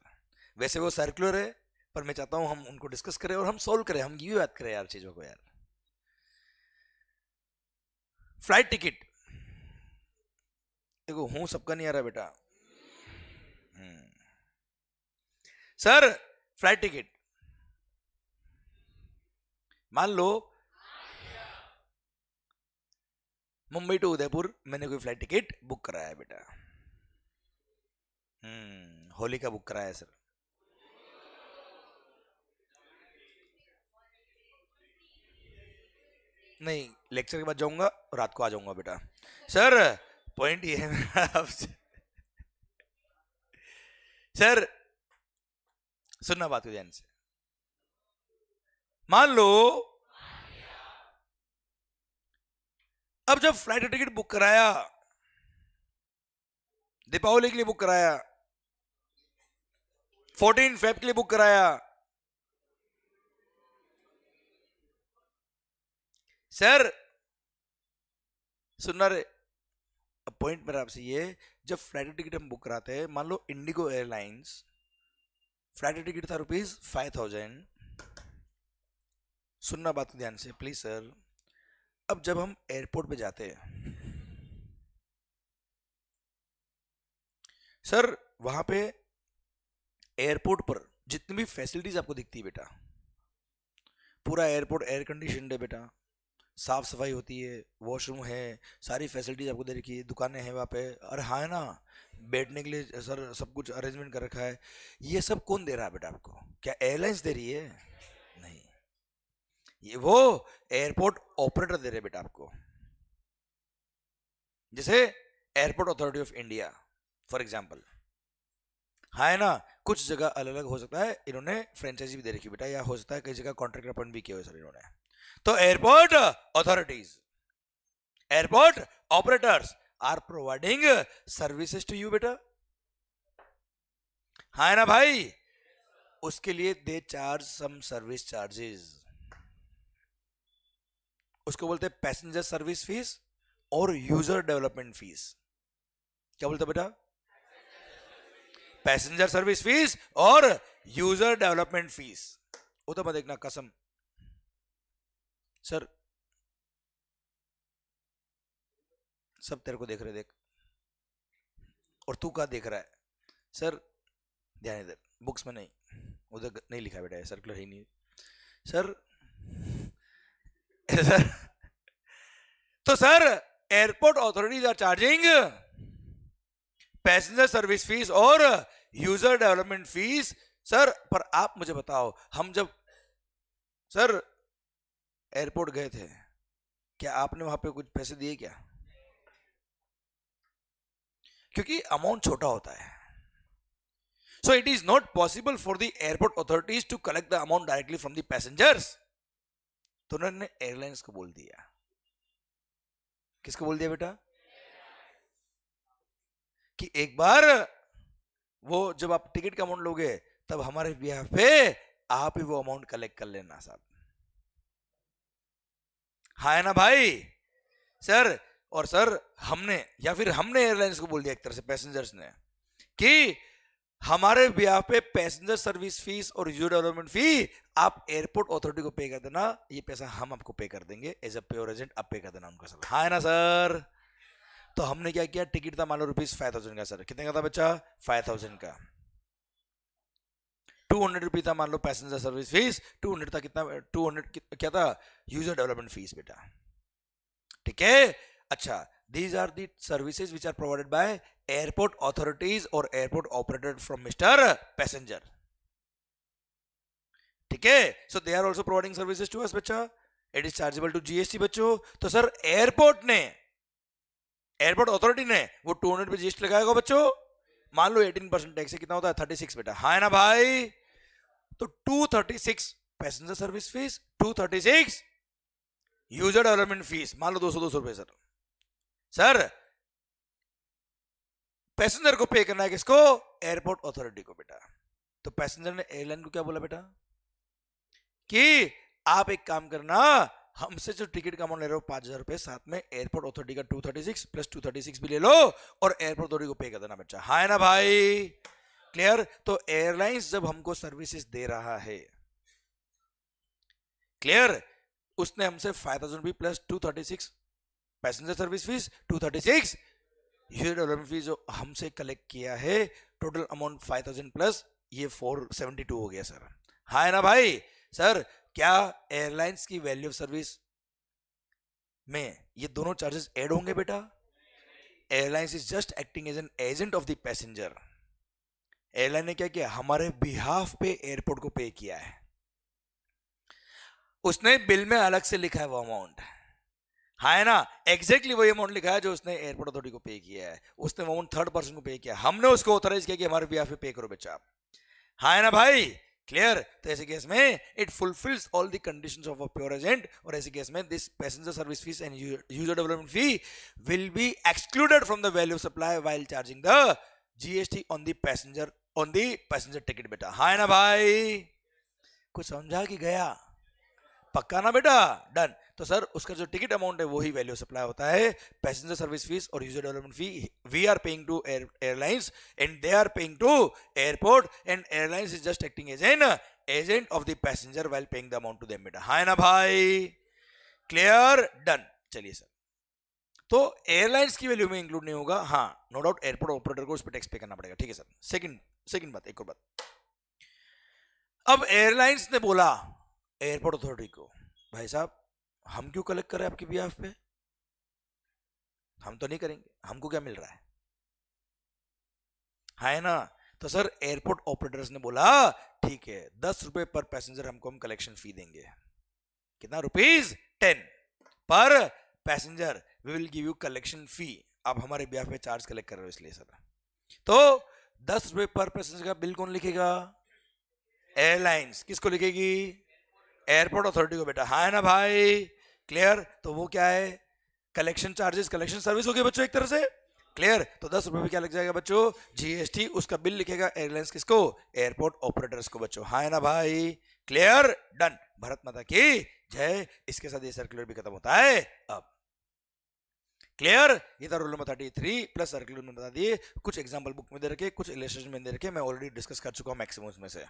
वैसे वो सर्कुलर है पर मैं चाहता हूं हम उनको डिस्कस करें और हम सोल्व करें, हम ये बात करें यार चीजों को यार। फ्लाइट टिकट, देखो हूं सबका नहीं आ रहा बेटा। सर फ्लाइट टिकट, मान लो मुंबई टू उदयपुर मैंने कोई फ्लाइट टिकट बुक कराया है बेटा, होली का बुक कराया है सर, नहीं लेक्चर के बाद जाऊंगा रात को आ जाऊंगा बेटा। सर पॉइंट ये है मेरा आपसे, सर सुनना बात को ध्यान से, मान लो अब जब फ्लाइट टिकट बुक कराया, दीपावली के लिए बुक कराया, 14 फेब के लिए बुक कराया, सर सुनना रे, अब पॉइंट मेरा आपसे ये, जब फ्लाइट टिकट हम बुक कराते हैं, मान लो इंडिगो एयरलाइंस फ्लाइट टिकट था ₹5000, सुनना बात को ध्यान से प्लीज सर। अब जब हम एयरपोर्ट पे जाते हैं सर, वहां पे एयरपोर्ट पर जितनी भी फैसिलिटीज आपको दिखती है बेटा, पूरा एयरपोर्ट एयर कंडीशनड है बेटा, साफ सफाई होती है, वॉशरूम है, सारी फैसिलिटीज आपको दे रखी है, दुकानें हैं वहाँ पे, और हाँ है ना, बैठने के लिए सर सब कुछ अरेंजमेंट कर रखा है, ये सब कौन दे रहा है बेटा आपको? क्या एयरलाइंस दे रही है? नहीं, ये वो एयरपोर्ट ऑपरेटर दे रहे बेटा आपको, जैसे airport authority of India for example, हाँ है ना? कुछ जगह अलग अलग हो सकता है इन्होंने फ्रेंचाइजी भी दे रखी बेटा, या हो सकता है कई जगह कॉन्ट्रैक्टर अपॉइंट भी किए हुए सर इन्होंने। तो airport authorities, airport operators are providing services to you बेटा, हाँ है ना भाई? उसके लिए they charge some service charges, उसको बोलते हैं पैसेंजर सर्विस फीस और यूजर डेवलपमेंट फीस। क्या बोलते बेटा? पैसेंजर सर्विस फीस और यूजर डेवलपमेंट फीस। वो तो मैं देखना कसम सर, सब तेरे को देख रहे, देख, और तू क्या देख रहा है? सर ध्यान इधर, बुक्स में नहीं, उधर नहीं लिखा बेटा, सर्कुलर ही नहीं सर। सर तो sir airport authorities are charging passenger service fees और यूजर डेवलपमेंट फीस सर, पर आप मुझे बताओ, हम जब सर एयरपोर्ट गए थे, क्या आपने वहां पे कुछ पैसे दिए क्या? क्योंकि अमाउंट छोटा होता है, so it is not possible for the airport authorities to collect the amount directly from the passengers, तो उन्होंने एयरलाइंस को बोल दिया। किसको बोल दिया बेटा? कि एक बार वो जब आप टिकट का अमाउंट लोगे तब हमारे बिहाफ पे आप ही वो अमाउंट कलेक्ट कर लेना साहब। हाँ है ना भाई? सर और सर हमने या फिर हमने एयरलाइंस को बोल दिया एक तरह से पैसेंजर्स ने कि हमारे बिहाफ पे पैसेंजर सर्विस फीस और यूजर डेवलपमेंट फी आप एयरपोर्ट अथॉरिटी को पे कर देना, ये पैसा हम आपको पे कर देंगे एज अ प्योर एजेंट, आप पे कर देना उनका सर। हाँ है ना सर? तो हमने क्या किया, टिकट था मान लो ₹5,000 का सर, कितने का था बच्चा? 5,000 का। 200 रुपये था मान लो पैसेंजर सर्विस फीस, 200 था कितना? 200 क्या था? यूजर डेवलपमेंट फीस बेटा। ठीक है, अच्छा these are the services which are provided by airport authorities or airport operator from Mr. Passenger. ठीक है, so they are also providing services to us बच्चा, it is chargeable to GST बच्चों। तो sir airport ने, airport authority ने वो 200 पे GST लगाएगा बच्चों, मान लो 18% टैक्स से कितना होता है? 36 बेटा। हाँ है ना भाई? तो 236 passenger service fees, 236 user development fees, मान लो 200 रुपए सर। सर पैसेंजर को पे करना है किसको? एयरपोर्ट अथॉरिटी को बेटा। तो पैसेंजर ने एयरलाइन को क्या बोला बेटा कि आप एक काम करना, हमसे जो टिकट का अमाउंट ले रहे हो 5,000 रुपए, साथ में एयरपोर्ट अथॉरिटी का 236 प्लस 236 भी ले लो और एयरपोर्ट अथॉरिटी को पे कर देना बच्चा। हाँ है ना भाई? क्लियर? तो एयरलाइंस जब हमको सर्विसेज दे रहा है, क्लियर, उसने हमसे 5,000 रुपये plus 236 passenger service fees, 236 user development fees जो हमसे कलेक्ट किया है, टोटल अमाउंट 5,000 प्लस ये 472 हो गया सर। हाँ है ना भाई? सर क्या एयरलाइंस की वैल्यू ऑफ सर्विस में ये दोनों चार्जेस ऐड होंगे बेटा? Airlines is just acting as an agent of the passenger. Airline ने क्या किया? हमारे बिहाफ पे एयरपोर्ट को पे किया है, उसने बिल में अलग से लिखा है वो अमाउंट। हाँ है ना? एग्जैक्टली वही अमाउंट लिखा है जो उसने एयरपोर्ट अथॉरिटी को पे किया है, उसने वो अमाउंट थर्ड पर्सन को पे किया, हमने उसको ऑथराइज किया कि हमारे बिहाफ पे पे करो बच्चा आप। हाँ है ना भाई? क्लियर? तो ऐसे केस में it fulfils all the conditions of a pure agent, और ऐसे केस में this passenger service fees and user development fee will be excluded from the value supply while charging the GST on the passenger ticket बेटा। हाँ है ना भाई? कुछ समझा कि गया? पक्का ना बेटा? डन। तो सर उसका जो टिकट अमाउंट है वही वैल्यू सप्लाई होता है, पैसेंजर सर्विस फीस और user development fee we are paying to airlines and they are paying to airport, and airlines is just acting as an agent of the passenger while paying the amount to them बेटा। हाँ है ना भाई? Clear? Done. चलिए sir, तो airlines की value में include नहीं होगा, हाँ नो डाउट एयरपोर्ट ऑपरेटर को उस पर टैक्स पे करना पड़ेगा। ठीक है सर। सेकंड बात, एक और बात, अब एयरलाइंस ने बोला एयरपोर्ट अथॉरिटी को, भाई साहब हम क्यों कलेक्ट करें आपके बिहाफ पे, हम तो नहीं करेंगे, हमको क्या मिल रहा है? हाँ है ना? तो सर एयरपोर्ट ऑपरेटर्स ने बोला ठीक है 10 रुपए पर पैसेंजर हमको हम कलेक्शन फी देंगे। कितना? ₹10 पर passenger we will give you collection fee, आप हमारे बिहाफ पे चार्ज कलेक्ट कर रहे हो इसलिए सर। तो 10 रुपए पर पैसेंजर का बिल कौन लिखेगा? एयरलाइंस। किसको लिखेगी? एयरपोर्ट अथॉरिटी को बेटा। हाँ है ना भाई? क्लियर? तो वो क्या है? कलेक्शन चार्जेस, कलेक्शन सर्विस हो गई बच्चों एक तरह से। क्लियर? तो 10 रुपए में क्या लग जाएगा बच्चों? जीएसटी। उसका बिल लिखेगा एयरलाइंस किसको? एयरपोर्ट ऑपरेटर्स को बच्चों। हाँ है ना भाई? क्लियर? डन। भारत माता की जय। इसके साथ ये सर्कुलर भी खत्म होता है। अब क्लियर? ये था रूल नंबर 33 प्लस सर्कुलर में बता दिए, कुछ एग्जांपल बुक में दे रखे, कुछ इलस्ट्रेशन में दे रखे, मैं ऑलरेडी डिस्कस कर चुका हूं मैक्सिमम में से।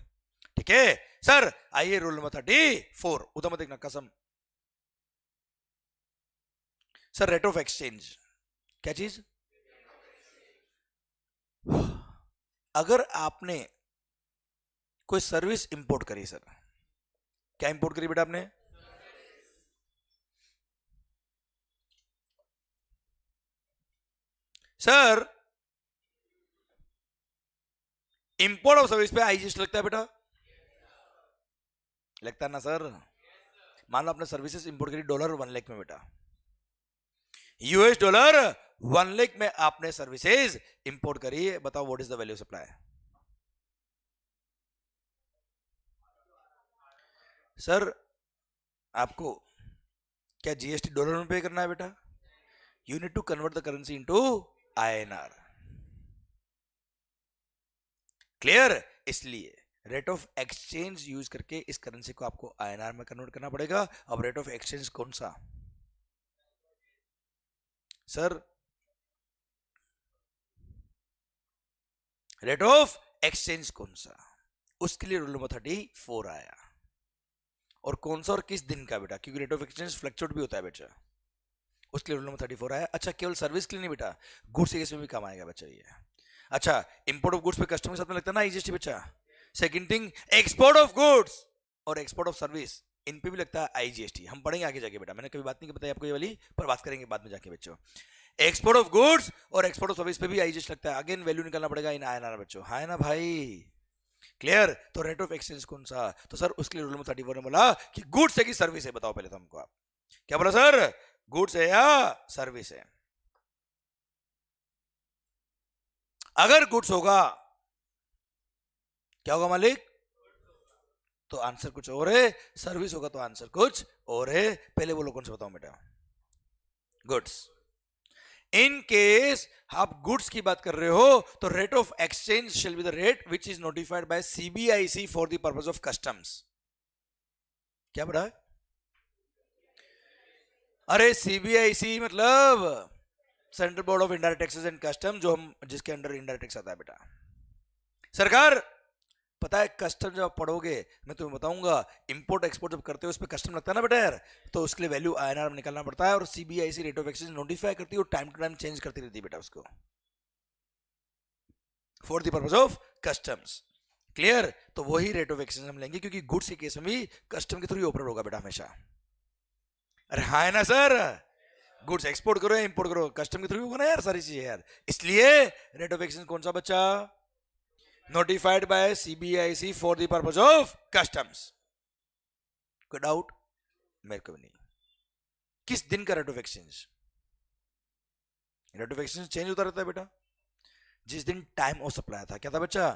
ठीक है सर। आइए रूल नंबर 34, उधर मत देखना कसम। सर रेट ऑफ एक्सचेंज क्या चीज? अगर आपने कोई सर्विस इंपोर्ट करी सर, क्या इंपोर्ट करी बेटा आपने? सर इंपोर्ट ऑफ सर्विस पे आईजीएसटी लगता है बेटा? लगता है ना सर? मान लो आपने सर्विसेज इंपोर्ट करी $1 में बेटा, $1 1 लाख में आपने सर्विसेज इंपोर्ट करी है, बताओ what is the value supply? Sir आपको क्या जीएसटी डॉलर में पे करना है बेटा? You need to convert the currency into INR. Clear? इसलिए रेट ऑफ एक्सचेंज यूज करके इस करेंसी को आपको आईएनआर में कन्वर्ट करना पड़ेगा। अब रेट ऑफ एक्सचेंज कौन सा सर? रेट ऑफ एक्सचेंज कौन सा, उसके लिए रूल नंबर 34 आया। और कौन सा और किस दिन का बेटा, क्योंकि रेट ऑफ एक्सचेंज फ्लक्चुएट भी होता है बेटा, उसके लिए रूल नंबर 34 आया। अच्छा, केवल सर्विस के लिए नहीं बेटा, गुड्स के केस में भी काम आएगा बच्चा ये। अच्छा, इंपोर्ट ऑफ गुड्स पे कस्टम के साथ में लगता है ना आईजीएसटी बच्चा। Second thing, export of goods और एक्सपोर्ट ऑफ सर्विस, इन पे भी लगता है आईजीएसटी। हम पढ़ेंगे आगे जाके बेटा, मैंने कभी बात नहीं बताई आपको ये वाली, पर बात करेंगे बाद में जाके बच्चों। एक्सपोर्ट ऑफ गुड्स और एक्सपोर्ट ऑफ सर्विस पे भी आईजीएसटी लगता है। अगेन वैल्यू निकालना पड़ेगा इन आईएनआर बच्चों, है ना भाई? क्लियर? तो रेट ऑफ एक्सचेंज कौन सा? तो सर उसके लिए रूल नंबर 34 ने बोला कि गुड्स है कि सर्विस है, बताओ पहले तो हमको आप। क्या बोला सर? गुड्स है या सर्विस है? अगर गुड्स होगा, क्या होगा मालिक? तो आंसर कुछ और है, सर्विस होगा तो आंसर कुछ और है। पहले बोलो कौन सा बताओ बेटा? गुड्स। इन केस आप गुड्स की बात कर रहे हो तो rate of exchange shell be the rate which is notified by CBIC for the purpose of customs. क्या पढ़ा है? अरे सीबीआईसी मतलब central board of indirect taxes and custom, जो हम जिसके अंडर इनडायरेक्ट टैक्स आता है बेटा। सरकार पता है कस्टम जब आप पढ़ोगे मैं तुम्हें बताऊंगा, इंपोर्ट एक्सपोर्ट जब करते हो उस पर कस्टम लगता है ना बेटा यार, तो उसके लिए वैल्यू आईएनआर में निकालना पड़ता है। और CBIC rate of exchange notify करती है और टाइम टू टाइम चेंज करती रहती है बेटा उसको, for the purpose of customs. Clear? तो वही रेट ऑफ एक्सचेंज हम लेंगे, क्योंकि गुड्स के केस में भी कस्टम के थ्रू ऑपरेट होगा बेटा हमेशा। अरे हाँ है ना सर? गुड्स एक्सपोर्ट करो या इंपोर्ट करो, कस्टम के थ्रू होगा ना यार सारी चीजें यार। इसलिए रेट ऑफ एक्सचेंज कौन सा बच्चा? Notified by CBIC for the purpose of customs. कोई डाउट? मेरे को नहीं। किस दिन का rate of exchange? Rate of exchange change होता रहता है बेटा जिस दिन टाइम ऑफ सप्लाई था। क्या था बच्चा?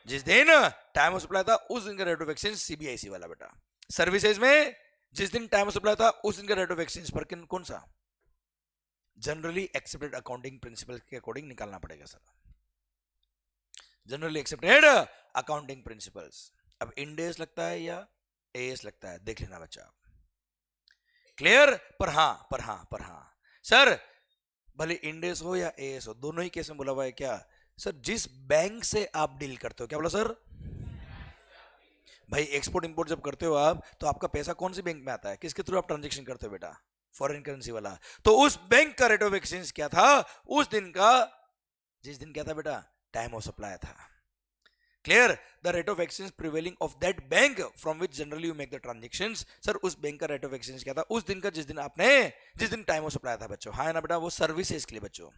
जिस दिन टाइम ऑफ सप्लाई था उस दिन का रेट ऑफ एक्सचेंज सीबीआईसी वाला बेटा। सर्विसेज में जिस दिन टाइम ऑफ सप्लाई था उस दिन का रेट ऑफ एक्सचेंज पर कौन सा? जनरली एक्सेप्टेड अकाउंटिंग प्रिंसिपल के अकॉर्डिंग निकालना पड़ेगा sir, generally accepted accounting principles. अब इंडेस लगता है या एएस लगता है, देख लेना बच्चा। क्लियर? पर हाँ सर भले इंडेस हो या एएस हो, दोनों ही केस में बोला हुआ है क्या सर? जिस बैंक से आप डील करते हो। क्या बोला सर? भाई एक्सपोर्ट इंपोर्ट जब करते हो आप, तो आपका पैसा कौन सी बैंक में आता है, किसके थ्रू आप ट्रांजेक्शन करते हो बेटा? फॉरेन करेंसी वाला। तो उस बैंक का रेट ऑफ एक्सचेंज क्या था उस दिन का, जिस दिन क्या था बेटा? टाइम ऑफ सप्लाई था। Clear? The rate of exchange prevailing of that bank from which generally you make the transactions. Sir उस बैंक का रेट ऑफ एक्सचेंज क्या था उस दिन का, जिस दिन टाइम ऑफ सप्लाई था बच्चों। हाँ ना बेटा? वो सर्विसेज के लिए बच्चों,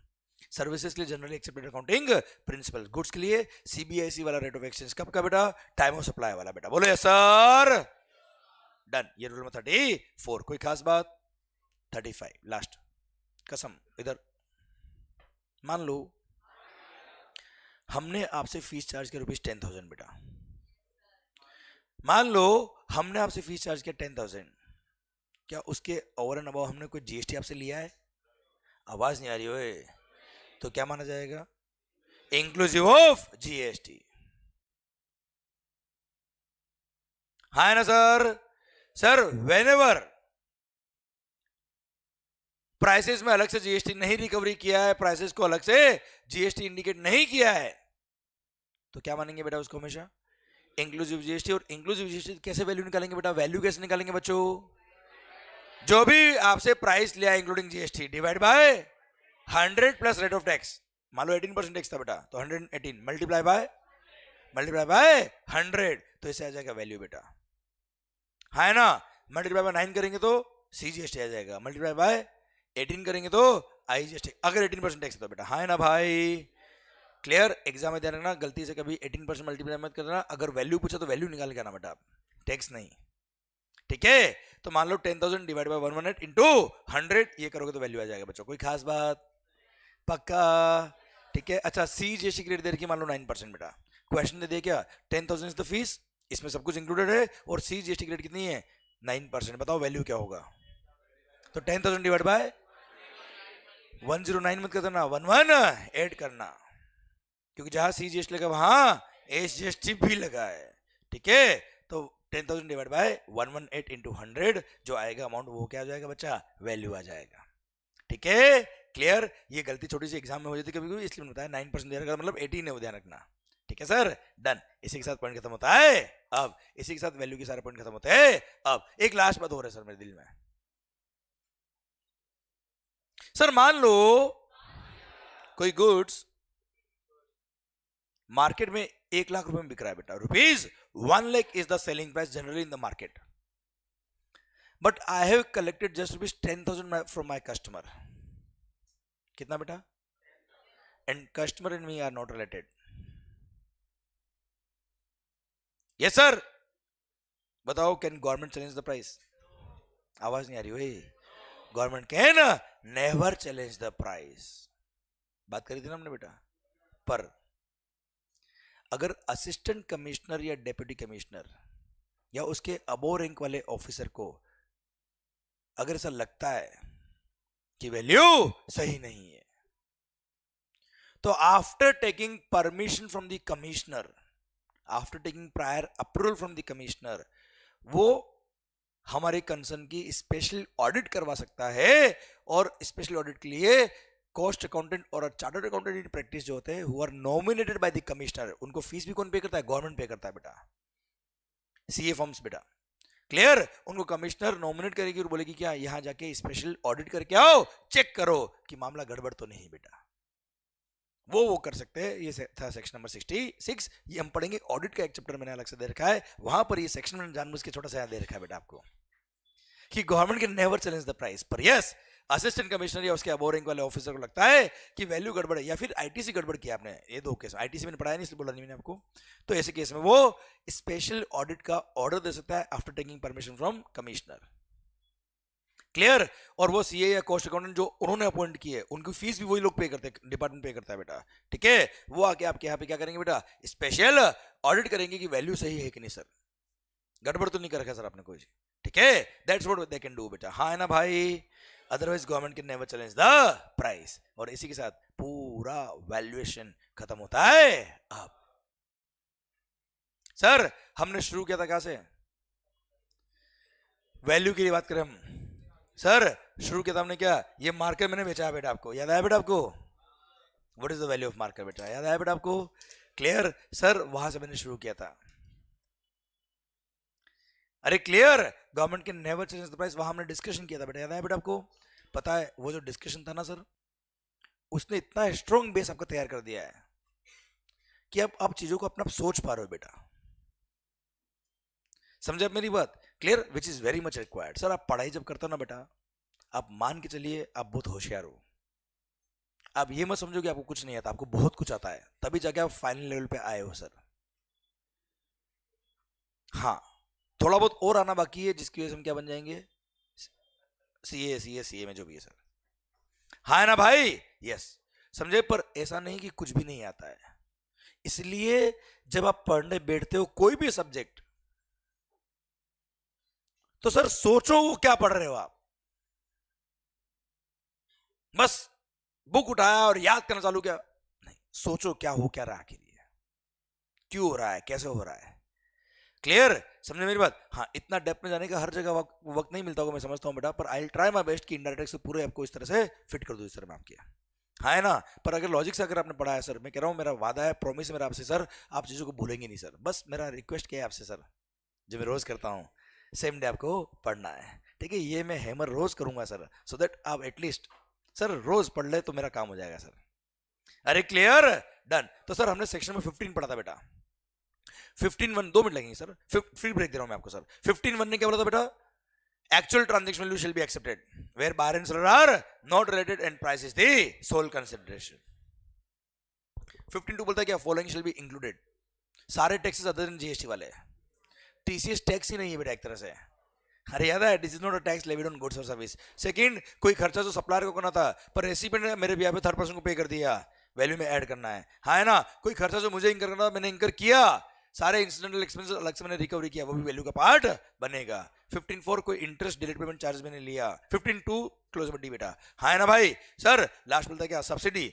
सर्विसेज के लिए generally accepted accounting principal. Goods के लिए सीबीआईसी वाला रेट ऑफ एक्सचेंज कब का बेटा? टाइम ऑफ सप्लाई वाला बेटा। बोलो यस सर। डन। ये रूल नंबर 34। कोई खास बात? 35 लास्ट कसम। इधर मान लो हमने आपसे फीस चार्ज किया ₹10,000 बेटा। मान लो हमने आपसे फीस चार्ज किया 10,000, क्या उसके ओवर एंड अबव हमने कोई जीएसटी आपसे लिया है? आवाज नहीं आ रही ओए। तो क्या माना जाएगा? Inclusive of GST. हाँ ना सर? सर वेनेवर प्राइसेस में अलग से जीएसटी नहीं रिकवरी किया है, प्राइसेस को अलग से जीएसटी इंडिकेट नहीं किया है, तो क्या मानेंगे बेटा उसको हमेशा? Inclusive GST. और इंक्लूसिव जीएसटी कैसे वैल्यू निकालेंगे बेटा? वैल्यू कैसे निकालेंगे बच्चों? जो भी आपसे प्राइस लिया including GST divide by 100 plus rate of tax. मान लो 18% टैक्स था बेटा, तो 118 मल्टीप्लाई बाय 100, तो इससे आ जाएगा वैल्यू बेटा। है ना? मल्टीप्लाई बाय 9 करेंगे तो सीजीएसटी आ जाएगा, मल्टीप्लाई बाय 18 करेंगे तो आईजीएसटी, अगर 18% टैक्स है तो बेटा। है ना भाई? क्लियर? एग्जाम में ध्यान रखना, गलती से कभी 18% मल्टीप्लाई मत करना। अगर वैल्यू पूछा तो वैल्यू निकाल के आना बेटा, टैक्स नहीं। ठीक है? तो मान लो 10,000 डिवाइड बाय 118 इंटू 100, ये करोगे तो वैल्यू आ जाएगा बच्चों। कोई खास बात? पक्का? ठीक है। अच्छा, सीजीएसटी की रेट दे रखी मान लो 9% बेटा। क्वेश्चन दे दिया क्या? 10,000 इज द फीस, इसमें सब कुछ इंक्लूडेड है, और सीजीएसटी की रेट कितनी है? 9%। बताओ वैल्यू क्या होगा? तो 10,000 डिवाइड बाय 109 मत करना, 11 ऐड करना, क्योंकि जहां CGST लगा वहां SGST भी लगा है, ठीक है। तो 10,000 डिवाइड बाय 118 इंटू 100 जो आएगा अमाउंट वो क्या आ जाएगा बच्चा, वैल्यू आ जाएगा, ठीक है। क्लियर। ये गलती छोटी सी एग्जाम में हो जाती है कभी कभी, इसलिए मैंने बताया 9% दे रखा मतलब 18 है, वो ध्यान रखना, ठीक है सर। डन। इसी के साथ पॉइंट खत्म होता है। अब इसी के साथ वैल्यू के सारे पॉइंट खत्म होते हैं। अब एक लास्ट बात हो रहा है सर मेरे दिल में, सर मान लो कोई गुड्स मार्केट में 1 लाख रुपए में बिक रहा है बेटा, ₹1 lakh is the selling price generally in the market, but I have collected just ₹10,000 from my customer. कितना बेटा? And customer and me are not related. Yes sir. बताओ, can government challenge the price? आवाज नहीं आ रही भाई। Government can never challenge the price, बात करी थी ना हमने बेटा। पर अगर असिस्टेंट कमिश्नर या डेप्यूटी कमिश्नर या उसके अबो रैंक वाले ऑफिसर को अगर ऐसा लगता है कि वैल्यू सही नहीं है, तो after taking permission from the commissioner, after taking prior approval from the commissioner, वो हमारे कंसर्न की स्पेशल ऑडिट करवा सकता है। और स्पेशल ऑडिट के लिए कॉस्ट अकाउंटेंट और चार्टर्ड अकाउंटेंट इन प्रैक्टिस जो होते हैं who are nominated by the commissioner, उनको फीस भी कौन पे करता है? गवर्नमेंट पे करता है बेटा, सीए फॉर्म्स बेटा। क्लियर। उनको कमिश्नर नॉमिनेट करेगी और बोलेगी क्या यहां जाके स्पेशल ऑडिट करके आओ, चेक करो कि मामला गड़बड़ तो नहीं बेटा। वो कर सकते हैं। ये था सेक्शन नंबर 66। ये हम पढ़ेंगे, ऑडिट का एक चैप्टर मैंने अलग से दे रखा है, वहां पर ये सेक्शन मैंने जानबूझ के छोटा सा दे रखा है बेटा आपको, कि government can never challenge the price. पर यस, असिस्टेंट कमिश्नर या उसके अबो रैंक वाले ऑफिसर को लगता है कि वैल्यू गड़बड़ है या फिर आईटीसी गड़बड़ किया आपने, ये 2 केस, आईटीसी मैंने पढ़ाया नहीं इसलिए बोला नहीं मैंने आपको, तो ऐसे केस में वो स्पेशल ऑडिट का ऑर्डर दे सकता है after taking permission from commissioner. Clear. और वो सीए या कॉस्ट अकाउंटेंट जो उन्होंने अपॉइंट किए, उनकी फीस भी वही लोग पे करते हैं, डिपार्टमेंट पे करता है बेटा, ठीक है। वो आके आपके यहाँ पे क्या करेंगे बेटा, स्पेशल ऑडिट करेंगे कि वैल्यू सही है कि नहीं सर, गड़बड़ तो नहीं कर रखा सर आपने कोई, ठीक है। That's what they can do बेटा, हाँ है ना भाई। Otherwise government can never challenge the price. और इसी के साथ पूरा वैल्यूएशन खत्म होता है। अब सर हमने शुरू किया था कहां से? वैल्यू की बात करें हम, सर शुरू किया था हमने क्या, ये मार्कर मैंने बेचा है बेटा, आपको याद आया बेटा आपको? What is the value of marker बेटा, याद आया बेटा आपको? क्लियर। सर वहां से मैंने शुरू किया था। अरे क्लियर। गवर्नमेंट के नेवर चेंज द प्राइस, वहां हमने डिस्कशन किया था बेटा, याद आया बेटा आपको? पता है वो जो डिस्कशन था ना सर, उसने इतना स्ट्रॉन्ग बेस आपको तैयार कर दिया है कि अब आप चीजों को अपना आप सोच पा रहे हो बेटा। समझे आप मेरी बात? Clear. Which is very much required. Sir आप पढ़ाई जब करते हो ना बेटा, आप मान के चलिए आप बहुत होशियार हो, आप ये मत समझो कि आपको कुछ नहीं आता, आपको बहुत कुछ आता है, तभी जाके आप फाइनल लेवल पे आए हो सर। हाँ, थोड़ा बहुत और आना बाकी है जिसकी वजह से हम क्या बन जाएंगे, सीए में जो भी है सर, हाँ है ना भाई? यस। समझे। पर ऐसा नहीं कि कुछ भी नहीं आता है, इसलिए जब आप पढ़ने बैठते हो कोई भी सब्जेक्ट, तो सर सोचो वो क्या पढ़ रहे हो आप। बस बुक उठाया और याद करना चालू किया नहीं, सोचो क्या हो क्या रहा है, आखिर ये क्यों हो रहा है, कैसे हो रहा है। क्लियर। समझे मेरी बात? हाँ, इतना डेप्थ में जाने का हर जगह वक्त नहीं मिलता होगा, मैं समझता हूँ बेटा, पर आई ट्राई माय बेस्ट कि इनडायरेक्ट से पूरे आपको इस तरह से फिट कर दूं इस तरह में आपके, हाँ है ना। पर अगर लॉजिक से अगर आपने पढ़ा है सर, मैं कह रहा हूँ, मेरा वादा है, प्रॉमिस है मेरा आपसे सर, आप चीजों को भूलेंगे नहीं सर। बस मेरा रिक्वेस्ट क्या है आपसे सर, जो मैं रोज करता हूँ, सेम डे आपको पढ़ना है, ठीक है। ये मैं हैमर रोज करूंगा सर, सो दैट आप एटलीस्ट सर रोज पढ़ ले तो मेरा काम हो जाएगा सर। अरे क्लियर। डन। तो सर हमने सेक्शन में 15 पढ़ा था बेटा, 15(1) 2 मिनट लगेंगे सर, फ्री ब्रेक दे रहा हूं मैं आपको सर। 15(1) ने क्या बोला था बेटा, actual transaction value shall be accepted where buyer and seller are not related and price is the sole consideration. 15(2) बोलता है क्या, following shall be included, सारे टैक्सेस अदर देन जीएसटी वाले, टीसीएस टैक्स ही नहीं है बेटा एक तरह से, अरे याद है, this is not a tax levied on goods और सर्विस। सेकंड, कोई खर्चा जो सप्लायर को करना था पर रेसिपिएंट ने मेरे बिहाफ पे थर्ड पर्सन को पे कर दिया, वैल्यू में ऐड करना है, हाँ है ना। कोई खर्चा जो मुझे इंकर करना था मैंने इंकर किया, सारे इंसिडेंटल एक्सपेंसेस अलग से मैंने रिकवरी किया, वो भी वैल्यू का पार्ट बनेगा। 15.4 कोई इंटरेस्ट डिलीट पेमेंट चार्ज मैंने लिया। 15.2 क्लोज बड्डी बेटा, हाँ है ना भाई। सर लास्ट बोलता है क्या, subsidy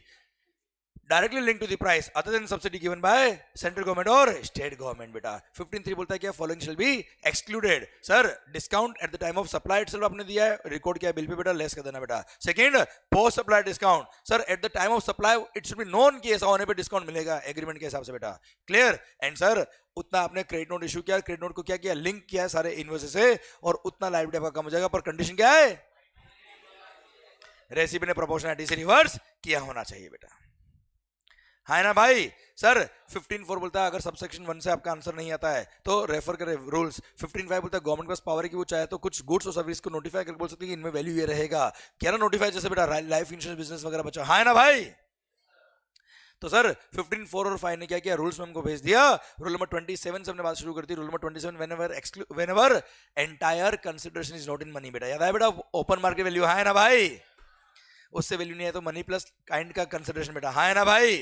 directly link to the price other than subsidy given by central government और स्टेट गवर्नमेंट बेटा। 15.3 बोलता है क्या, following shall be excluded. Sir discount at the time of supply itself आपने दिया है, रिकॉर्ड किया बिल पे बेटा, लेस कर देना बेटा। Second post supply discount, sir eight the time of supply it should be known कि ऐसा होने पे डिस्काउंट मिलेगा एग्रीमेंट के हिसाब से बेटा, क्लियर। एंड सर उतना आपने क्रेडिट नोट इशू किया, क्रेडिट नोट को क्या किया, लिंक किया सारे इनवॉइसेस से, और उतना लाइबिलिटी आपका कम हो जाएगा, पर कंडीशन क्या है, रेसिपी ने प्रोपोर्शनलिटी से रिवर्स किया होना चाहिए बेटा, है ना भाई। सर 15.4 बोलता है अगर सबसेक्शन 1 से आपका आंसर नहीं आता है तो रेफर करें रूल्स। 15.5 बोलता है गवर्नमेंट के पास पावर है कि वो चाहे तो कुछ गुड्स और सर्विस को नोटिफाई करके बोल सकते हैं कि इनमें वैल्यू ये रहेगा, क्या ना नोटिफाई, जैसे बेटा लाइफ इंश्योरेंस बिजनेस वगैरह बचा, है ना भाई। तो सर 15.4 और 5 ने क्या किया, रूल्स में हमको भेज दिया। रूल नंबर 27 से हमने बात शुरू कर दी। Rule number 27 whenever entire consideration is not in money बेटा, याद है बेटा, ओपन मार्केट वैल्यू, है ना भाई, उससे वैल्यू नहीं है तो मनी प्लस काइंड का कंसीडरेशन बेटा, है ना भाई,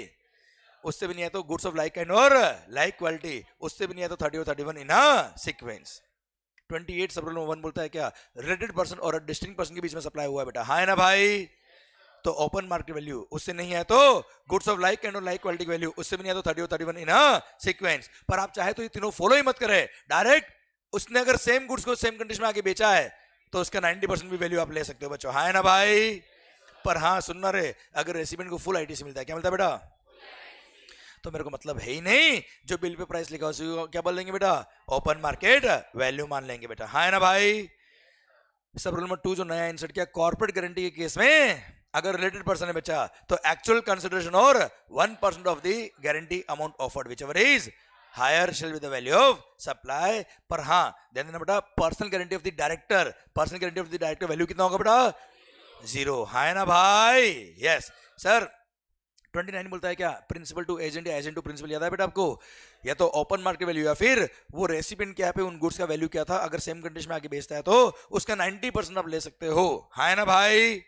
उससे भी नहीं है तो गुड्स ऑफ लाइक काइंड और लाइक क्वालिटी, उससे भी नहीं है तो 30 और 31 इन अ सीक्वेंस। 28 सब रूल नंबर 1 बोलता है क्या, रिलेटेड पर्सन और डिस्टिंक्ट पर्सन के बीच में सप्लाई हुआ है बेटा, है ना भाई। तो ओपन मार्केट वैल्यू, उससे नहीं है तो गुड्स ऑफ लाइक काइंड और लाइक क्वालिटी वैल्यू, उससे भी नहीं है तो 30 और 31 इन अ सीक्वेंस। पर आप चाहे तो ये तीनों फॉलो ही मत करें, डायरेक्ट उसने अगर सेम गुड्स को सेम कंडीशन में आगे बेचा है तो उसका 90% भी वैल्यू आप ले सकते हो बच्चों, है ना भाई। पर हाँ सुनना रे, अगर रेसिपेंट को फुल आईटीसी मिलता है, क्या मिलता है बेटा, तो मेरे को मतलब है ही नहीं, जो बिल पे प्राइस लिखा हो क्या बोल लेंगे बेटा, ओपन मार्केट वैल्यू मान लेंगे बेटा, है ना भाई। सब रूल नंबर 2 जो नया इंसर्ट किया, कॉर्पोरेट गारंटी के केस में अगर रिलेटेड पर्सन है बच्चा तो एक्चुअल कंसिडरेशन और 1% of the guarantee amount offered whichever is higher shall with the value of supply. पर हाँ ध्यान देना बेटा, personal guarantee of the director, personal guarantee of the director value कितना होगा बेटा, 0, है ना भाई। यस सर 29 बोलता है क्या, प्रिंसिपल टू एजेंट या एजेंट टू प्रिंसिपल, याद है बेटा आपको, या तो ओपन मार्केट वैल्यू या फिर वो रेसिपिएंट क्या पे उन गुड्स का वैल्यू क्या था, अगर सेम कंडीशन में आगे बेचता है तो उसका 90% आप ले सकते हो, है ना भाई।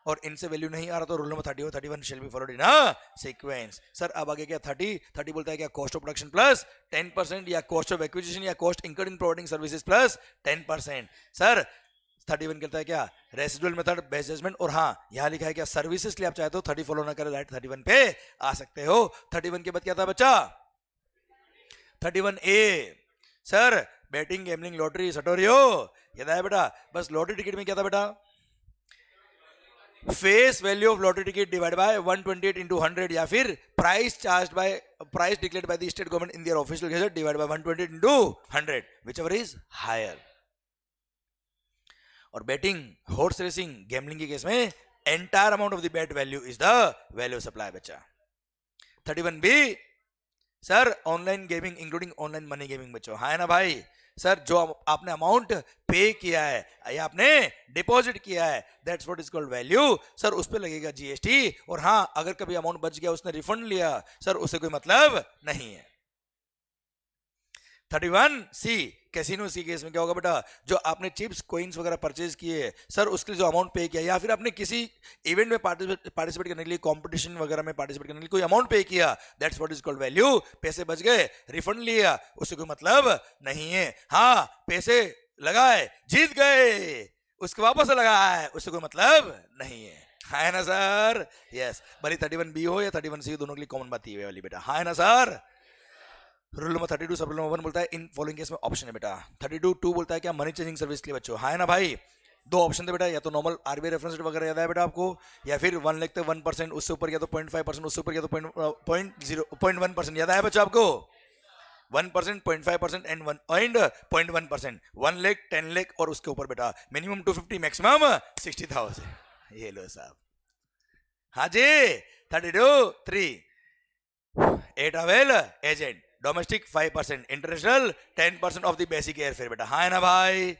और इनसे वैल्यू नहीं आ रहा तो रूल नंबर 30 और 31 shall be followed in a sequence. Sir अब आगे क्या 30 बोलता है क्या, कॉस्ट ऑफ प्रोडक्शन प्लस 10% या कॉस्ट ऑफ एक्विजिशन या cost incurred in providing services plus 10%। Sir 31 कहता है क्या, रेसिडुअल मेथड बेस्ट जजमेंट, और हाँ यहाँ लिखा है क्या, सर्विसेज के लिए आप चाहे तो 30 फॉलो ना करें, राइट 31 पे आ सकते हो। 31 के बाद क्या था बच्चा, 31A sir betting gambling lottery सटोरियो, याद है बेटा, बस लॉटरी टिकट में क्या था बेटा, face value of lottery ticket divide by 128 into 100 या फिर price charged by price declared by the state government in their official gazette divide by 128 into 100 whichever is higher. और बेटिंग हॉर्स रेसिंग गैम्बलिंग के case में entire amount of the bet value is the value of supply बच्चा। 31B sir online gaming including online money gaming बच्चों, है ना भाई। Sir जो आपने अमाउंट पे किया है या आपने डिपॉजिट किया है that's what is called value, sir उस पे लगेगा जीएसटी। और हाँ अगर कभी अमाउंट बच गया उसने रिफंड लिया, सर उसे कोई मतलब नहीं है। 31C कैसीनो के केस में क्या होगा बेटा, जो आपने चिप्स कॉइन्स वगैरह परचेज किए सर उसके लिए जो अमाउंट पे किया, या फिर आपने किसी इवेंट में पार्टिसिपेट करने के लिए कंपटीशन वगैरह में पार्टिसिपेट करने के लिए कोई अमाउंट पे किया that's what is called value. पैसे बच गए रिफंड लिया उससे कोई मतलब नहीं है। हाँ पैसे लगाए जीत गए उसके वापस लगाए उससे कोई मतलब नहीं है ना सर। यस भले 31B हो या 31C दोनों के लिए कॉमन बात ये वाली बेटा, है ना sir. Rule number 32 sub rule number 1 बोलता है इन फॉलोइंग केस में ऑप्शन है बेटा। 32 बोलता है क्या, मनी चेंजिंग सर्विस के लिए बच्चों, है ना भाई। दो ऑप्शन थे बेटा, या तो नॉर्मल आरबीआई रेफरेंस रेट वगैरह याद है बेटा आपको, या फिर 1 लाख तक 1%, उससे ऊपर या तो 0.5%, उससे ऊपर या तो 0.1% याद है बच्चों आपको। 1%, 0.5% एंड 0.1%, 1 लाख 10 लाख और उसके ऊपर बेटा मिनिमम 250 मैक्सिमम 60,000। ये लो साहब, हाँ जी 32(3) a travel agent, domestic 5%, international 10% of the basic air fare बेटा, हाँ ना भाई।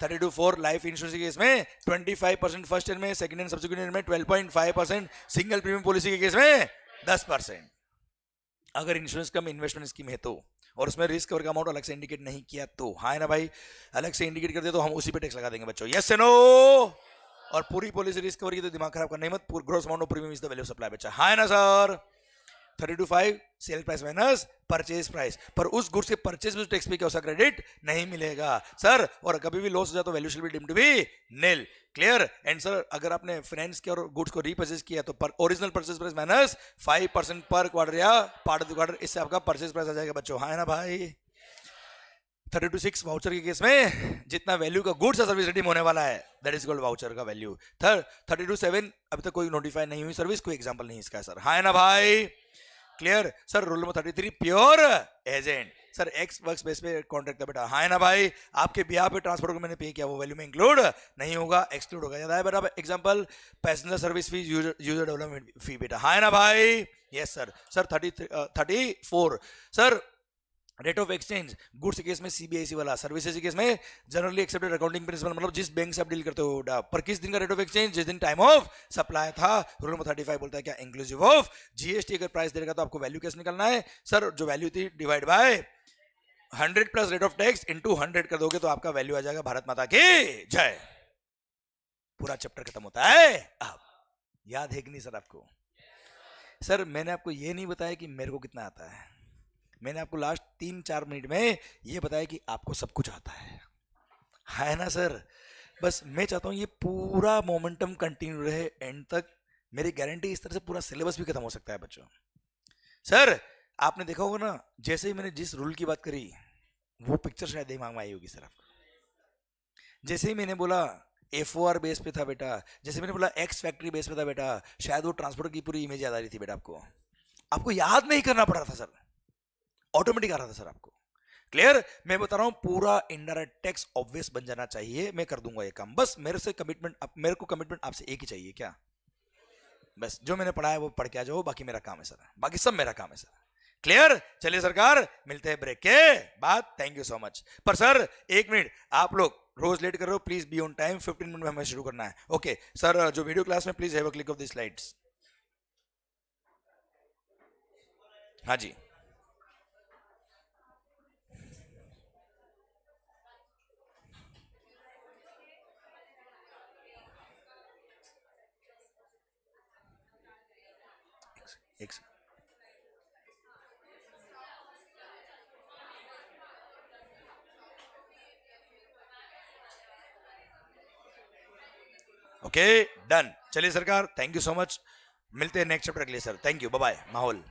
32(4) लाइफ इंश्योरेंस के केस में 25% फर्स्ट ईयर में, सेकंड एंड सब्सिक्वेंट ईयर में 12.5%, सिंगल प्रीमियम पॉलिसी के केस में 10%। अगर इंश्योरेंस कम इन्वेस्टमेंट स्कीम है तो, और उसमें रिस्क कवर का अमाउंट अलग से इंडिकेट नहीं किया तो, हाँ ना भाई, अलग से इंडिकेट कर दे तो हम उसी पे टैक्स लगा देंगे बच्चों, यस नो। और पूरी पॉलिसी रिस्क कवर की तो दिमाग खराब करना ही मत, gross amount of premium is the value of supply बच्चा, हाँ ना sir. 32.5 sale price minus purchase price, पर उस गुड्स के परचेज में टैक्स पे क्या हो सकता क्रेडिट नहीं मिलेगा सर, और कभी भी लॉस हो जाए तो value shall be deemed to be nil. Clear? And sir अगर आपने फाइनेंस किया और गुड्स को रीपरचेज किया तो पर original purchase price minus 5% per quarter या पार्ट ऑफ द क्वार्टर, इससे आपका परचेज प्राइस आ जाएगा बच्चों। हाँ है ना भाई? 32.6 वाउचर के केस में जितना वैल्यू का गुड्स या सर्विस रिडीम होने वाला है दैट इज कॉल्ड वाउचर का वैल्यू। 32.7 अभी तक कोई नोटिफाई नहीं हुई सर्विस, कोई एग्जांपल नहीं इसका सर। हाँ है ना भाई? Clear? Sir rule number 33 pure agent, sir x works base पे कॉन्ट्रैक्ट था बेटा। हाँ है ना भाई? आपके बिहार पे ट्रांसपोर्ट को मैंने पे किया वो वैल्यू में इंक्लूड नहीं होगा, एक्सक्लूड होगा। याद आया बेटा? Example passenger service fee, user development fee बेटा। हाँ है ना भाई? Yes sir. Sir 34 sir rate of exchange goods के केस में सीबीआईसी वाला, सर्विसेज के केस में जनरली एक्सेप्टेड अकाउंटिंग प्रिंसिपल, मतलब जिस बैंक से आप डील करते हो पर किस दिन का रेट ऑफ एक्सचेंज, जिस दिन टाइम ऑफ सप्लाई था। रूल नंबर 35 बोलता है क्या इंक्लूसिव ऑफ जीएसटी। अगर प्राइस देगा तो आपको वैल्यू कैसे निकालना है सर? जो वैल्यू थी divide by 100 plus rate of tax into 100 कर दोगे तो आपका वैल्यू आ जाएगा। भारत माता की जय। पूरा चैप्टर खत्म होता है। अब याद है कि नहीं सर आपको? सर मैंने आपको ये नहीं बताया कि मेरे को कितना आता है, मैंने आपको लास्ट 3-4 मिनट में ये बताया कि आपको सब कुछ आता है ना सर? बस मैं चाहता हूँ ये पूरा मोमेंटम कंटिन्यू रहे एंड तक, मेरी गारंटी इस तरह से पूरा सिलेबस भी खत्म हो सकता है बच्चों। सर आपने देखा होगा ना, जैसे ही मैंने जिस रूल की बात करी वो पिक्चर शायद दिमाग में आई होगी सर आपको। जैसे ही मैंने बोला F4 बेस पे था बेटा, जैसे मैंने बोला एक्स फैक्ट्री बेस पे था बेटा, शायद वो ट्रांसपोर्ट की पूरी इमेज याद आ रही थी बेटा आपको याद नहीं करना पड़ रहा था सर, ऑटोमेटिक आ रहा था सर आपको। क्लियर? मैं बता रहा हूं पूरा इनडायरेक्ट टैक्स ऑब्वियस बन जाना चाहिए, मैं कर दूंगा ये काम। बस मेरे से कमिटमेंट, मेरे को कमिटमेंट आपसे एक ही चाहिए क्या? बस जो मैंने पढ़ा है वो पढ़ के आ जाओ, बाकी मेरा काम है सर, बाकी सब मेरा काम है सर। क्लियर? चलिए सरकार मिलते हैं ब्रेक के बाद। Thank you so much. पर सर 1 मिनट, आप लोग रोज लेट कर रहे हो, please be on time. 15 minute में हमें शुरू करना है। ओके सर, जो वीडियो क्लास में please have a click of the slides. हाँ जी एक ओके डन। चलिए सरकार थैंक यू सो मच, मिलते हैं नेक्स्ट चैप्टर के लिए sir. Thank you, bye bye. माहौल